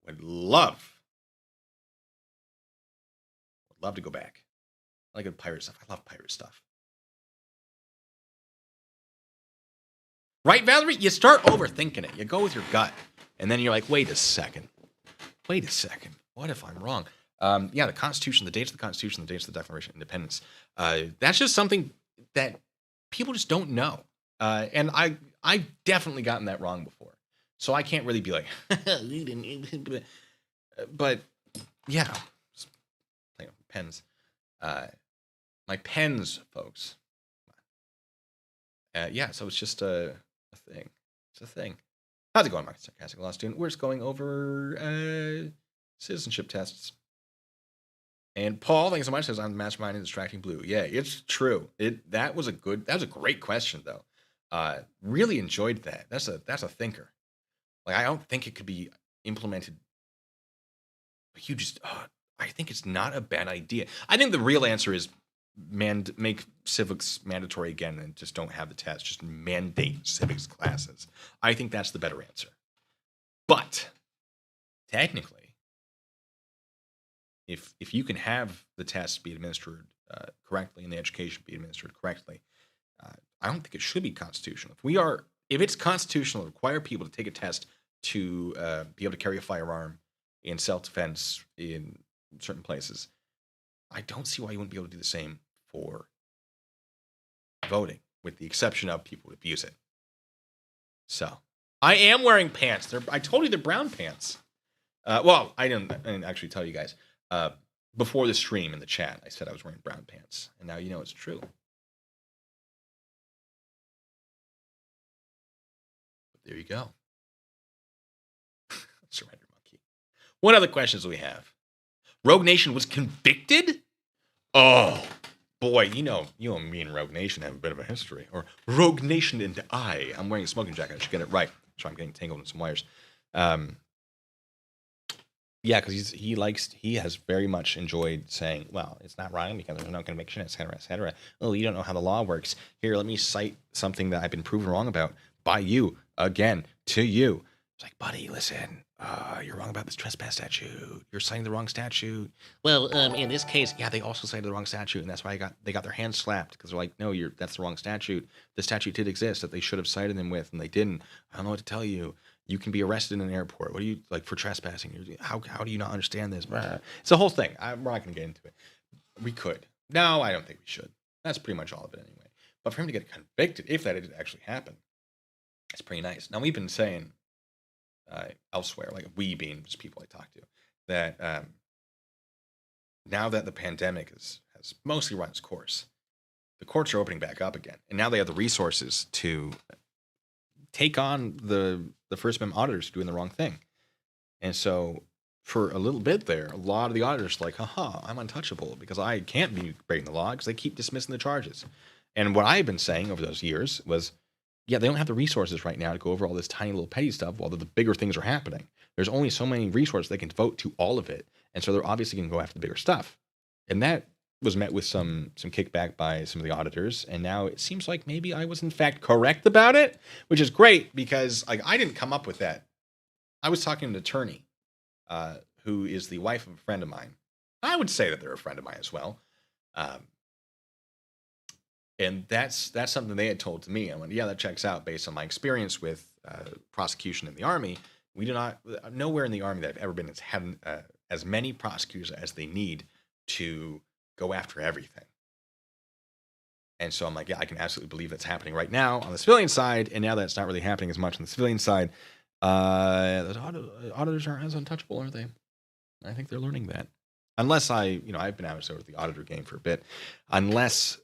would love to go back. I like good pirate stuff. I love pirate stuff. Right, Valerie? You start overthinking it. You go with your gut. And then you're like, wait a second. What if I'm wrong? Yeah, the Constitution, the dates of the Constitution, the dates of the Declaration of Independence. That's just something that people just don't know. And I've definitely gotten that wrong before. So I can't really be like, but yeah, pens. My pens, folks. Yeah, so it's just a thing. It's a thing. How's it going, Mark? Sarcastic law student. We're just going over citizenship tests. And Paul, thanks so much, says I'm masterminding distracting blue. Yeah, it's true. That was a great question though. Really enjoyed that. That's a thinker. Like I don't think it could be implemented. I think it's not a bad idea. I think the real answer is make civics mandatory again and just don't have the test. Just mandate civics classes. I think that's the better answer. But technically, if you can have the tests be administered correctly and the education be administered correctly, I don't think it should be constitutional. If it's constitutional to require people to take a test to be able to carry a firearm in self-defense in certain places, I don't see why you wouldn't be able to do the same for voting, with the exception of people who abuse it. So, I am wearing pants. I told you they're brown pants. Well, I didn't actually tell you guys. Before the stream in the chat, I said I was wearing brown pants. And now you know it's true. But there you go. Surrender monkey. What other questions do we have? Rogue Nation was convicted? Oh, boy, you know me and Rogue Nation have a bit of a history. Or Rogue Nation and I'm wearing a smoking jacket. I should get it right. So I'm getting tangled in some wires. Yeah, because he has very much enjoyed saying, well, it's not wrong because there's no conviction, et cetera, et cetera. Oh, you don't know how the law works. Here, let me cite something that I've been proven wrong about by you, again, to you. It's like, buddy, listen, you're wrong about this trespass statute. You're citing the wrong statute. Well, in this case, yeah, they also cited the wrong statute, and that's why they got their hands slapped because they're like, no, that's the wrong statute. The statute did exist that they should have cited them with, and they didn't. I don't know what to tell you. You can be arrested in an airport. What do you like for trespassing? How do you not understand this? It's a whole thing. We're not going to get into it. We could. No, I don't think we should. That's pretty much all of it anyway. But for him to get convicted, if that did actually happen, it's pretty nice. Now we've been saying elsewhere, like we being just people I talk to, that now that the pandemic has mostly run its course, the courts are opening back up again, and now they have the resources to take on the First Amendment auditors doing the wrong thing. And so for a little bit there, a lot of the auditors are like, haha, I'm untouchable because I can't be breaking the law because they keep dismissing the charges. And what I've been saying over those years was, yeah, they don't have the resources right now to go over all this tiny little petty stuff while the bigger things are happening. There's only so many resources they can devote to all of it. And so they're obviously going to go after the bigger stuff. And that was met with some kickback by some of the auditors, and now it seems like maybe I was in fact correct about it, which is great because like I didn't come up with that. I was talking to an attorney who is the wife of a friend of mine. I would say that they're a friend of mine as well, and that's something they had told to me. I went, yeah, that checks out based on my experience with prosecution in the Army. We do not nowhere in the Army that I've ever been has had as many prosecutors as they need to go after everything. And so I'm like, yeah, I can absolutely believe that's happening right now on the civilian side. And now that it's not really happening as much on the civilian side, the auditors aren't as untouchable, are they? I think they're learning that. Unless I've been out of the auditor game for a bit. Unless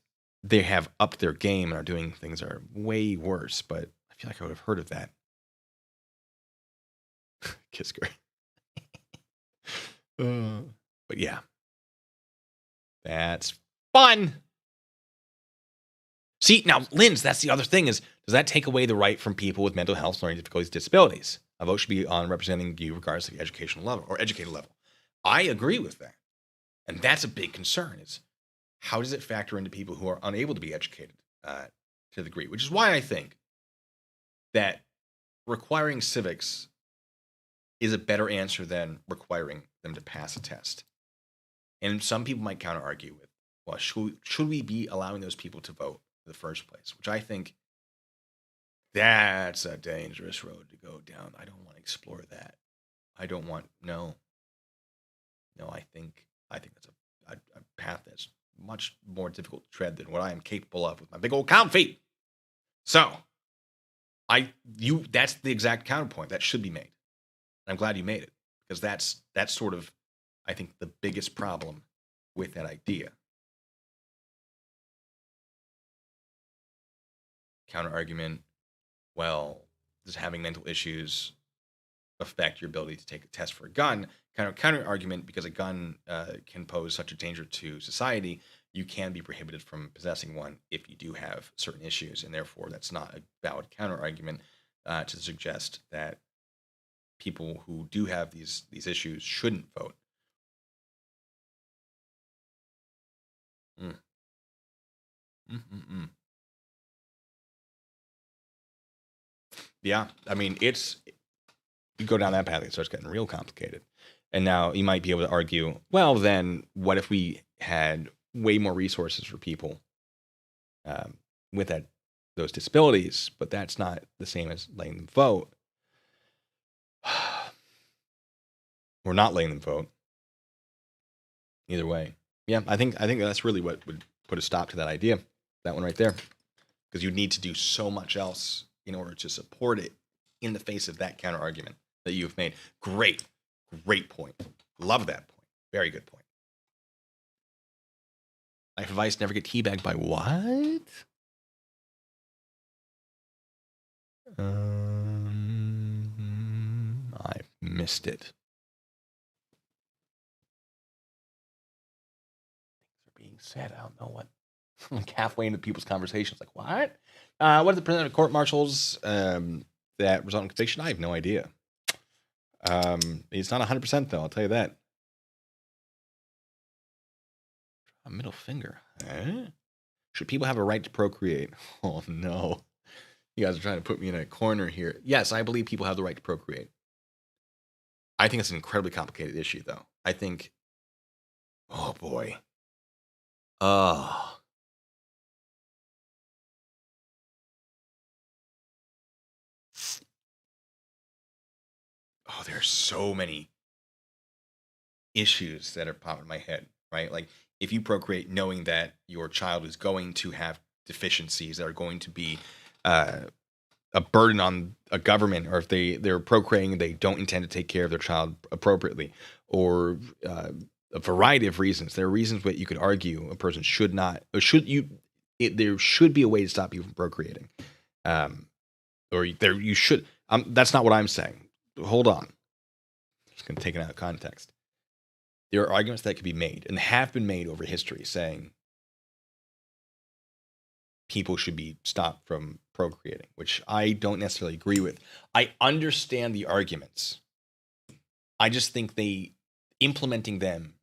they have upped their game and are doing things that are way worse. But I feel like I would have heard of that. Kisker. But yeah. That's fun. See, now, Linz, that's the other thing is, does that take away the right from people with mental health, learning difficulties, disabilities? A vote should be on representing you regardless of the educational level or educated level. I agree with that. And that's a big concern is how does it factor into people who are unable to be educated to the degree? Which is why I think that requiring civics is a better answer than requiring them to pass a test. And some people might counter argue with, well, should we be allowing those people to vote in the first place? Which I think that's a dangerous road to go down. I don't want to explore that. I don't want no. I think that's a path that's much more difficult to tread than what I am capable of with my big old count feet. So that's the exact counterpoint that should be made. I'm glad you made it, because that's sort of, I think, the biggest problem with that idea. Counter argument, well, does having mental issues affect your ability to take a test for a gun? Counter argument, because a gun can pose such a danger to society, you can be prohibited from possessing one if you do have certain issues, and therefore that's not a valid counter argument to suggest that people who do have these issues shouldn't vote. Yeah, I mean, you go down that path, it starts getting real complicated. And now you might be able to argue, well, then what if we had way more resources for people with those disabilities? But that's not the same as letting them vote. Or not letting them vote. Either way. Yeah, I think that's really what would put a stop to that idea. That one right there. Because you need to do so much else in order to support it in the face of that counter argument that you've made. Great point. Love that point. Very good point. Life advice: never get teabagged by what? I missed it. Things are being said. I don't know what. Like halfway into people's conversations, like what? What are the percentage of court martials that result in conviction? I have no idea. It's not 100% though. I'll tell you that. A middle finger. Huh? Should people have a right to procreate? Oh no. You guys are trying to put me in a corner here. Yes, I believe people have the right to procreate. I think it's an incredibly complicated issue, though. I think, oh boy. Oh, there's so many issues that are popping in my head, right? Like, if you procreate knowing that your child is going to have deficiencies that are going to be a burden on a government, or if they're procreating, they don't intend to take care of their child appropriately, or a variety of reasons. There are reasons that you could argue a person should not, or there should be a way to stop you from procreating, you should. That's not what I'm saying. Hold on. Just going to take it out of context. There are arguments that could be made and have been made over history saying people should be stopped from procreating, which I don't necessarily agree with. I understand the arguments. I just think implementing them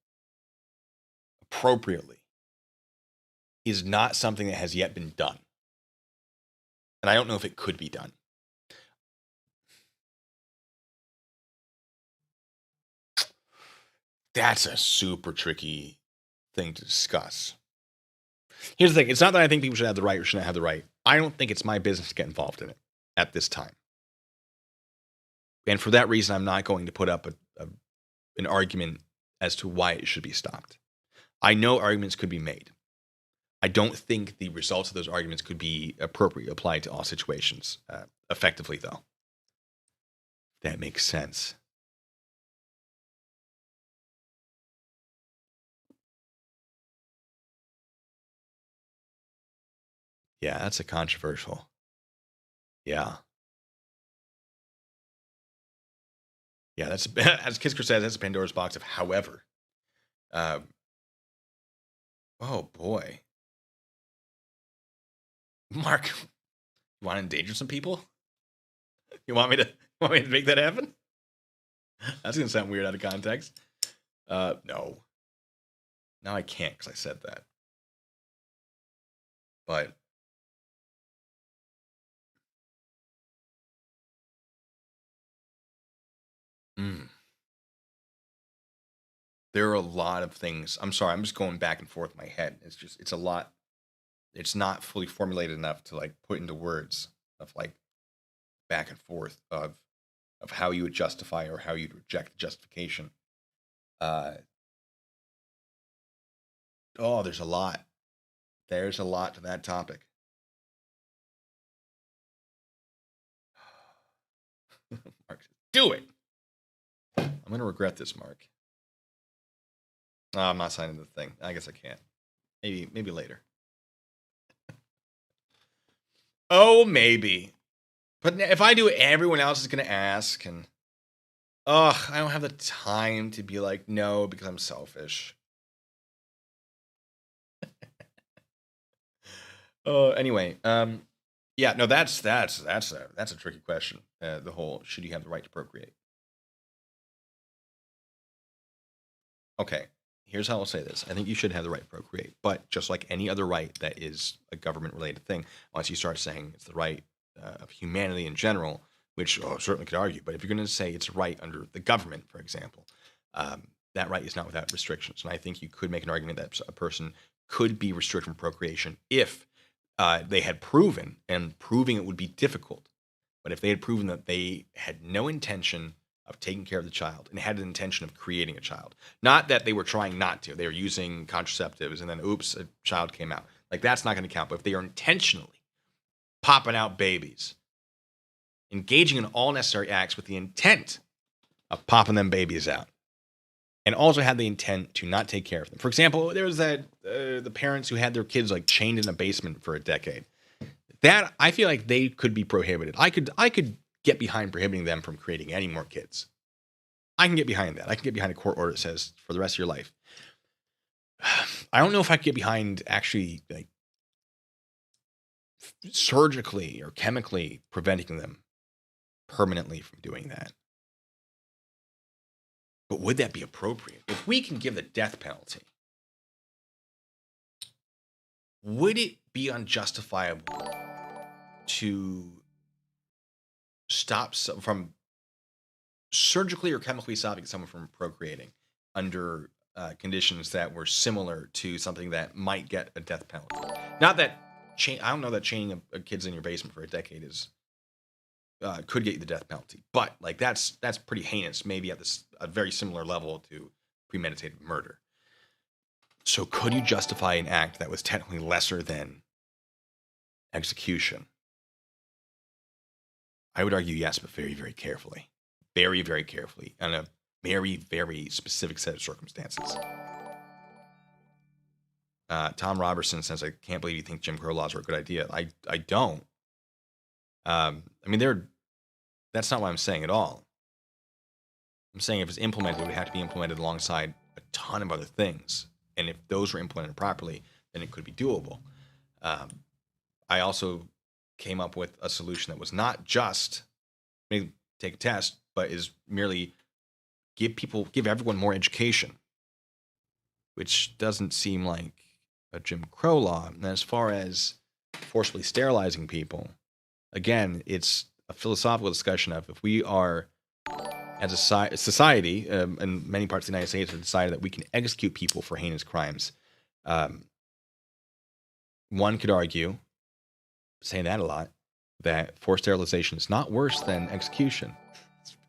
appropriately is not something that has yet been done. And I don't know if it could be done. That's a super tricky thing to discuss. Here's the thing. It's not that I think people should have the right or shouldn't have the right. I don't think it's my business to get involved in it at this time. And for that reason, I'm not going to put up an argument as to why it should be stopped. I know arguments could be made. I don't think the results of those arguments could be appropriately applied to all situations effectively, though. That makes sense. Yeah, that's a controversial. Yeah. Yeah, that's, as Kisker says, that's a Pandora's box of however. Oh boy. Mark, you want to endanger some people? You want me to make that happen? That's gonna sound weird out of context. No. Now I can't because I said that. But There are a lot of things. I'm sorry, I'm just going back and forth in my head. It's a lot. It's not fully formulated enough to like put into words of like back and forth of how you would justify or how you'd reject the justification. There's a lot. There's a lot to that topic. Mark, do it. I'm gonna regret this, Mark. I'm not signing the thing. I guess I can't. Maybe later. Oh, maybe. But if I do it, everyone else is gonna ask, and I don't have the time to be like no because I'm selfish. Anyway, yeah, no, that's a tricky question. The whole should you have the right to procreate? Okay, here's how I'll say this. I think you should have the right to procreate, but just like any other right that is a government-related thing, once you start saying it's the right of humanity in general, which certainly could argue, but if you're going to say it's a right under the government, for example, that right is not without restrictions. And I think you could make an argument that a person could be restricted from procreation if they had proven, and proving it would be difficult, but if they had proven that they had no intention of taking care of the child and had an intention of creating a child, not that they were trying not to, they were using contraceptives and then oops, a child came out. Like that's not going to count. But if they are intentionally popping out babies, engaging in all necessary acts with the intent of popping them babies out, and also had the intent to not take care of them. For example, there was the parents who had their kids like chained in a basement for a decade. That I feel like they could be prohibited. I could get behind prohibiting them from creating any more kids. I can get behind that. I can get behind a court order that says for the rest of your life. I don't know if I could get behind actually like surgically or chemically preventing them permanently from doing that. But would that be appropriate? If we can give the death penalty, would it be unjustifiable to stop from surgically or chemically stopping someone from procreating under conditions that were similar to something that might get a death penalty? Not that I don't know that chaining a kids in your basement for a decade is could get you the death penalty, but like that's pretty heinous. Maybe at a very similar level to premeditated murder. So could you justify an act that was technically lesser than execution? I would argue yes, but very, very carefully. Very, very carefully. And a very, very specific set of circumstances. Tom Robertson says, I can't believe you think Jim Crow laws are a good idea. I don't. I mean, that's not what I'm saying at all. I'm saying if it's implemented, it would have to be implemented alongside a ton of other things. And if those were implemented properly, then it could be doable. I also came up with a solution that was not just maybe take a test, but is merely give everyone more education, which doesn't seem like a Jim Crow law. And as far as forcibly sterilizing people, again, it's a philosophical discussion of if we are, as a society, in many parts of the United States, have decided that we can execute people for heinous crimes. One could argue, saying that a lot, that forced sterilization is not worse than execution.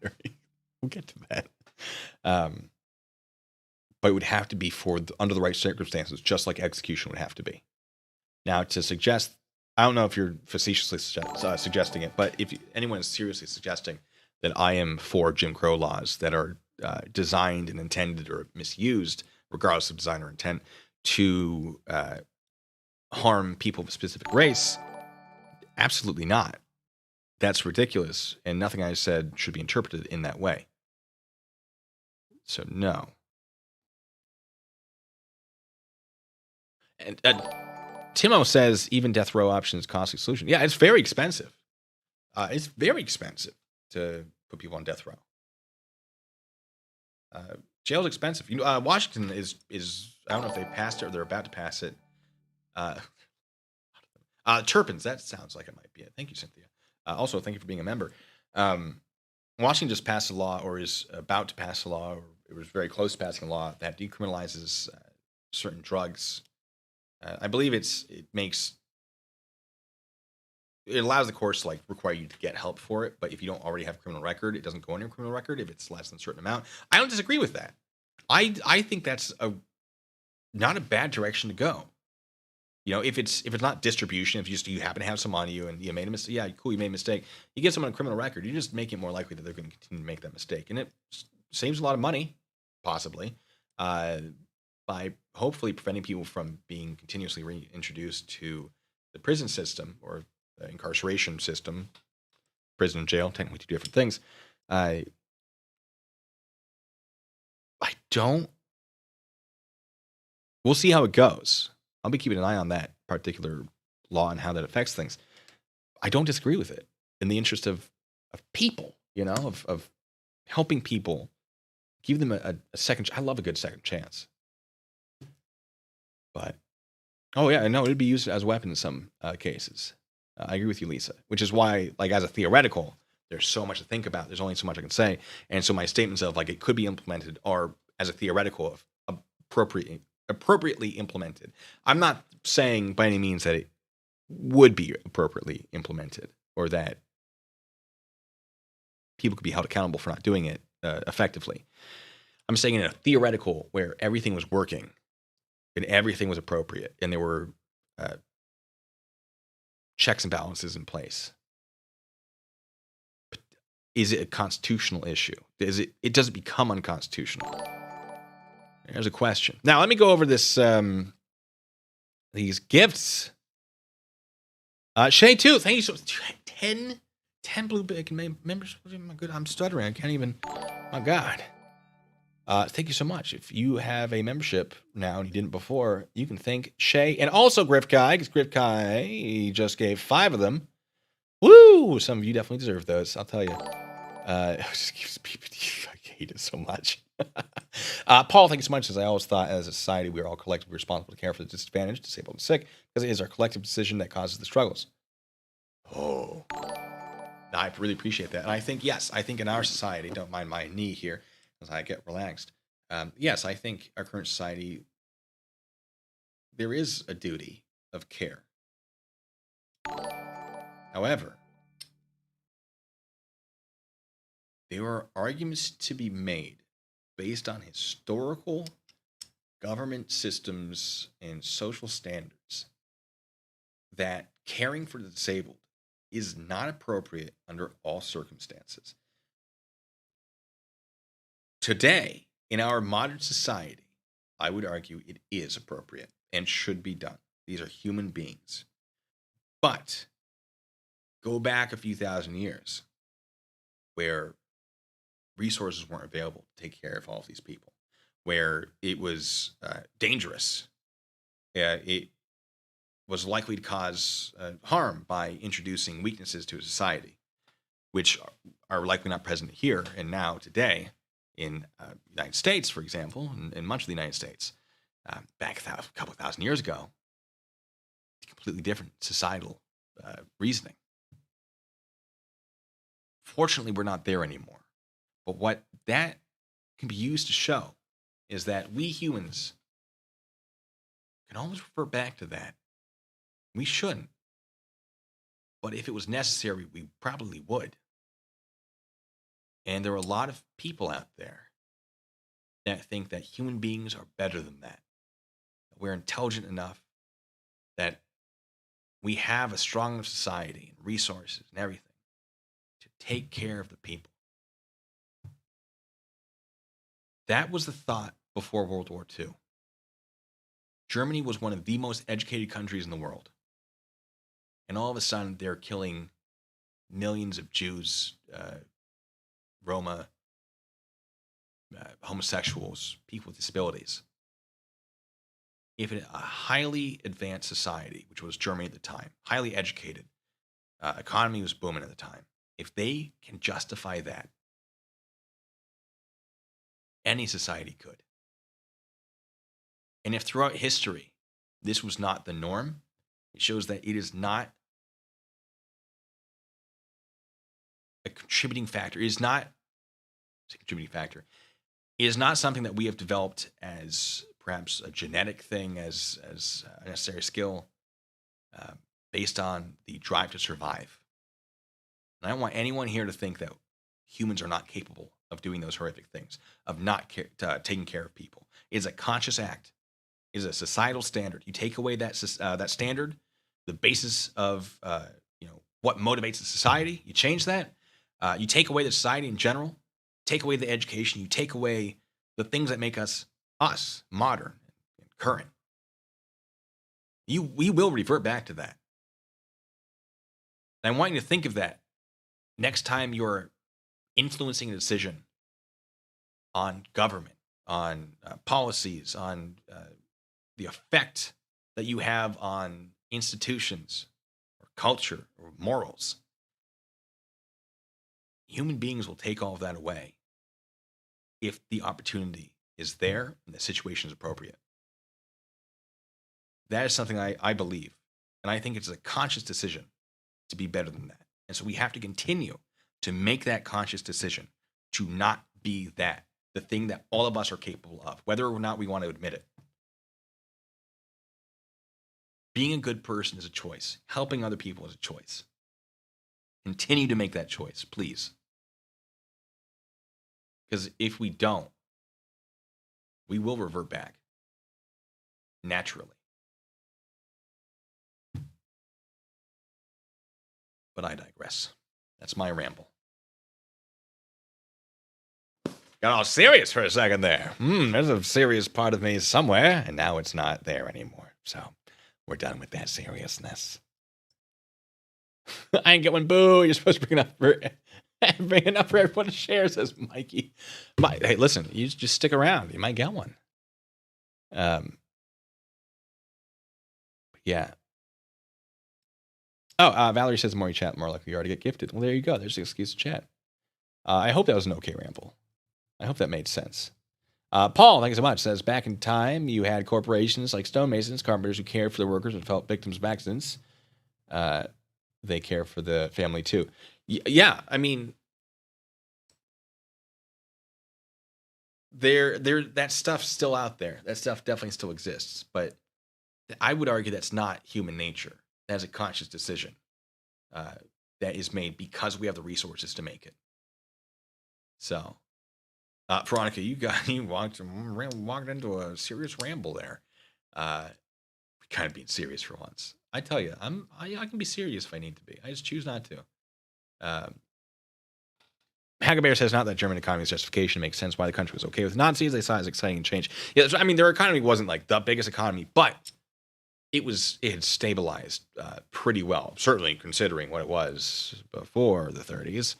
We'll get to that. But it would have to be under the right circumstances, just like execution would have to be. Now, to suggest, I don't know if you're facetiously suggesting it, but if anyone is seriously suggesting that I am for Jim Crow laws that are designed and intended or misused, regardless of design or intent, to harm people of a specific race, absolutely not. That's ridiculous, and nothing I said should be interpreted in that way. So, no. And Timo says even death row option is a costly solution. Yeah, it's very expensive. It's very expensive to put people on death row. Jail's expensive. Washington is I don't know if they passed it or they're about to pass it. Turpins, that sounds like it might be it. Thank you, Cynthia. Also, thank you for being a member. Washington just passed a law, or is about to pass a law, or it was very close to passing a law that decriminalizes certain drugs. I believe it allows the courts to like require you to get help for it, but if you don't already have a criminal record, it doesn't go on your criminal record if it's less than a certain amount. I don't disagree with that. I think that's not a bad direction to go. You know, if it's not distribution, if you happen to have some on you and you made a mistake, yeah, cool, you made a mistake. You give someone a criminal record, you just make it more likely that they're going to continue to make that mistake, and it saves a lot of money, possibly, by hopefully preventing people from being continuously reintroduced to the prison system or the incarceration system. Prison and jail, technically two different things. I don't. We'll see how it goes. I'll be keeping an eye on that particular law and how that affects things. I don't disagree with it in the interest of people, you know, of helping people, give them a second. I love a good second chance. But, oh yeah, no, it'd be used as a weapon in some cases. I agree with you, Lisa, which is why, like, as a theoretical, there's so much to think about. There's only so much I can say. And so my statements of, like, it could be implemented are, as a theoretical, of appropriately implemented. I'm not saying by any means that it would be appropriately implemented or that people could be held accountable for not doing it effectively. I'm saying in a theoretical where everything was working and everything was appropriate and there were checks and balances in place. But is it a constitutional issue? Does it become unconstitutional? There's a question. Now, let me go over this these gifts. Shay, too. Thank you so much. 10 blue bacon members. My good, I'm stuttering. I can't even. My God. Thank you so much. If you have a membership now and you didn't before, you can thank Shay and also Griff Kai, because Griff Kai just gave 5 of them. Woo! Some of you definitely deserve those, I'll tell you. I hate it so much. Paul, thank you so much. As I always thought, as a society, we are all collectively responsible to care for the disadvantaged, disabled, and sick, because it is our collective decision that causes the struggles. Oh, I really appreciate that. And I think, yes, in our society, don't mind my knee here as I get relaxed. Yes, I think our current society, there is a duty of care. However, there are arguments to be made based on historical government systems and social standards that caring for the disabled is not appropriate under all circumstances. Today, in our modern society, I would argue it is appropriate and should be done. These are human beings. But go back a few thousand years where resources weren't available to take care of all of these people, where it was dangerous. It was likely to cause harm by introducing weaknesses to a society, which are likely not present here and now today in the United States, for example, in much of the United States. Back a couple of thousand years ago, completely different societal reasoning. Fortunately, we're not there anymore. But what that can be used to show is that we humans can always refer back to that. We shouldn't. But if it was necessary, we probably would. And there are a lot of people out there that think that human beings are better than that. We're intelligent enough that we have a strong society and resources and everything to take care of the people. That was the thought before World War II. Germany was one of the most educated countries in the world. And all of a sudden, they're killing millions of Jews, Roma, homosexuals, people with disabilities. If a highly advanced society, which was Germany at the time, highly educated, economy was booming at the time, if they can justify that, any society could. And if throughout history this was not the norm, it shows that it is not a contributing factor. It is not a contributing factor. It is not something that we have developed as perhaps a genetic thing, as a necessary skill, based on the drive to survive. And I don't want anyone here to think that humans are not capable of doing those horrific things, of not taking care of people. It is a conscious act. It is a societal standard. You take away that standard, the basis of what motivates the society. You change that. You take away the society in general. Take away the education. You take away the things that make us modern and current. We will revert back to that. And I want you to think of that next time you're influencing a decision on government, on policies, on the effect that you have on institutions or culture or morals. Human beings will take all of that away if the opportunity is there and the situation is appropriate. That is something I believe, and I think it's a conscious decision to be better than that. And so we have to continue to make that conscious decision to not be that, the thing that all of us are capable of, whether or not we want to admit it. Being a good person is a choice. Helping other people is a choice. Continue to make that choice, please. Because if we don't, we will revert back naturally. But I digress. That's my ramble. Got all serious for a second there. There's a serious part of me somewhere, and now it's not there anymore. So we're done with that seriousness. I ain't get one. Boo! You're supposed to bring it up for everyone to share, says Mikey. Hey, listen, you just stick around. You might get one. Yeah. Oh, Valerie says the more you chat, the more likely you are to get gifted. Well, there you go. There's the excuse to chat. I hope that was an okay ramble. I hope that made sense. Paul, thank you so much, says, back in time, you had corporations like stonemasons, carpenters who cared for their workers and felt victims of accidents. They care for the family, too. Yeah, I mean, that stuff's still out there. That stuff definitely still exists. But I would argue that's not human nature. That is a conscious decision that is made because we have the resources to make it. So, Veronica, you walked into a serious ramble there. Kind of being serious for once. I tell you, I can be serious if I need to be. I just choose not to. Hagabear says, not that German economy's justification makes sense why the country was okay with Nazis. They saw it as exciting change. Yeah, I mean, their economy wasn't like the biggest economy, but it had stabilized pretty well, certainly considering what it was before the 30s.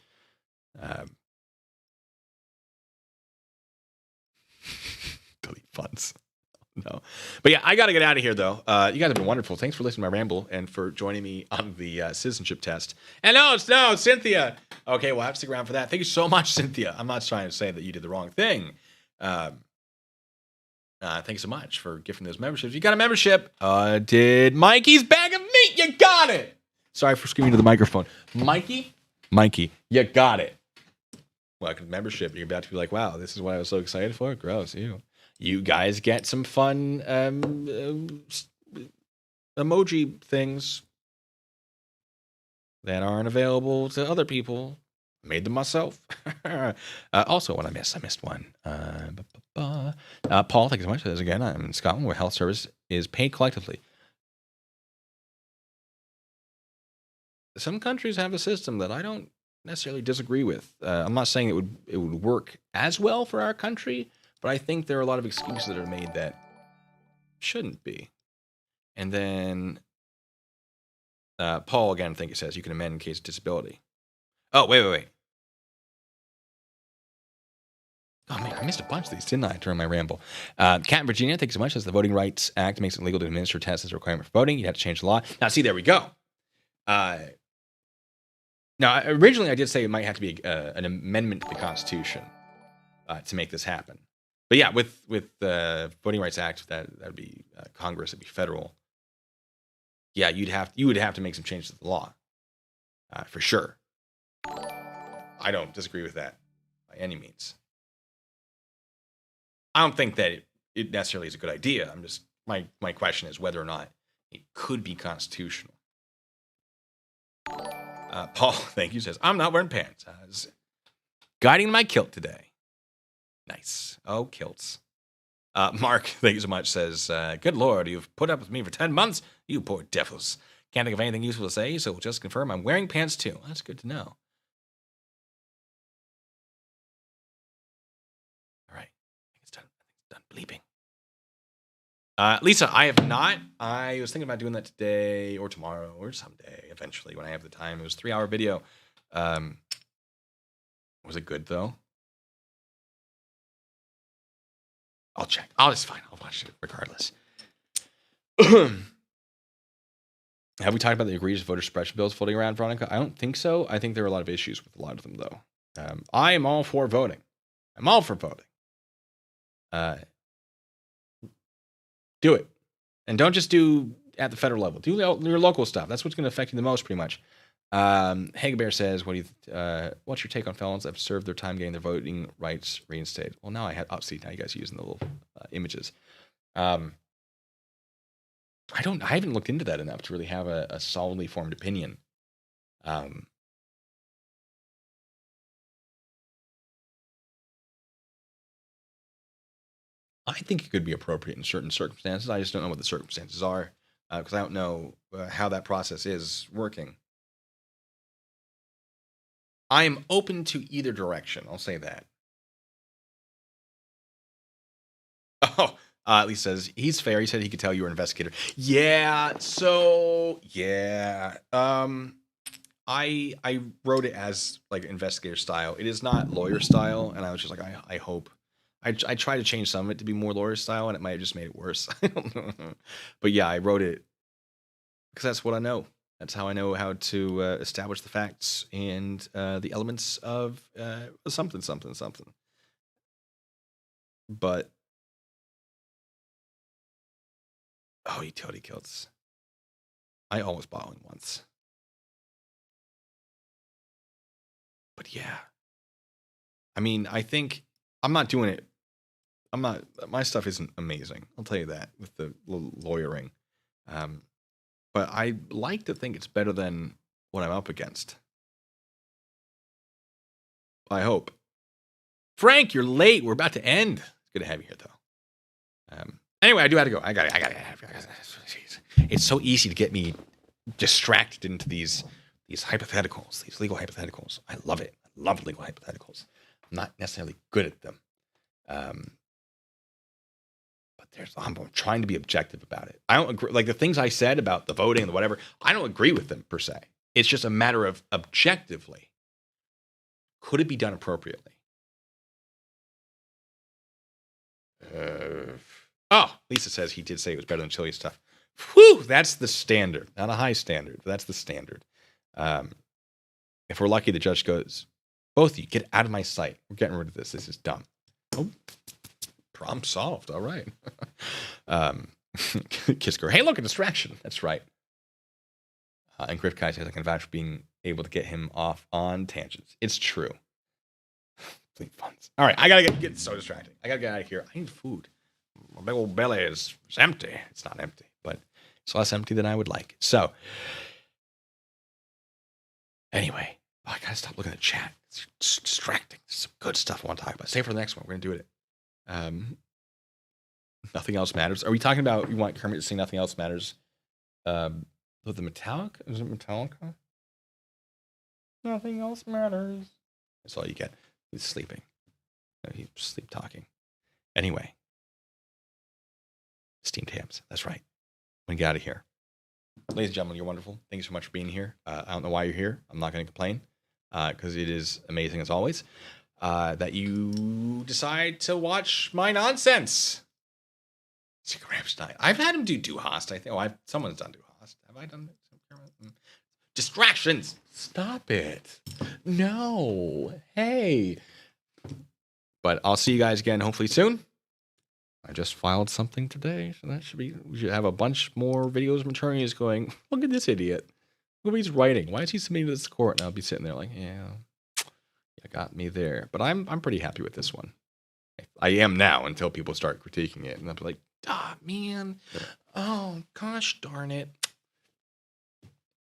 Delete funds. No. But yeah, I got to get out of here, though. You guys have been wonderful. Thanks for listening to my ramble and for joining me on the citizenship test. And no, Cynthia. Okay, well, I have to stick around for that. Thank you so much, Cynthia. I'm not trying to say that you did the wrong thing. Thank you so much for gifting those memberships. You got a membership. Did Mikey's bag of meat. You got it. Sorry for screaming to the microphone. Mikey, you got it. Welcome to membership. You're about to be like, wow, this is what I was so excited for. Gross, you guys get some fun emoji things that aren't available to other people. Made them myself. Also, what I missed one. Paul, thank you so much. As again, I'm in Scotland, where health service is paid collectively. Some countries have a system that I don't necessarily disagree with. I'm not saying it would work as well for our country, but I think there are a lot of excuses that are made that shouldn't be. And then Paul, again, I think it says you can amend in case of disability. Oh, wait. Oh, man, I missed a bunch of these, didn't I, during my ramble? Cat in Virginia, thank you so much. Says the Voting Rights Act makes it legal to administer tests as a requirement for voting. You have to change the law. Now, see, there we go. Now, originally I did say it might have to be an amendment to the Constitution to make this happen. But yeah, with the Voting Rights Act, that would be Congress, it'd be federal. Yeah, you would have to make some changes to the law, for sure. I don't disagree with that by any means. I don't think that it necessarily is a good idea. I'm just my question is whether or not it could be constitutional. Paul, thank you, says, I'm not wearing pants. Guiding my kilt today. Nice. Oh, kilts. Mark, thank you so much, says, good Lord, you've put up with me for 10 months, you poor devils. Can't think of anything useful to say, so just confirm I'm wearing pants too. That's good to know. All right. I think it's done. Bleeping. Lisa, I have not. I was thinking about doing that today or tomorrow or someday, eventually, when I have the time. It was a 3-hour video. Was it good, though? I'll check. It's fine. I'll watch it regardless. Have we talked about the egregious voter suppression bills floating around, Veronica? I don't think so. I think there are a lot of issues with a lot of them, though. I am all for voting. I'm all for voting. Do it. And don't just do at the federal level. Do your local stuff. That's what's going to affect you the most, pretty much. Hagebear says, what's your take on felons that have served their time getting their voting rights reinstated? Well, now now you guys are using the little images. I haven't looked into that enough to really have a solidly formed opinion. I think it could be appropriate in certain circumstances. I just don't know what the circumstances are because I don't know how that process is working. I am open to either direction. I'll say that. Oh, Lee says, he's fair. He said he could tell you were an investigator. Yeah, so, yeah. I wrote it as, like, investigator style. It is not lawyer style, and I was just like, I hope. I tried to change some of it to be more lawyer style, and it might have just made it worse. I don't know. But yeah, I wrote it because that's what I know. That's how I know how to establish the facts and the elements of something. But, oh, utility kilts. I almost bought one once. But yeah. I mean, I think I'm not doing it. My stuff isn't amazing. I'll tell you that with the lawyering. But I like to think it's better than what I'm up against. I hope. Frank, you're late. We're about to end. It's good to have you here, though. Anyway, I do have to go. I got it. It's so easy to get me distracted into these hypotheticals, these legal hypotheticals. I love it. I love legal hypotheticals. I'm not necessarily good at them. But I'm trying to be objective about it. I don't agree. Like the things I said about the voting and the whatever, I don't agree with them per se. It's just a matter of objectively, could it be done appropriately? Lisa says he did say it was better than Chili's stuff. Whew, that's the standard. Not a high standard, but that's the standard. If we're lucky, the judge goes, both of you, get out of my sight. We're getting rid of this. This is dumb. Oh, problem solved. All right. Kisker, hey, look, a distraction. That's right. And Griff Kai says, I can vouch for being able to get him off on tangents. It's true. All right, I gotta get so distracting. I gotta get out of here. I need food. My big old belly is empty. It's not empty, but it's less empty than I would like. So, anyway, I gotta stop looking at the chat. It's distracting. There's some good stuff I want to talk about. Save for the next one. We're gonna do it. Nothing else matters. Are we talking about you want Kermit to sing Nothing Else Matters? With the Metallica? Is it Metallica? Nothing else matters. That's all you get. He's sleeping. He's sleep talking. Anyway. Steamed hams. That's right. I'm going to get out of here. Ladies and gentlemen, you're wonderful. Thank you so much for being here. I don't know why you're here. I'm not going to complain because it is amazing as always that you decide to watch my nonsense. I've had him do Host, I think. Oh, someone's done do Host. Have I done it? Distractions. Stop it. No. Hey. But I'll see you guys again hopefully soon. I just filed something today, so we should have a bunch more videos from attorneys going, look at this idiot. Look what he's writing. Why is he submitting to this court? And I'll be sitting there like, yeah, you got me there. But I'm pretty happy with this one, I I am now until people start critiquing it. And I'm like, ah, man. Oh, gosh darn it.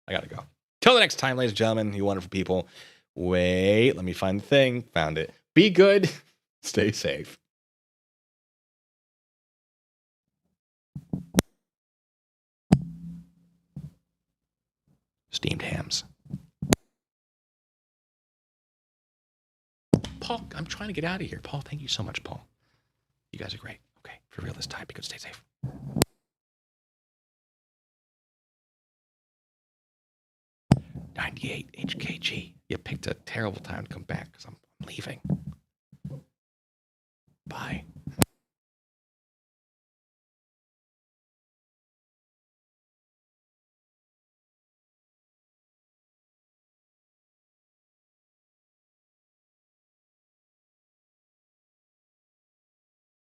I gotta go. Till the next time, ladies and gentlemen, you wonderful people. Wait, let me find the thing. Found it. Be good. Stay safe. Steamed hams. Paul, I'm trying to get out of here. Paul, thank you so much, Paul. You guys are great. Okay, for real this time. Be good. Stay safe. 98 HKG. You picked a terrible time to come back because I'm leaving. Bye.